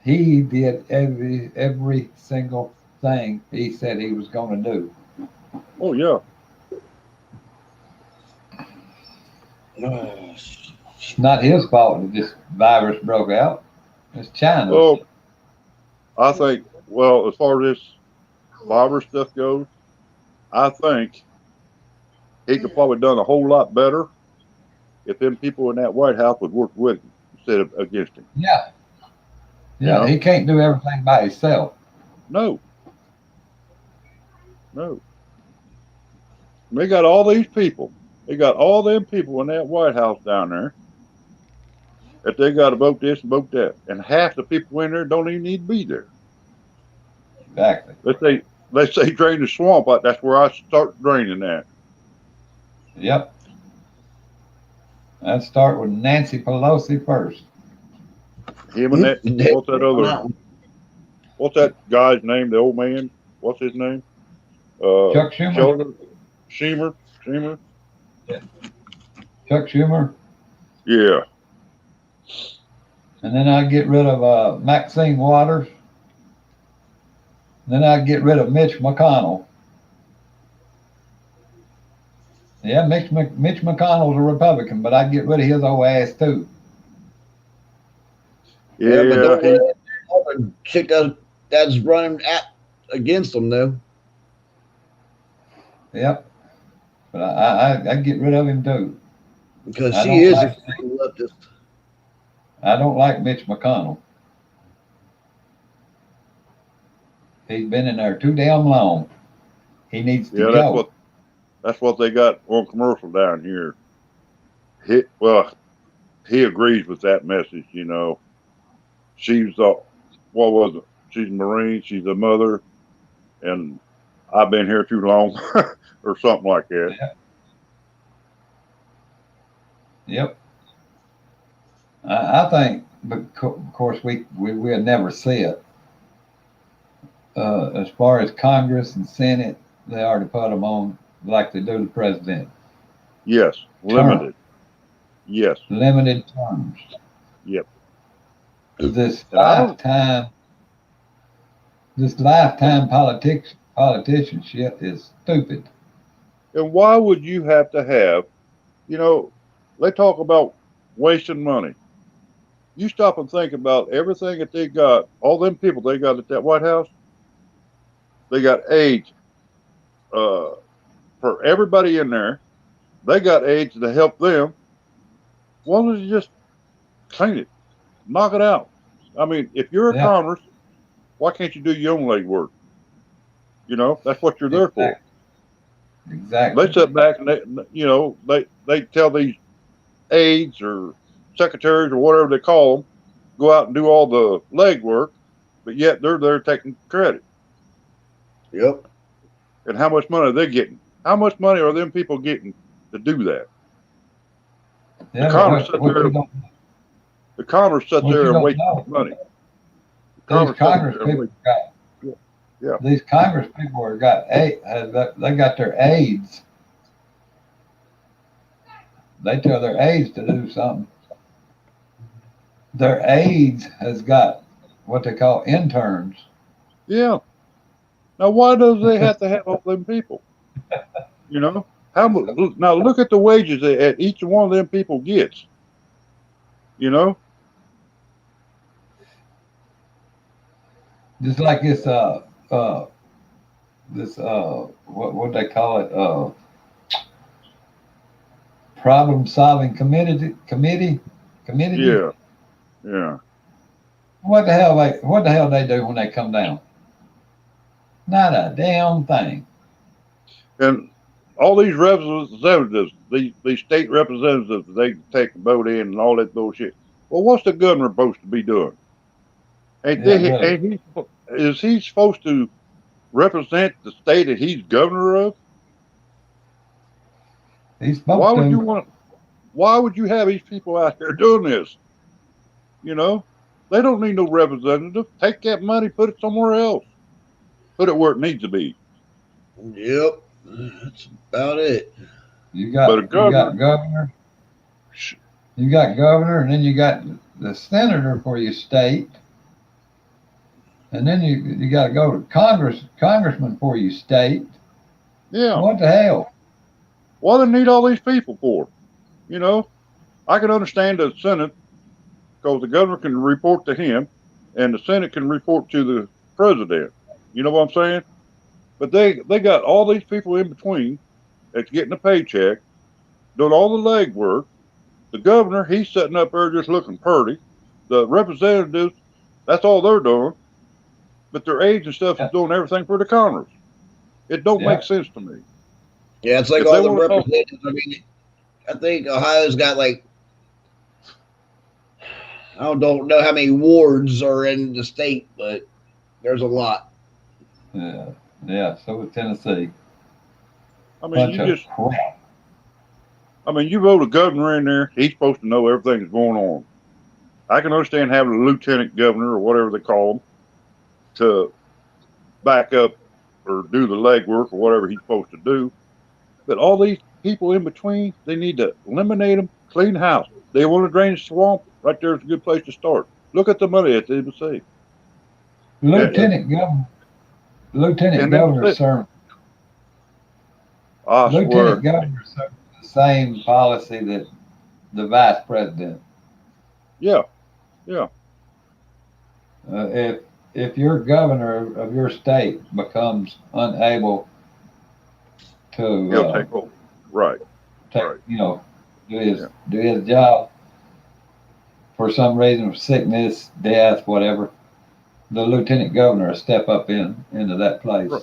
he did every single thing he said he was going to do. oh yeah, It's not his fault that this virus broke out. It's China's. well, I think as far as this virus stuff goes, I think he could probably done a whole lot better if them people in that White House would work with him instead of against him. Yeah. You Yeah, know? he can't do everything by himself. No, no. They got all these people. They got all them people in that White House down there that they got to vote this and vote that, and half the people in there don't even need to be there. Exactly. Let's say drain the swamp. That's where I start draining that. Yep. Let's start with Nancy Pelosi first. Him and that. Dead What's that on other? that one. What's that guy's name? The old man. What's his name? Chuck Schumer. Sheldon Sheamer. Sheamer. Chuck Schumer. Yeah. And then I'd get rid of Maxine Waters. Then I'd get rid of Mitch McConnell. Yeah, Mitch McConnell's a Republican, but I'd get rid of his old ass too. Yeah, but Yeah. don't let that other chick that's running against them though. Yep. But I'd get rid of him too. Because I she don't is like a leftist. I don't like Mitch McConnell. He's been in there too damn long. He needs to Yeah. go. That's what they got on commercial down here. He agrees with that message. You know, she's what was it? She's a Marine. She's a mother, and I've been here too long, or something like that. Yep. I think, but of course we'll never see it. As far as Congress and Senate, they already put them on like they do the president. Yes, limited. Yes. Limited terms. Yep. This And I don't. lifetime politician shit is stupid. And why would you have to have? You know, they talk about wasting money. You stop and think about everything that they got. All them people they got at that White House. They got aides for everybody in there. They got aides to help them. Why don't you just clean it, knock it out? I mean, if you're a Yeah, Congress, why can't you do your own legwork? You know, that's what you're there for. exactly. They sit back and they tell these aides or secretaries or whatever they call them go out and do all the legwork, but yet they're there taking credit. Yep. And how much money are they getting? How much money are them people getting to do that? Yeah, The but Congress sit there. The Congress sit what there you and don't waste know, money. these Congress people got Yeah. these Congress people are got they got their aides. They tell their aides to do something. Their aides has got what they call interns. Yeah. Now, why does they have to have all them people? You know, now look at the wages that each one of them people gets. You know, Just like this what they call it problem solving committee. yeah, yeah. What the hell they do when they come down? Not a damn thing. And all these representatives, these state representatives, they take a vote in and all that bullshit. Well, what's the governor supposed to be doing? Yeah, really. Is he supposed to represent the state that he's governor of? He's Why supposed would you to. want? Why would you have these people out here doing this? You know, they don't need no representative. Take that money, put it somewhere else. Put it where it needs to be. Yep. That's about it. You But a got governor, governor. You got governor, and then you got the senator for your state, and then you got to go to congressman for your state. yeah. What the hell? What do they need all these people for? You know, I can understand the Senate because the governor can report to him, and the Senate can report to the president. You know what I'm saying? But they got all these people in between that's getting a paycheck, doing all the legwork. The governor, he's sitting up there just looking purty. The representatives, That's all they're doing. But their aides and stuff is doing everything for the Congress. It don't Yeah. make sense to me. Yeah, it's like If they all the want to talk, representatives. I mean, I think Ohio's got like I don't know how many wards are in the state, but there's a lot. Yeah. Yeah. So with Tennessee, I mean, bunch you of just, crap. I mean, you vote a governor in there. He's supposed to know everything that's going on. I can understand having a lieutenant governor or whatever they call him to back up or do the legwork or whatever he's supposed to do. But all these people in between, they need to eliminate them, clean the house. They want to drain the swamp. Right there's a good place to start. Look at the money at the embassy. And, Lieutenant governor. Lieutenant and then governor served. I Lieutenant swear, governor served the same policy that the vice president. yeah, yeah, If your governor of your state becomes unable to he'll take over. Right, take, right. do his Yeah. do his job for some reason, sickness, death, whatever, the lieutenant governor will step up into that place. Right.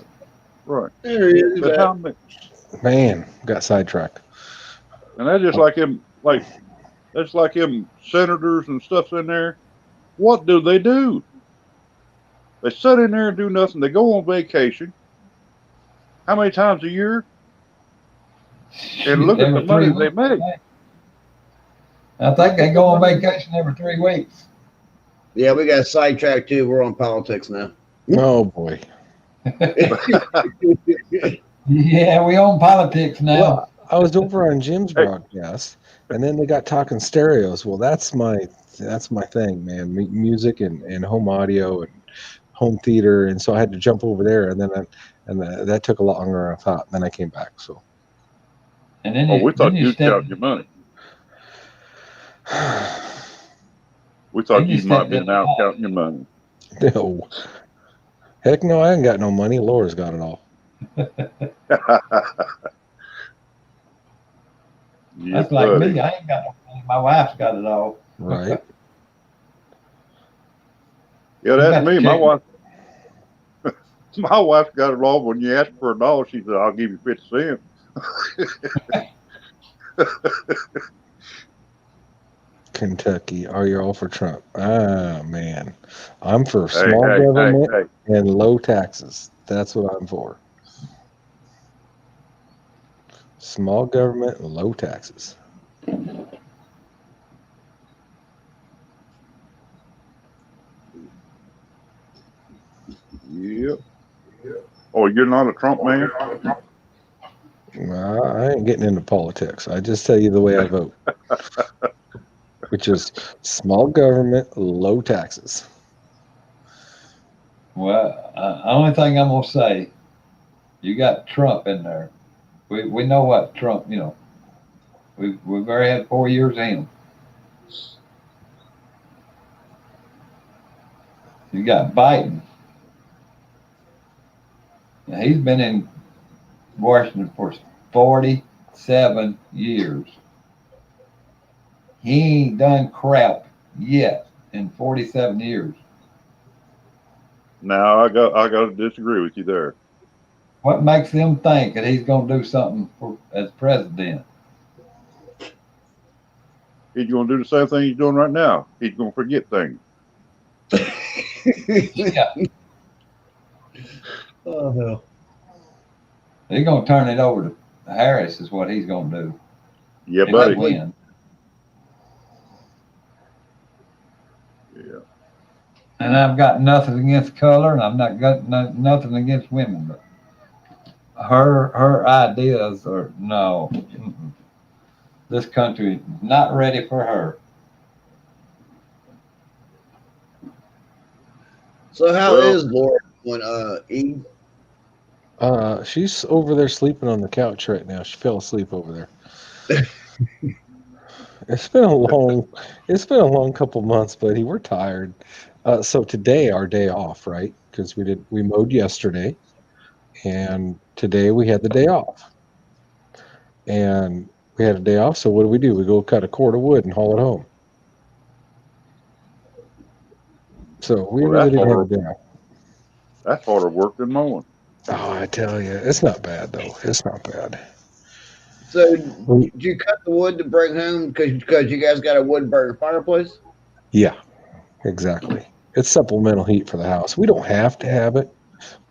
Right. There he is. But how many? Man, got sidetracked. And that's just like him, like that's like him senators and stuff's in there. What do? They sit in there and do nothing. They go on vacation. How many times a year? And look at the Every money 3 they weeks. make. I think they go on vacation every 3 weeks. Yeah, we got sidetracked too. We're on politics now. Oh boy. Yeah, we own politics now. Well, I was over on Jim's broadcast, and then they got talking stereos. Well, that's my thing, man. Music and home audio and home theater, and so I had to jump over there, and then that took a lot longer than I thought. Then I came back. So. And then Oh, we then thought you you'd step, count your money. We thought then you you might step be in now counting your money. No. Heck no, I ain't got no money. Laura's got it all. Yeah, That's like buddy. me. I ain't got no money. My wife's got it all. Right. Yeah, You that's got me. to My check. wife. My wife got it all. When you ask for a dollar, she said, "I'll give you 50 cents." Kentucky, are you all for Trump? Ah, man. I'm for Hey, small hey, government hey, and low taxes. That's what I'm for. Small government and low taxes. Yep. Oh, you're not a Trump man? I ain't getting into politics. I just tell you the way I vote, which is small government, low taxes. Well, only thing I'm gonna say, you got Trump in there. We know what Trump. We've already had 4 years of him. You got Biden. Now, he's been in Washington for 47 years. He ain't done crap yet in 47 years. Now I got to disagree with you there. What makes them think that he's going to do something as president? He's going to do the same thing he's doing right now. He's going to forget things. Yeah, Oh no. he's going to turn it over to Harris is what he's going to do. Yeah, If he buddy. wins. Yeah. And I've got nothing against color, and I've not got nothing against women, but her ideas are no. Mm-mm. This country is not ready for her. So how Well- is Laura doing, E? She's over there sleeping on the couch right now. She fell asleep over there. It's been a long couple months, buddy. We're tired. So today our day off, right? Because we mowed yesterday, and today we had the day off. And we had a day off, so what do? We go cut a cord of wood and haul it home. So we Well, really that's didn't have a harder. dam. That's harder work than mowing. Oh, I tell you, it's not bad though. It's not bad. So, We, did you cut the wood to bring home because you guys got a wood burner fireplace? yeah, exactly. It's supplemental heat for the house. We don't have to have it,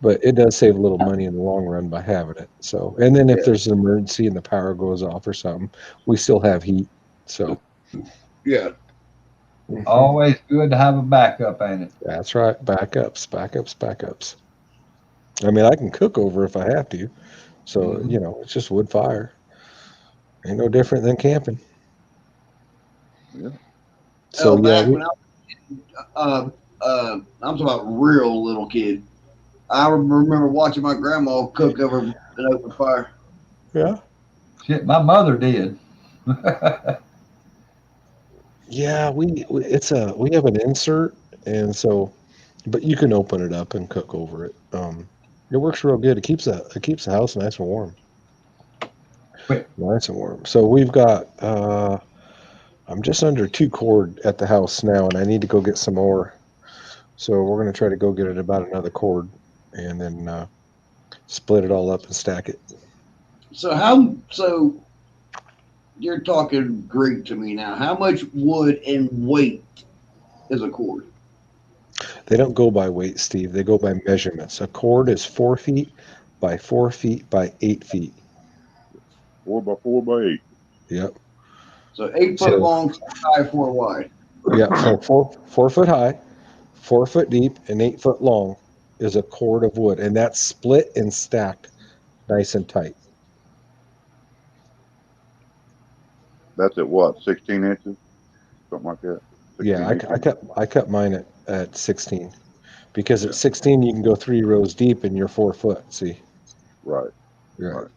but it does save a little money in the long run by having it. So, and then if Yeah. there's an emergency and the power goes off or something, we still have heat. So, Yeah. mhm. Always good to have a backup, ain't it? That's right. Backups, backups, backups. I mean, I can cook over if I have to. So, Mhm. it's just wood fire. Ain't no different than camping. Yeah. So, Hell, yeah, back when I'm talking about real little kid. I remember watching my grandma cook over an open fire. yeah. Shit, my mother did. Yeah, we have an insert, and so but you can open it up and cook over it. It works real good. It keeps the house nice and warm. Quick. Nice and warm. So we've got I'm just under 2 cord at the house now, and I need to go get some more. So we're gonna try to go get it about another cord, and then split it all up and stack it. So you're talking Greek to me now. How much wood and weight is a cord? They don't go by weight, Steve. They go by measurements. A cord is 4 feet by 4 feet by 8 feet. 4 by 4 by 8. Yep. So 8 foot So long, 5 foot wide. yeah, so 4 foot high, 4 foot deep, and 8 foot long is a cord of wood, and that's split and stacked nice and tight. That's at what? 16 inches, something like that. Yeah, 16, I 18. cut mine at 16 because at Yeah. 16 you can go 3 rows deep and you're 4 foot. See, Right. right. Right.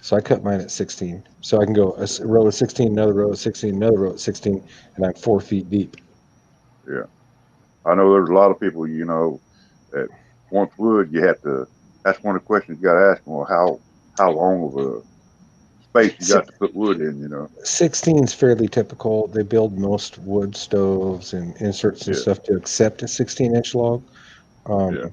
So I cut mine at 16, so I can go a row of 16, another row of 16, another row of 16, and I'm 4 feet deep. Yeah. I know there's a lot of people, that once wood, you have to. That's one of the questions you got to ask them. Well, how long of a space you got to put wood in? 16 is fairly typical. They build most wood stoves and inserts and Yeah. stuff to accept a 16-inch log. Yeah.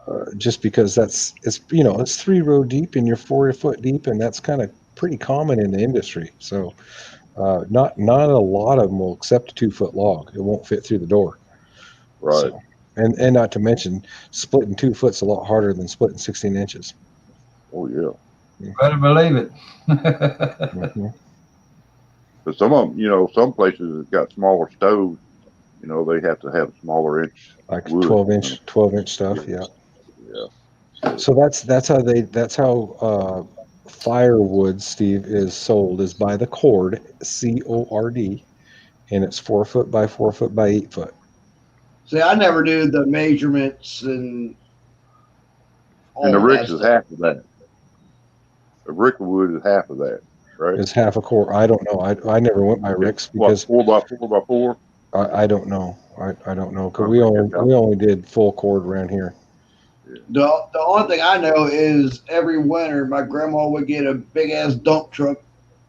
Um, just because it's 3 row deep and you're 4 foot deep, and that's kind of pretty common in the industry. So not a lot of them will accept a 2 foot log. It won't fit through the door. Right. So and not to mention splitting 2 foot's a lot harder than splitting 16 inches. Oh yeah. Better believe it. Mhm. But some of them, some places have got smaller stoves. They have to have smaller inch Like wood. 12-inch Yeah. stuff. Yeah. Yeah. So So that's how firewood, Steve, is sold, is by the cord, CORD, and it's 4 foot by 4 foot by 8 foot. See, I never knew the measurements and and the all that ricks is stuff. half of that. A brick of wood is half of that, right? Is half a cord. I don't know. I never went by Yeah. Rick's What, because 4 by 4 by 4? I don't know. I don't know because Trying we to think only that's we how. only did full cord around here. Yeah. The only thing I know is every winter my grandma would get a big ass dump truck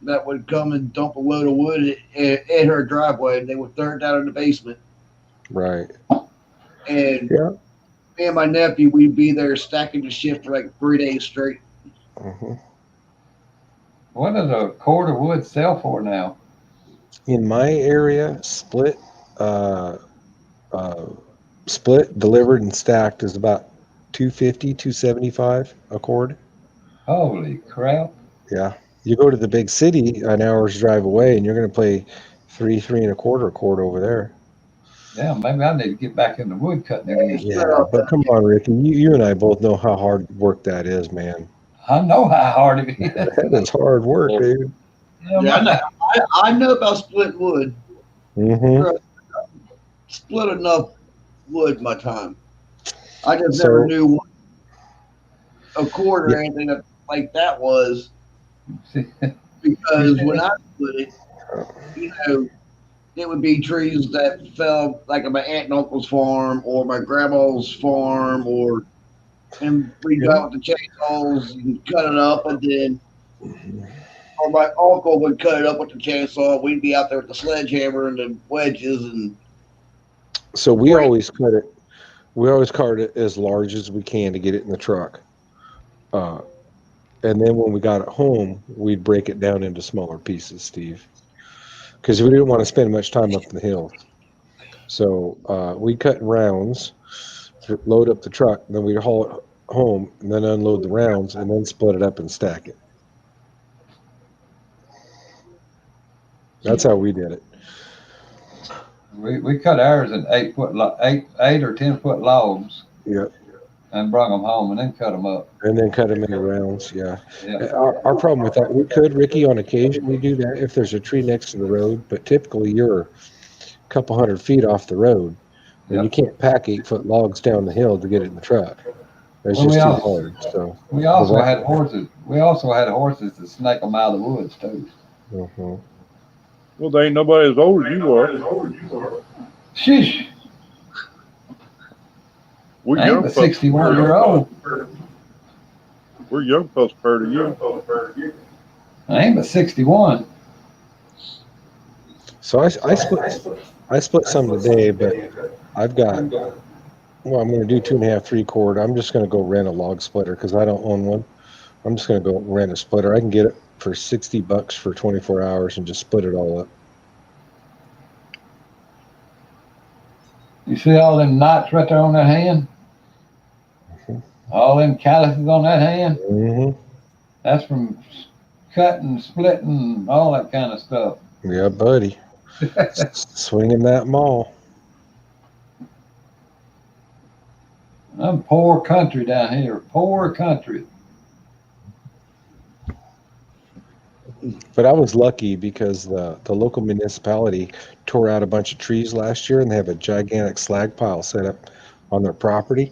that would come and dump a load of wood in her driveway. They would throw it down in the basement, Right. and Yeah. me and my nephew we'd be there stacking the shit for like 3 days straight. hmm What does a cord of wood sell for now? In my area, uh, uh, split, delivered, and stacked is about 250, 275 a cord. Holy crap. Yeah. You go to the big city an hour's drive away, and you're going to pay three and a quarter a cord over there. Damn, maybe I need to get back into wood cutting again. Yeah, but come on, Ricky. You and I both know how hard work that is, man. I know how hard it is. That is hard work, Well, dude. Yeah, Yeah, I know about splitting wood. hmm Split enough wood my time. I just never So, knew what a cord yeah, or anything like that was you because see when that? I split it, you know, it would be trees that fell like at my aunt and uncle's farm or my grandma's farm, and we yeah. got with the chainsaws and cut it up, and then or my uncle would cut it up with the chainsaw. We'd be out there with the sledgehammer and the wedges, and So we always cut it. We always cut it as large as we can to get it in the truck. Uh, and then when we got it home, we'd break it down into smaller pieces, Steve, because we didn't want to spend much time up in the hills. So we cut in rounds, load up the truck, then we'd haul it home, and then unload the rounds, and then split it up and stack it. That's how we did it. We cut ours in 8 or 10 foot logs. Yep. And brought them home and then cut them up. And then cut them into rounds. Yeah. Yeah. Our problem with that, we could, Ricky, on occasion we do that if there's a tree next to the road, but typically you're a couple 100 feet off the road, and you can't pack 8-foot logs down the hill to get it in the truck. It's just too hard. So we also had horses. We also had horses to snake them out of the woods too. Mm-hmm. Well, there ain't nobody as old as you are. Sheesh. We're I ain't but 61-year-old. We're young folks compared to you. I ain't but 61. So I split some today, but I've got. Well, I'm going to do 2.5 3/4. I'm just going to go rent a log splitter because I don't own one. I'm just going to go rent a splitter. I can get it for $60 for 24 hours and just split it all up. You see all them knots right there on that hand? Mm-hmm. All them calluses on that hand? Mm-hmm. That's from cutting, splitting, all that kind of stuff. Yeah, buddy. Swinging that maul. I'm poor country down here. Poor country. But I was lucky because the local municipality tore out a bunch of trees last year, and they have a gigantic slag pile set up on their property,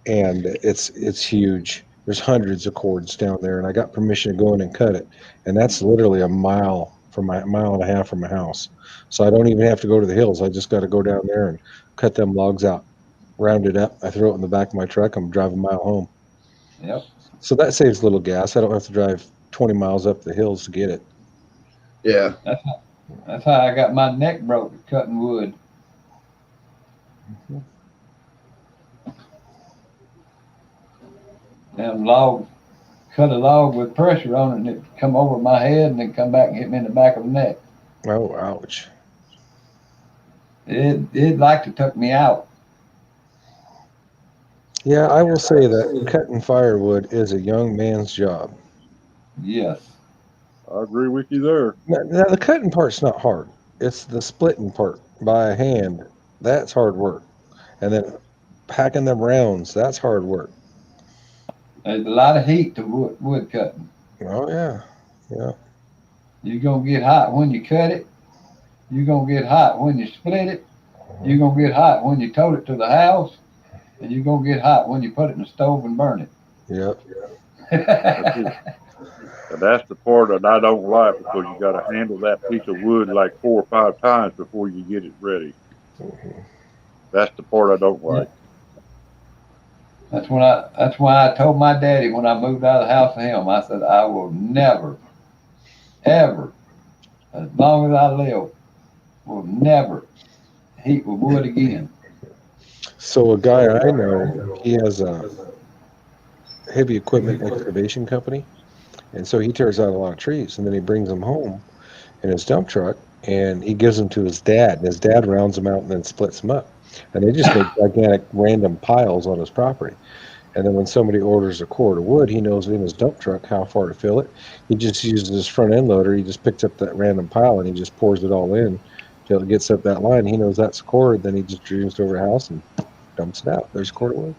and it's huge. There's hundreds of cords down there, and I got permission to go in and cut it, and that's literally a mile and a half from my house. So I don't even have to go to the hills. I just got to go down there and cut them logs out, round it up. I throw it in the back of my truck. I'm driving a mile home. Yep. So that saves a little gas. I don't have to drive 20 miles up the hills to get it. Yeah. That's how I got my neck broke cutting wood. Mm-hmm. Them log, cut a log with pressure on it, and it come over my head and then come back and hit me in the back of the neck. Oh, ouch. It like to took me out. Yeah, I will say that cutting firewood is a young man's job. Yes. I agree with you there. Now the cutting part's not hard. It's the splitting part by hand. That's hard work. And then packing them rounds, that's hard work. There's a lot of heat to wood cutting. Oh, yeah. Yeah. You're going to get hot when you cut it. You're going to get hot when you split it. You're going to get hot when you tote it to the house. And you're going to get hot when you put it in the stove and burn it. Yep. And that's the part that I don't like because you got to handle that piece of wood like 4 or 5 times before you get it ready. Mm-hmm. That's the part I don't like. That's why I told my daddy when I moved out of the house with him, I said, I will never, ever, as long as I live, will never heat with wood again. So a guy I know, he has a heavy equipment excavation company, and so he tears out a lot of trees, and then he brings them home in his dump truck, and he gives them to his dad, and his dad rounds them out and then splits them up, and they just make gigantic random piles on his property. And then when somebody orders a cord of wood, he knows in his dump truck how far to fill it. He just uses his front end loader. He just picks up that random pile and he just pours it all in till it gets up that line. He knows that's a cord. Then he just drives it over the house and dumps it out. There's a cord of wood.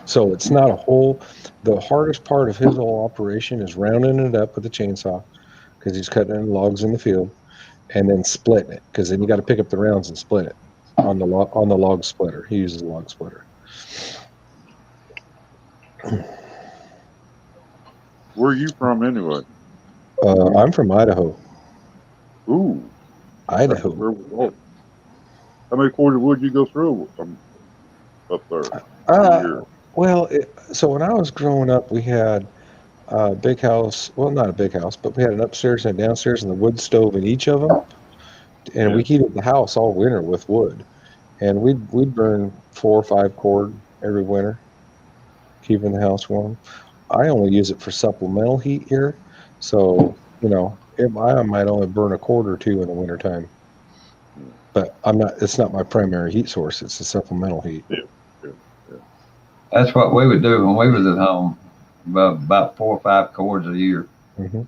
So it's not a whole. The hardest part of his whole operation is rounding it up with a chainsaw because he's cutting in logs in the field, and then splitting it because then you got to pick up the rounds and split it on the log splitter. He uses a log splitter. Where are you from anyway? I'm from Idaho. Ooh. Idaho. How many cords of wood you go through from up there? Well, so when I was growing up, we had a big house. Well, not a big house, but we had an upstairs and a downstairs and the wood stove in each of them. And we heated the house all winter with wood. and we'd burn 4 or 5 cord every winter, keeping the house warm. I only use it for supplemental heat here, so I might only burn a cord or two in the wintertime. But it's not my primary heat source. It's the supplemental heat. Yeah, yeah, yeah. That's what we would do when we was at home, about 4 or 5 cords a year. Hmm.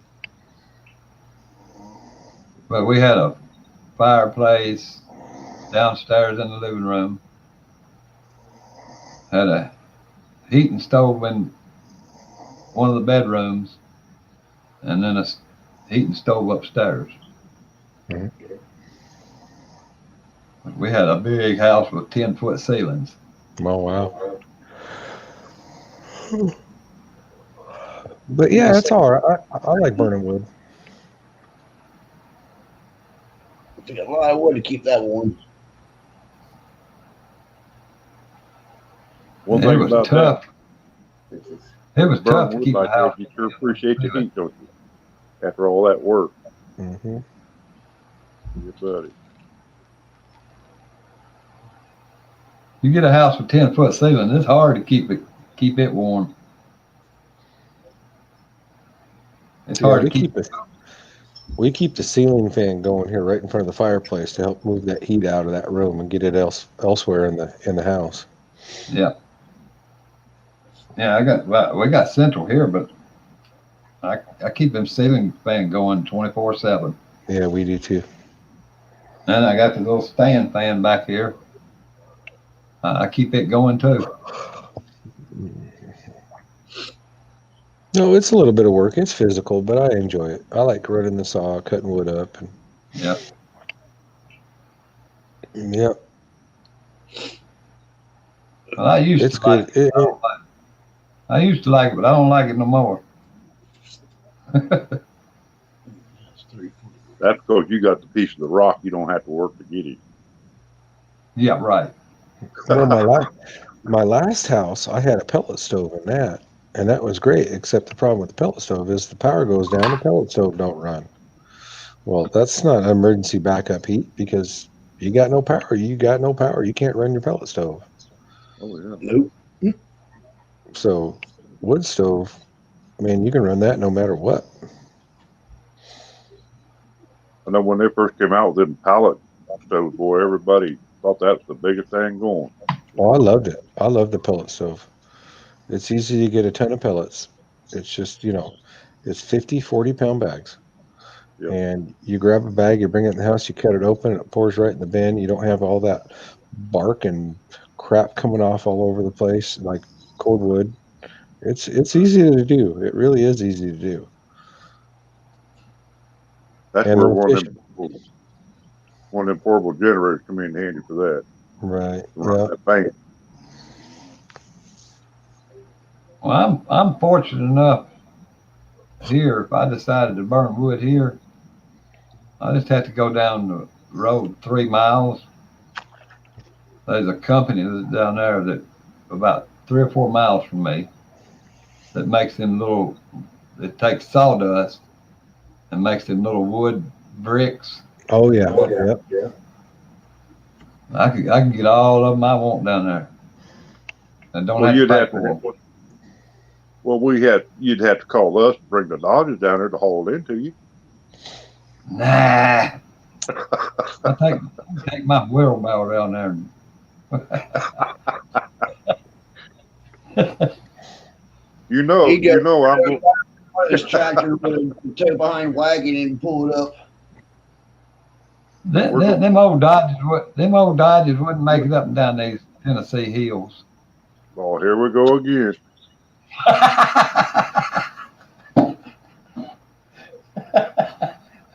But we had a fireplace downstairs in the living room, had a heating stove in one of the bedrooms, and then a heating stove upstairs. Mhm. We had a big house with 10-foot ceilings. Oh wow! But yeah, it's all right. I like burning wood. Took a lot of wood to keep that warm. One It thing was about tough. This is It was burning tough to wood keep the like house. that, you sure appreciate the heat, don't you? After all that work, Hmm. yeah, buddy. You get a house with 10-foot ceiling, it's hard to keep it warm. It's Yeah, hard to keep. we keep the ceiling fan going here right in front of the fireplace to help move that heat out of that room and get it elsewhere in the house. Yeah, yeah. We got central here, but I keep them ceiling fan going 24/7. Yeah, we do too. And I got the little stand fan back here. I keep it going too. No, it's a little bit of work. It's physical, but I enjoy it. I like running the saw, cutting wood up, and Yeah. yeah, Well, I used it's to like good. it. I used to like it, but I don't like it no more. That's because you got the piece of the rock. You don't have to work to get it. Yeah, right. Well, my last house, I had a pellet stove in that, and that was great. Except the problem with the pellet stove is the power goes down, the pellet stove don't run. Well, that's not emergency backup heat because you got no power. You got no power. You can't run your pellet stove. Oh yeah. Nope. So wood stove, I mean, you can run that no matter what. I know when they first came out with them pallet stoves, boy, everybody thought that was the biggest thing going. Oh, I loved it. I love the pellet stove. It's easy to get a ton of pellets. It's just, it's 50, 40-pound bags. Yep. And you grab a bag, you bring it in the house, you cut it open, and it pours right in the bin. You don't have all that bark and crap coming off all over the place like cordwood. It's easy to do. It really is easy to do. That's And where they're efficient. one of them portable generators come in handy for that. Right. Run Yeah. that fan. Well, I'm fortunate enough here. If I decided to burn wood here, I just have to go down the road 3 miles. There's a company that's down there that about 3 or 4 miles from me that makes them little. It takes sawdust and makes them little wood bricks. Oh yeah. Yep. I can get all of them I want down there. I don't Well, have to you'd pay have for to. them. Well, you'd have to call us to bring the Dodgers down there to haul it into you. Nah. I take my wheelbarrow down there. You know, He goes- I'm going. This tractor would tow behind wagon and pull it up. Them old Dodges wouldn't make it up and down these Tennessee hills. Oh, here we go again.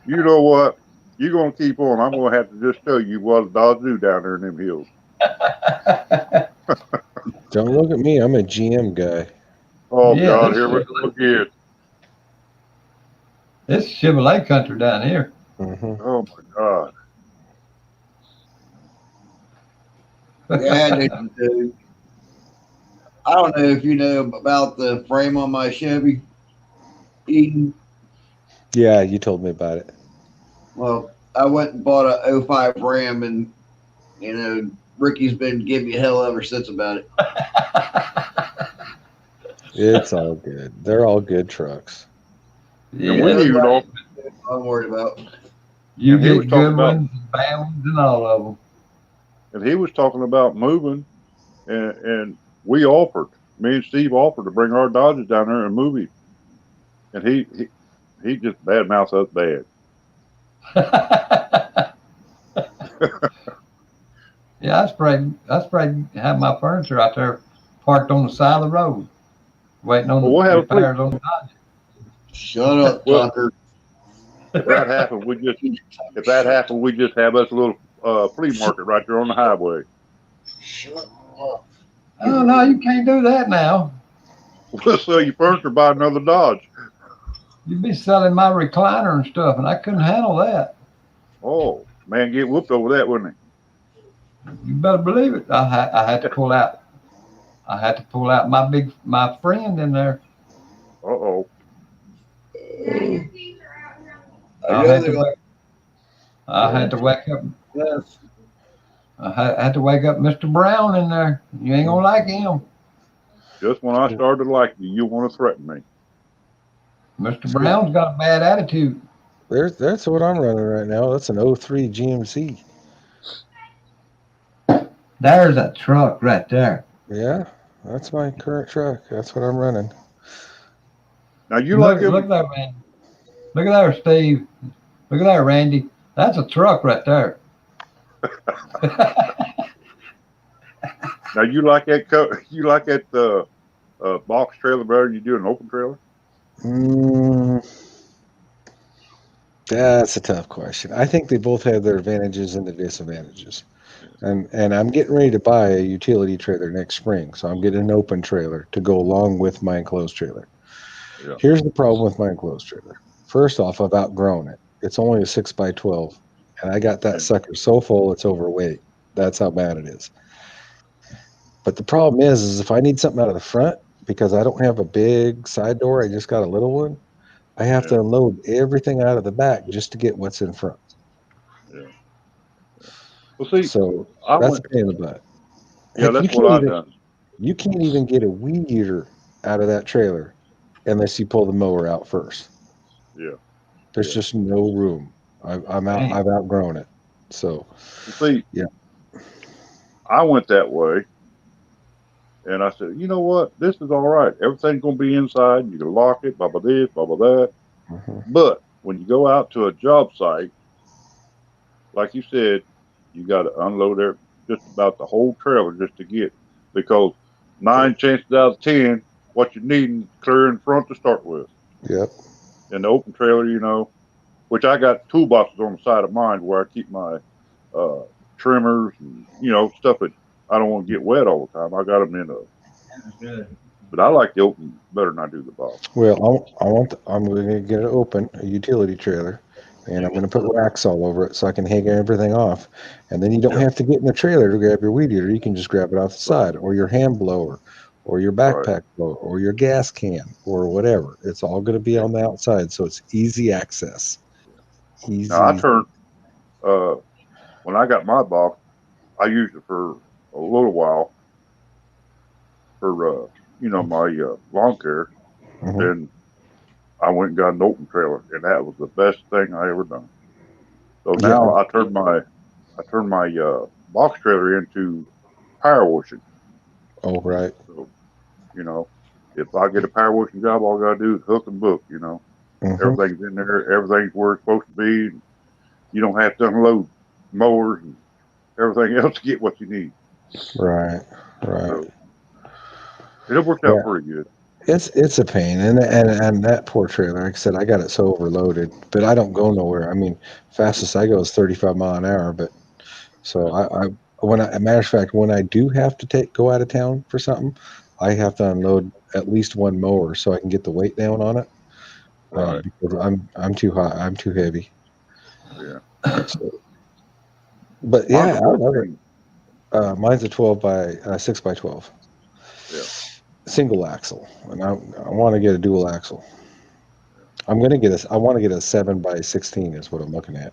You know what? You're gonna keep on. I'm gonna have to just tell you what the Dodgers do down there in them hills. Don't look at me. I'm a GM guy. Oh Yeah, God, this here we is- go again. It's Chevrolet country down here. Hmm. Oh my God. Yeah, dude. I don't know if you know about the frame on my Chevy. Eden. Yeah, you told me about it. Well, I went and bought a '05 Ram, and Ricky's been giving me hell ever since about it. It's all good. They're all good trucks. Yeah, And we that's even what off, I'm worried about. you and he was get talking good about, ones, bad ones, and all of them. and he was talking about moving, and we offered, me and Steve offered to bring our Dodges down there and move him, and he just bad mouth us bad. Yeah, I sprayed, have my furniture out there parked on the side of the road, waiting Well, on we'll have a flea. repairs on the Dodge. Shut up, Well, Tucker. if that happened, we just have us a little flea market right there on the highway. Shut up. Oh no, you can't do that now. We'll sell you furniture, buy another Dodge. You'd be selling my recliner and stuff, and I couldn't handle that. Oh man, get whooped over that, wouldn't You better believe it. I had to pull out. I had to pull out my friend in there. he? Uh-oh. I I know had they to got wake. I had to wake up. this. I had to wake up Mr. Brown in there. You ain't gonna like him. Just when I started to like you, you want to threaten me. Mr. Brown's got a bad attitude. That's what I'm running right now. That's an '03 GMC. There's a truck right there. Yeah, that's my current truck. That's what I'm running. Now you like Look him. there, man. Look at there, Steve. Look at there, Randy. That's a truck right there. Now you like that. You like that box trailer better than you do an open trailer. Mm, that's a tough question. I think they both have their advantages and the disadvantages. And I'm getting ready to buy a utility trailer next spring, so I'm getting an open trailer to go along with my enclosed trailer. Yeah. Here's the problem with my enclosed trailer. First off, I've outgrown it. It's only a 6x12, and I got that Yeah. sucker so full it's overweight. That's how bad it is. But the problem is if I need something out of the front because I don't have a big side door, I just got a little one. I have to Yeah. unload everything out of the back just to get what's in front. Yeah. Well, see, So I that's a went. pain in the butt. Yeah, Heck, that's what I done. you can't even get a weed eater out of that trailer unless you pull the mower out first. Yeah. There's Yeah. just no room. Dang. I've outgrown it. So Well, see, yeah. I went that way, and I said, you know what? This is all right. Everything's gonna be inside. You can lock it, blah blah this, blah blah that. Mhm. But when you go out to a job site, like you said, you got to unload just about the whole trailer just to get because 9 chances out of 10, what you need is clear in front to start with. Yep. In the open trailer, which I got toolboxes on the side of mine where I keep my uh, trimmers and stuff that I don't want to get wet all the time. I got them in a. But I like the open better than I do the box. Well, I'm going to get it open, a utility trailer, and I'm going to put wax all over it so I can hang everything off. And then you don't Yeah. have to get in the trailer to grab your weed eater. You can just grab it off the side, or your hand blower, or your Right. backpack blower, or your gas can, or whatever. It's all going to be on the outside, so it's easy access. Now I Easy. turned uh, when I got my box, I used it for a little while for my lawn care. Mhm. Then I went and got an open trailer, and that was the best thing I ever done. So Yeah. now I turned my box trailer into power washing. Oh, right. So if I get a power washing job, all I gotta do is hook and book. Hmm. Everything's in there, everything's where it's supposed to be. And you don't have to unload mowers and everything else to get what you need. Right. Right. So it worked out Yeah. pretty good. It's a pain, and that poor trailer. Like I said, I got it so overloaded, but I don't go nowhere. I mean, fastest I go is 35 mile an hour. But so a matter of fact, when I do have to go out of town for something, I have to unload at least one mower so I can get the weight down on it. Right. Because I'm too hot. I'm too heavy. Yeah. So, but Mine's yeah, a I love it. 14. Mine's a 12 by 6x12 Yeah. single axle, and I want to get a dual axle. I want to get a 7x16 is what I'm looking at.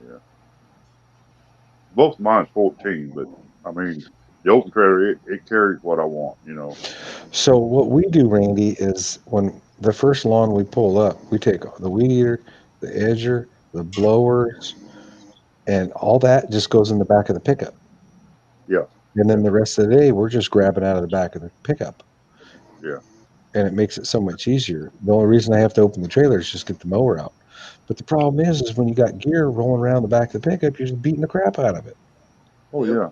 Yeah. Both mine's 14, but I mean, the open trailer, it carries what I want, So what we do, Randy, is when the first lawn we pull up, we take the weed eater, the edger, the blowers, and all that just goes in the back of the pickup. Yeah, And then the rest of the day, we're just grabbing out of the back of the pickup. yeah. And it makes it so much easier. The only reason I have to open the trailer is just get the mower out. But the problem is when you got gear rolling around the back of the pickup, you're just beating the crap out of it. Oh, Yep. yeah.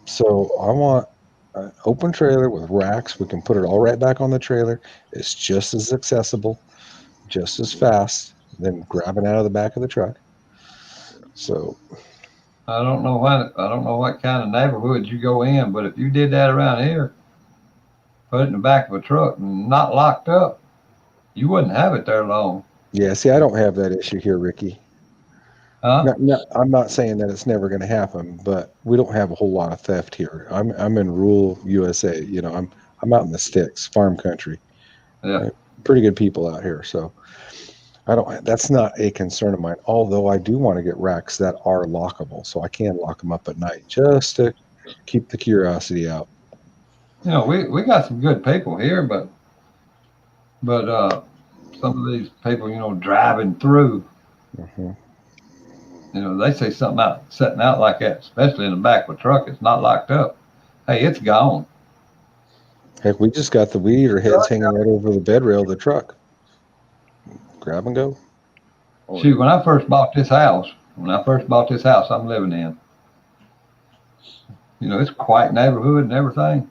So I want an open trailer with racks. We can put it all right back on the trailer. It's just as accessible, just as fast than grabbing out of the back of the truck. So I don't know what kind of neighborhood you go in, but if you did that around here, put it in the back of a truck and not locked up, you wouldn't have it there long. yeah, see, I don't have that issue here, Ricky. Huh? I'm not saying that it's never going to happen, but we don't have a whole lot of theft here. I'm in rural USA. I'm out in the sticks, farm country. Yeah. Pretty good people out here, so I don't. That's not a concern of mine. Although I do want to get racks that are lockable, so I can lock them up at night just to keep the curiosity out. We got some good people here, but some of these people, driving through, Hmm. they say something out setting out like that, especially in the back of a truck. It's not locked up. Hey, it's gone. Heck, we just got the weed eater heads hanging right over the bed rail of the truck. Grab and go. Oh, Shoot, yeah. when I first bought this house I'm living in, it's a quiet neighborhood and everything.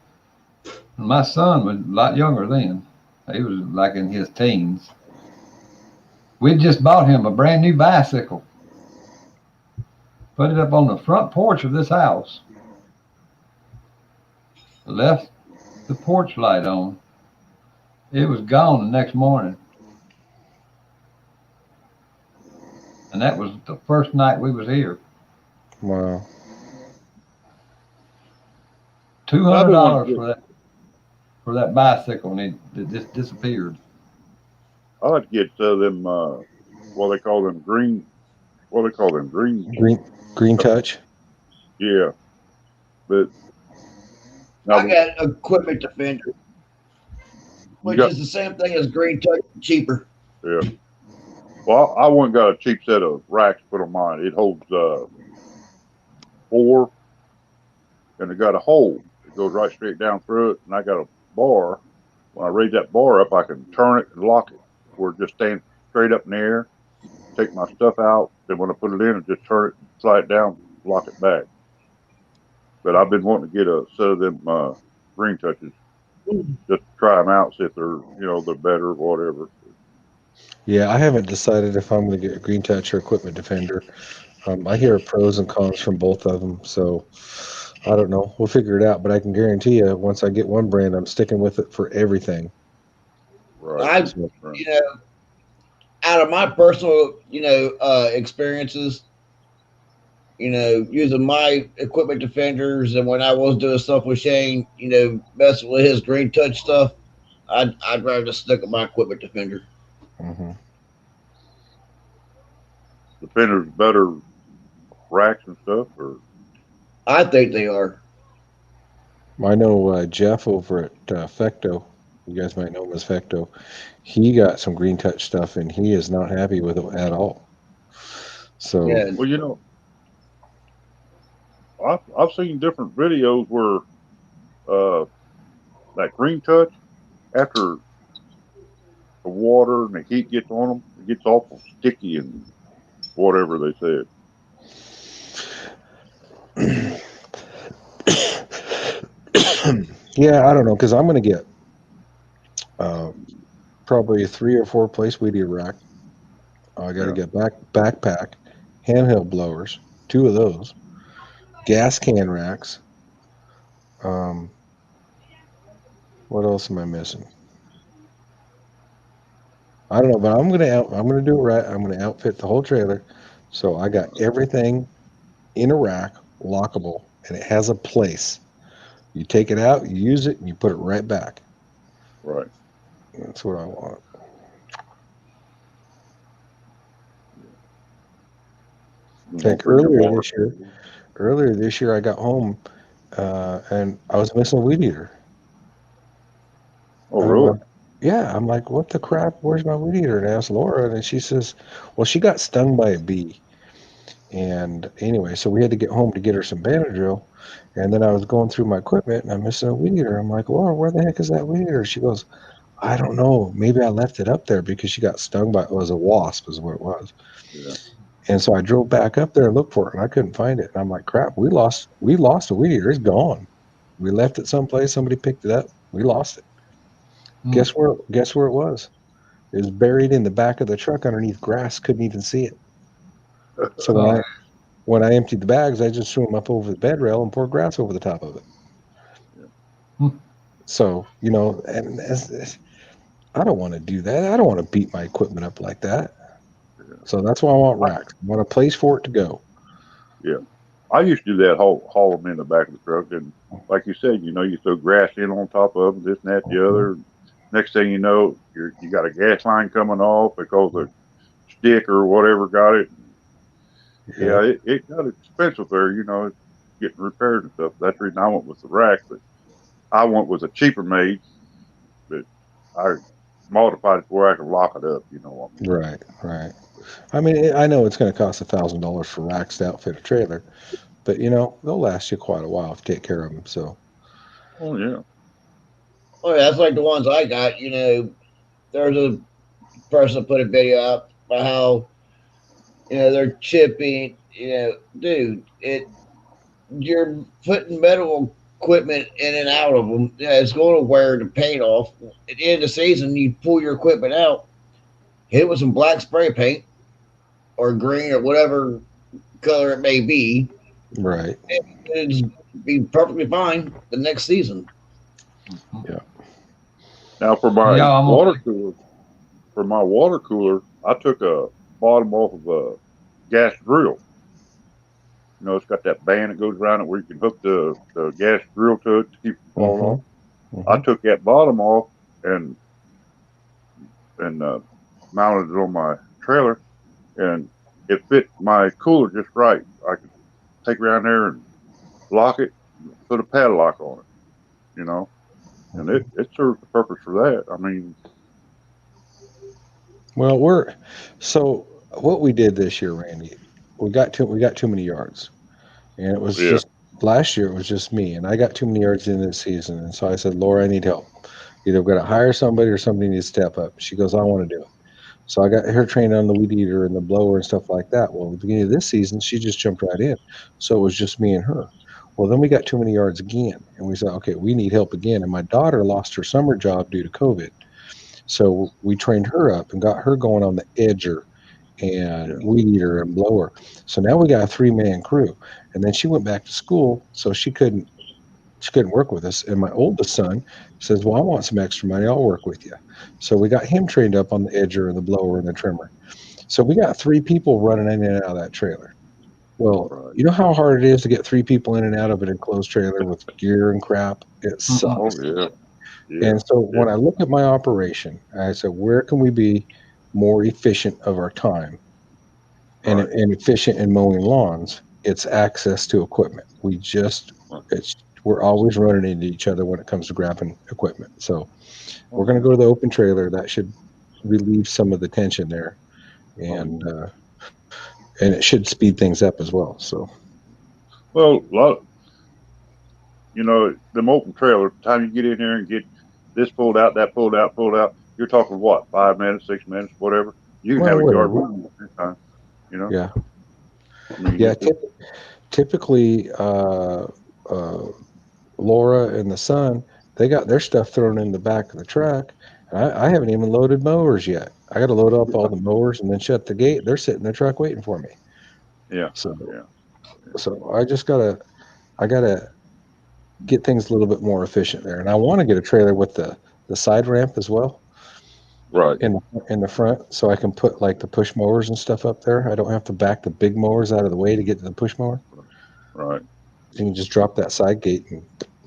My son was a lot younger then. He was like in his teens. We'd just bought him a brand new bicycle, put it up on the front porch of this house, left the porch light on. It was gone the next morning. And that was the first night we was here. Wow. Two I've hundred been wanting dollars to for that bicycle, and it just disappeared. I like to get them, what they call them green, what they call them green. Green touch. Yeah. But now, I got equipment defender, you which got, is the same thing as green touch, cheaper. yeah. Well, I went and got a cheap set of racks to put on mine. It holds, 4, and it got a hole. It goes right straight down through it, and I got a bar. When I raise that bar up, I can turn it and lock it. Where it just stands straight up in the air. Take my stuff out. Then when I put it in, I just turn it, slide it down, lock it back. But I've been wanting to get a set of them green touches just to try them out, see if they're they're better or whatever. Yeah, I haven't decided if I'm going to get a green touch or equipment defender. I hear pros and cons from both of them, so I don't know. We'll figure it out, but I can guarantee you, once I get one brand, I'm sticking with it for everything. Right. I, So, Right. out of my personal, experiences, using my equipment defenders, and when I was doing stuff with Shane, messing with his green touch stuff, I'd rather just stick with my equipment defender. mhm. The Defender's better racks and stuff, or I think they are. I know Jeff over at Fecto. You guys might know him as Fecto. He got some green touch stuff, and he is not happy with it at all. So, Yeah, well, I've seen different videos where uh that green touch after the water and the heat gets on them, it gets awful sticky and whatever they said. yeah, I don't know, because I'm going to get uh, probably a 3 or 4 place weed eater rack. I got to Yeah. get backpack, handheld blowers, 2 of those, gas can racks. Um, what else am I missing? I don't know, but I'm gonna do it right. I'm gonna outfit the whole trailer, so I got everything in a rack, lockable, and it has a place. You take it out, you use it, and you put it right back. Right. That's what I want. You gonna Heck, bring your water? earlier this year, I got home and I was missing a weed eater. Oh, And I'm really? like, yeah, I'm like, what the crap? Where's my weed eater? And I asked Laura, and she says, well, she got stung by a bee. And anyway, so we had to get home to get her some Benadryl. And then I was going through my equipment and I'm missing a weed eater. I'm like, Laura, where the heck is that weed eater? She goes, I don't know. Maybe I left it up there because she got stung by it was a wasp, is what it was. Yeah. And so I drove back up there and looked for it, and I couldn't find it. And I'm like, crap, we lost a weed eater. It's gone. We left it someplace. Somebody picked it up. We lost it. Hmm. Guess where it was? It was buried in the back of the truck underneath grass. Couldn't even see it. So when Oh, I emptied the bags, I just threw them up over the bed rail and poured grass over the top of it. Hmm. So and I don't want to do that. I don't want to beat my equipment up like that. So that's why I want racks. I want a place for it to go. Yeah. I used to do that, haul them in the back of the truck, and like you said, you throw grass in on top of them, this and that, the other. Next thing you know, you got a gas line coming off because a stick or whatever got it. Yeah. Yeah, it got expensive there, getting repaired and stuff. That's the reason I went with the rack, but I went with a cheaper made, but I modified it to where I could lock it up. You know what I mean? Right. Right. I mean, I know it's going to cost $1,000 for racks to outfit a trailer, but they'll last you quite a while if you take care of them. So Oh yeah, Oh, yeah, that's like the ones I got. There's a person put a video up about how they're chipping. Dude, you're putting metal equipment in and out of them. Yeah, it's going to wear the paint off. At the end of the season, you pull your equipment out, hit it with some black spray paint or green or whatever color it may be, right. and it's be perfectly fine the next season. Yeah. now yeah, I'm gonna take. for my water cooler, I took a bottom off of a gas drill. It's got that band that goes around it where you can hook the gas drill to it to keep it from falling Mm-hmm. off. I Mm-hmm. took that bottom off and and mounted it on my trailer, and it fit my cooler just right. I could take it around there and lock it, put a padlock on it, and it serves the purpose for that. I mean, Well, so what we did this year, Randy, we got too many yards, and it was yeah, just last year. It was just me, and I got too many yards in this season, and so I said, Laura, I need help. Either we're gonna hire somebody or somebody needs to step up. She goes, I want to do it. So I got her trained on the weed eater and the blower and stuff like that. Well, at the beginning of this season, she just jumped right in. So it was just me and her. Well, then we got too many yards again, and we said, okay, we need help again. And my daughter lost her summer job due to COVID. So we trained her up and got her going on the edger and yeah, weed eater and blower. So now we got a 3-man crew. And then she went back to school, so she couldn't work with us. And my oldest son says, well, I want some extra money. I'll work with you. So we got him trained up on the edger and the blower and the trimmer. So we got 3 people running in and out of that trailer. Well, right. you know how hard it is to get 3 people in and out of an enclosed trailer with gear and crap? It Mhm. Oh sucks. yeah, yeah, And so yeah, when I look at my operation, I said, where can we be more efficient of our time and, right, and efficient in mowing lawns? It's access to equipment. right. We're always running into each other when it comes to grabbing equipment. So we're Oh going to yeah. go to the open trailer. That should relieve some of the tension there, Oh and yeah. and it should speed things up as well. So Well, them open trailers. The time you get in there and get this pulled out, that pulled out, you're talking what, 5 minutes, 6 minutes, whatever. You can well, have a yard whatever. moving at the same time. You know, Yeah, I mean, yeah. it's Typically, uh, Laura and the son, they got their stuff thrown in the back of the truck. And I haven't even loaded mowers yet. I got to load up all the mowers and then shut the gate. They're sitting in the truck waiting for me. yeah, So, yeah, so I gotta get things a little bit more efficient there. And I want to get a trailer with the side ramp as well right, in the front, so I can put like the push mowers and stuff up there. I don't have to back the big mowers out of the way to get to the push mower. right. You can just drop that side gate and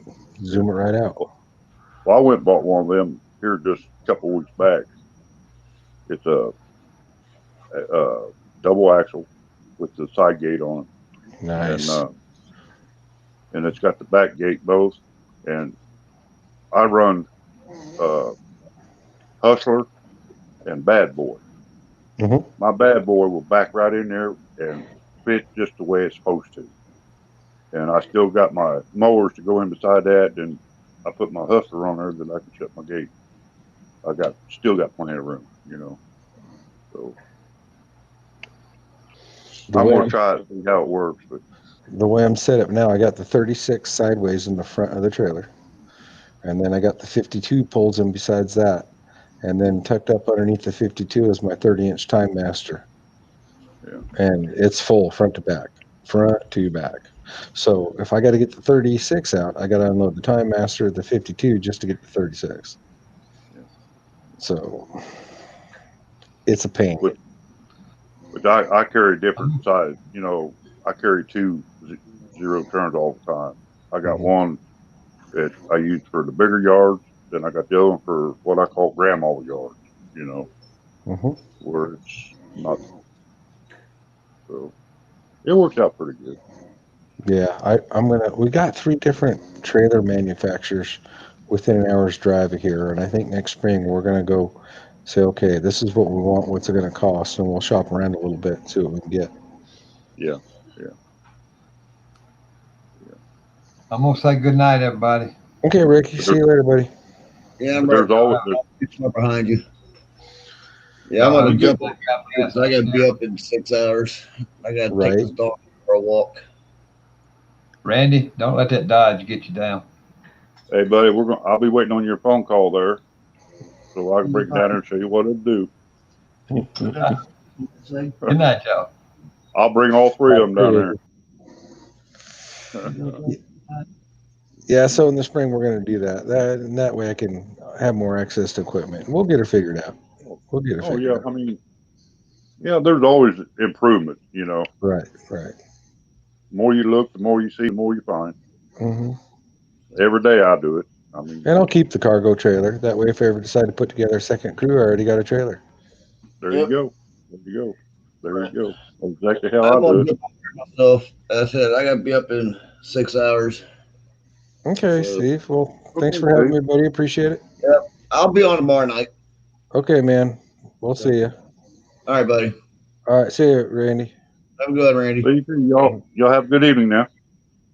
Yeah. zoom it right out. Well, I went and bought one of them here just a couple of weeks back. It's a double axle with the side gate on it, and Nice. and it's got the back gate both. And I run Hustler and Bad Boy. Mhm. My Bad Boy will back right in there and fit just the way it's supposed to. And I still got my mowers to go in beside that, and I put my Hustler on there that I can shut my gate. Still got plenty of room, So The I'm way gonna I'm, try it, see how it works. But the way I'm set up now, I got the 36 sideways in the front of the trailer, and then I got the 52 poles in besides that, and then tucked up underneath the 52 is my 30-inch Time Master, yeah, and it's full front to back, front to back. So if I got to get the 36 out, I got to unload the Time Master, the 52, just to get the 36. yeah. So it's a pain. Which I carry different size. I carry two zero turns all the time. I got Mhm. one that I use for the bigger yards. Then I got the other one for what I call grandma yards. Mhm. Where it's not. So it works out pretty good. Yeah, we got 3 different trailer manufacturers within an hour's drive of here, and I think next spring we're gonna go say, okay, this is what we want, what's it gonna cost, and we'll shop around a little bit and see what we can get. Yeah, yeah, yeah. I'm gonna say good night, everybody. Okay, Ricky, But, see you later, buddy. Yeah, I'm but right there's always behind you. Yeah, I'm Y'all have gonna a there's, good jump day. on. God bless. I gotta be up in 6 hours. I gotta take Right. this dog for a walk. Randy, don't let that Dodge get you down. hey buddy, I'll be waiting on your phone call there, so I can bring it down there and show you what it'll do. Good night, y'all. I'll bring all 3 of them down there. Yeah, so in the spring we're gonna do that. And that way I can have more access to equipment. We'll get her figured out. We'll get her Oh figured yeah, out. I mean, yeah, there's always improvement. Right, right. The more you look, the more you see, the more you find. Hmm. Every day I do it. I mean, And I'll keep the cargo trailer. That way, if I ever decide to put together a second crew, I already got a trailer. there you Yep. go. There you go. There you go. That's exactly how I'm I do gonna it. jump on here myself. As I said, I gotta be up in 6 hours. Okay, So Steve. Well, thanks Okay, for having Steve. me, buddy. Appreciate it. yep, I'll be on tomorrow night. Okay, man. We'll see you. All right, buddy. All right, see you, Randy. Have a good one, Randy. See you. Y'all have a good evening now.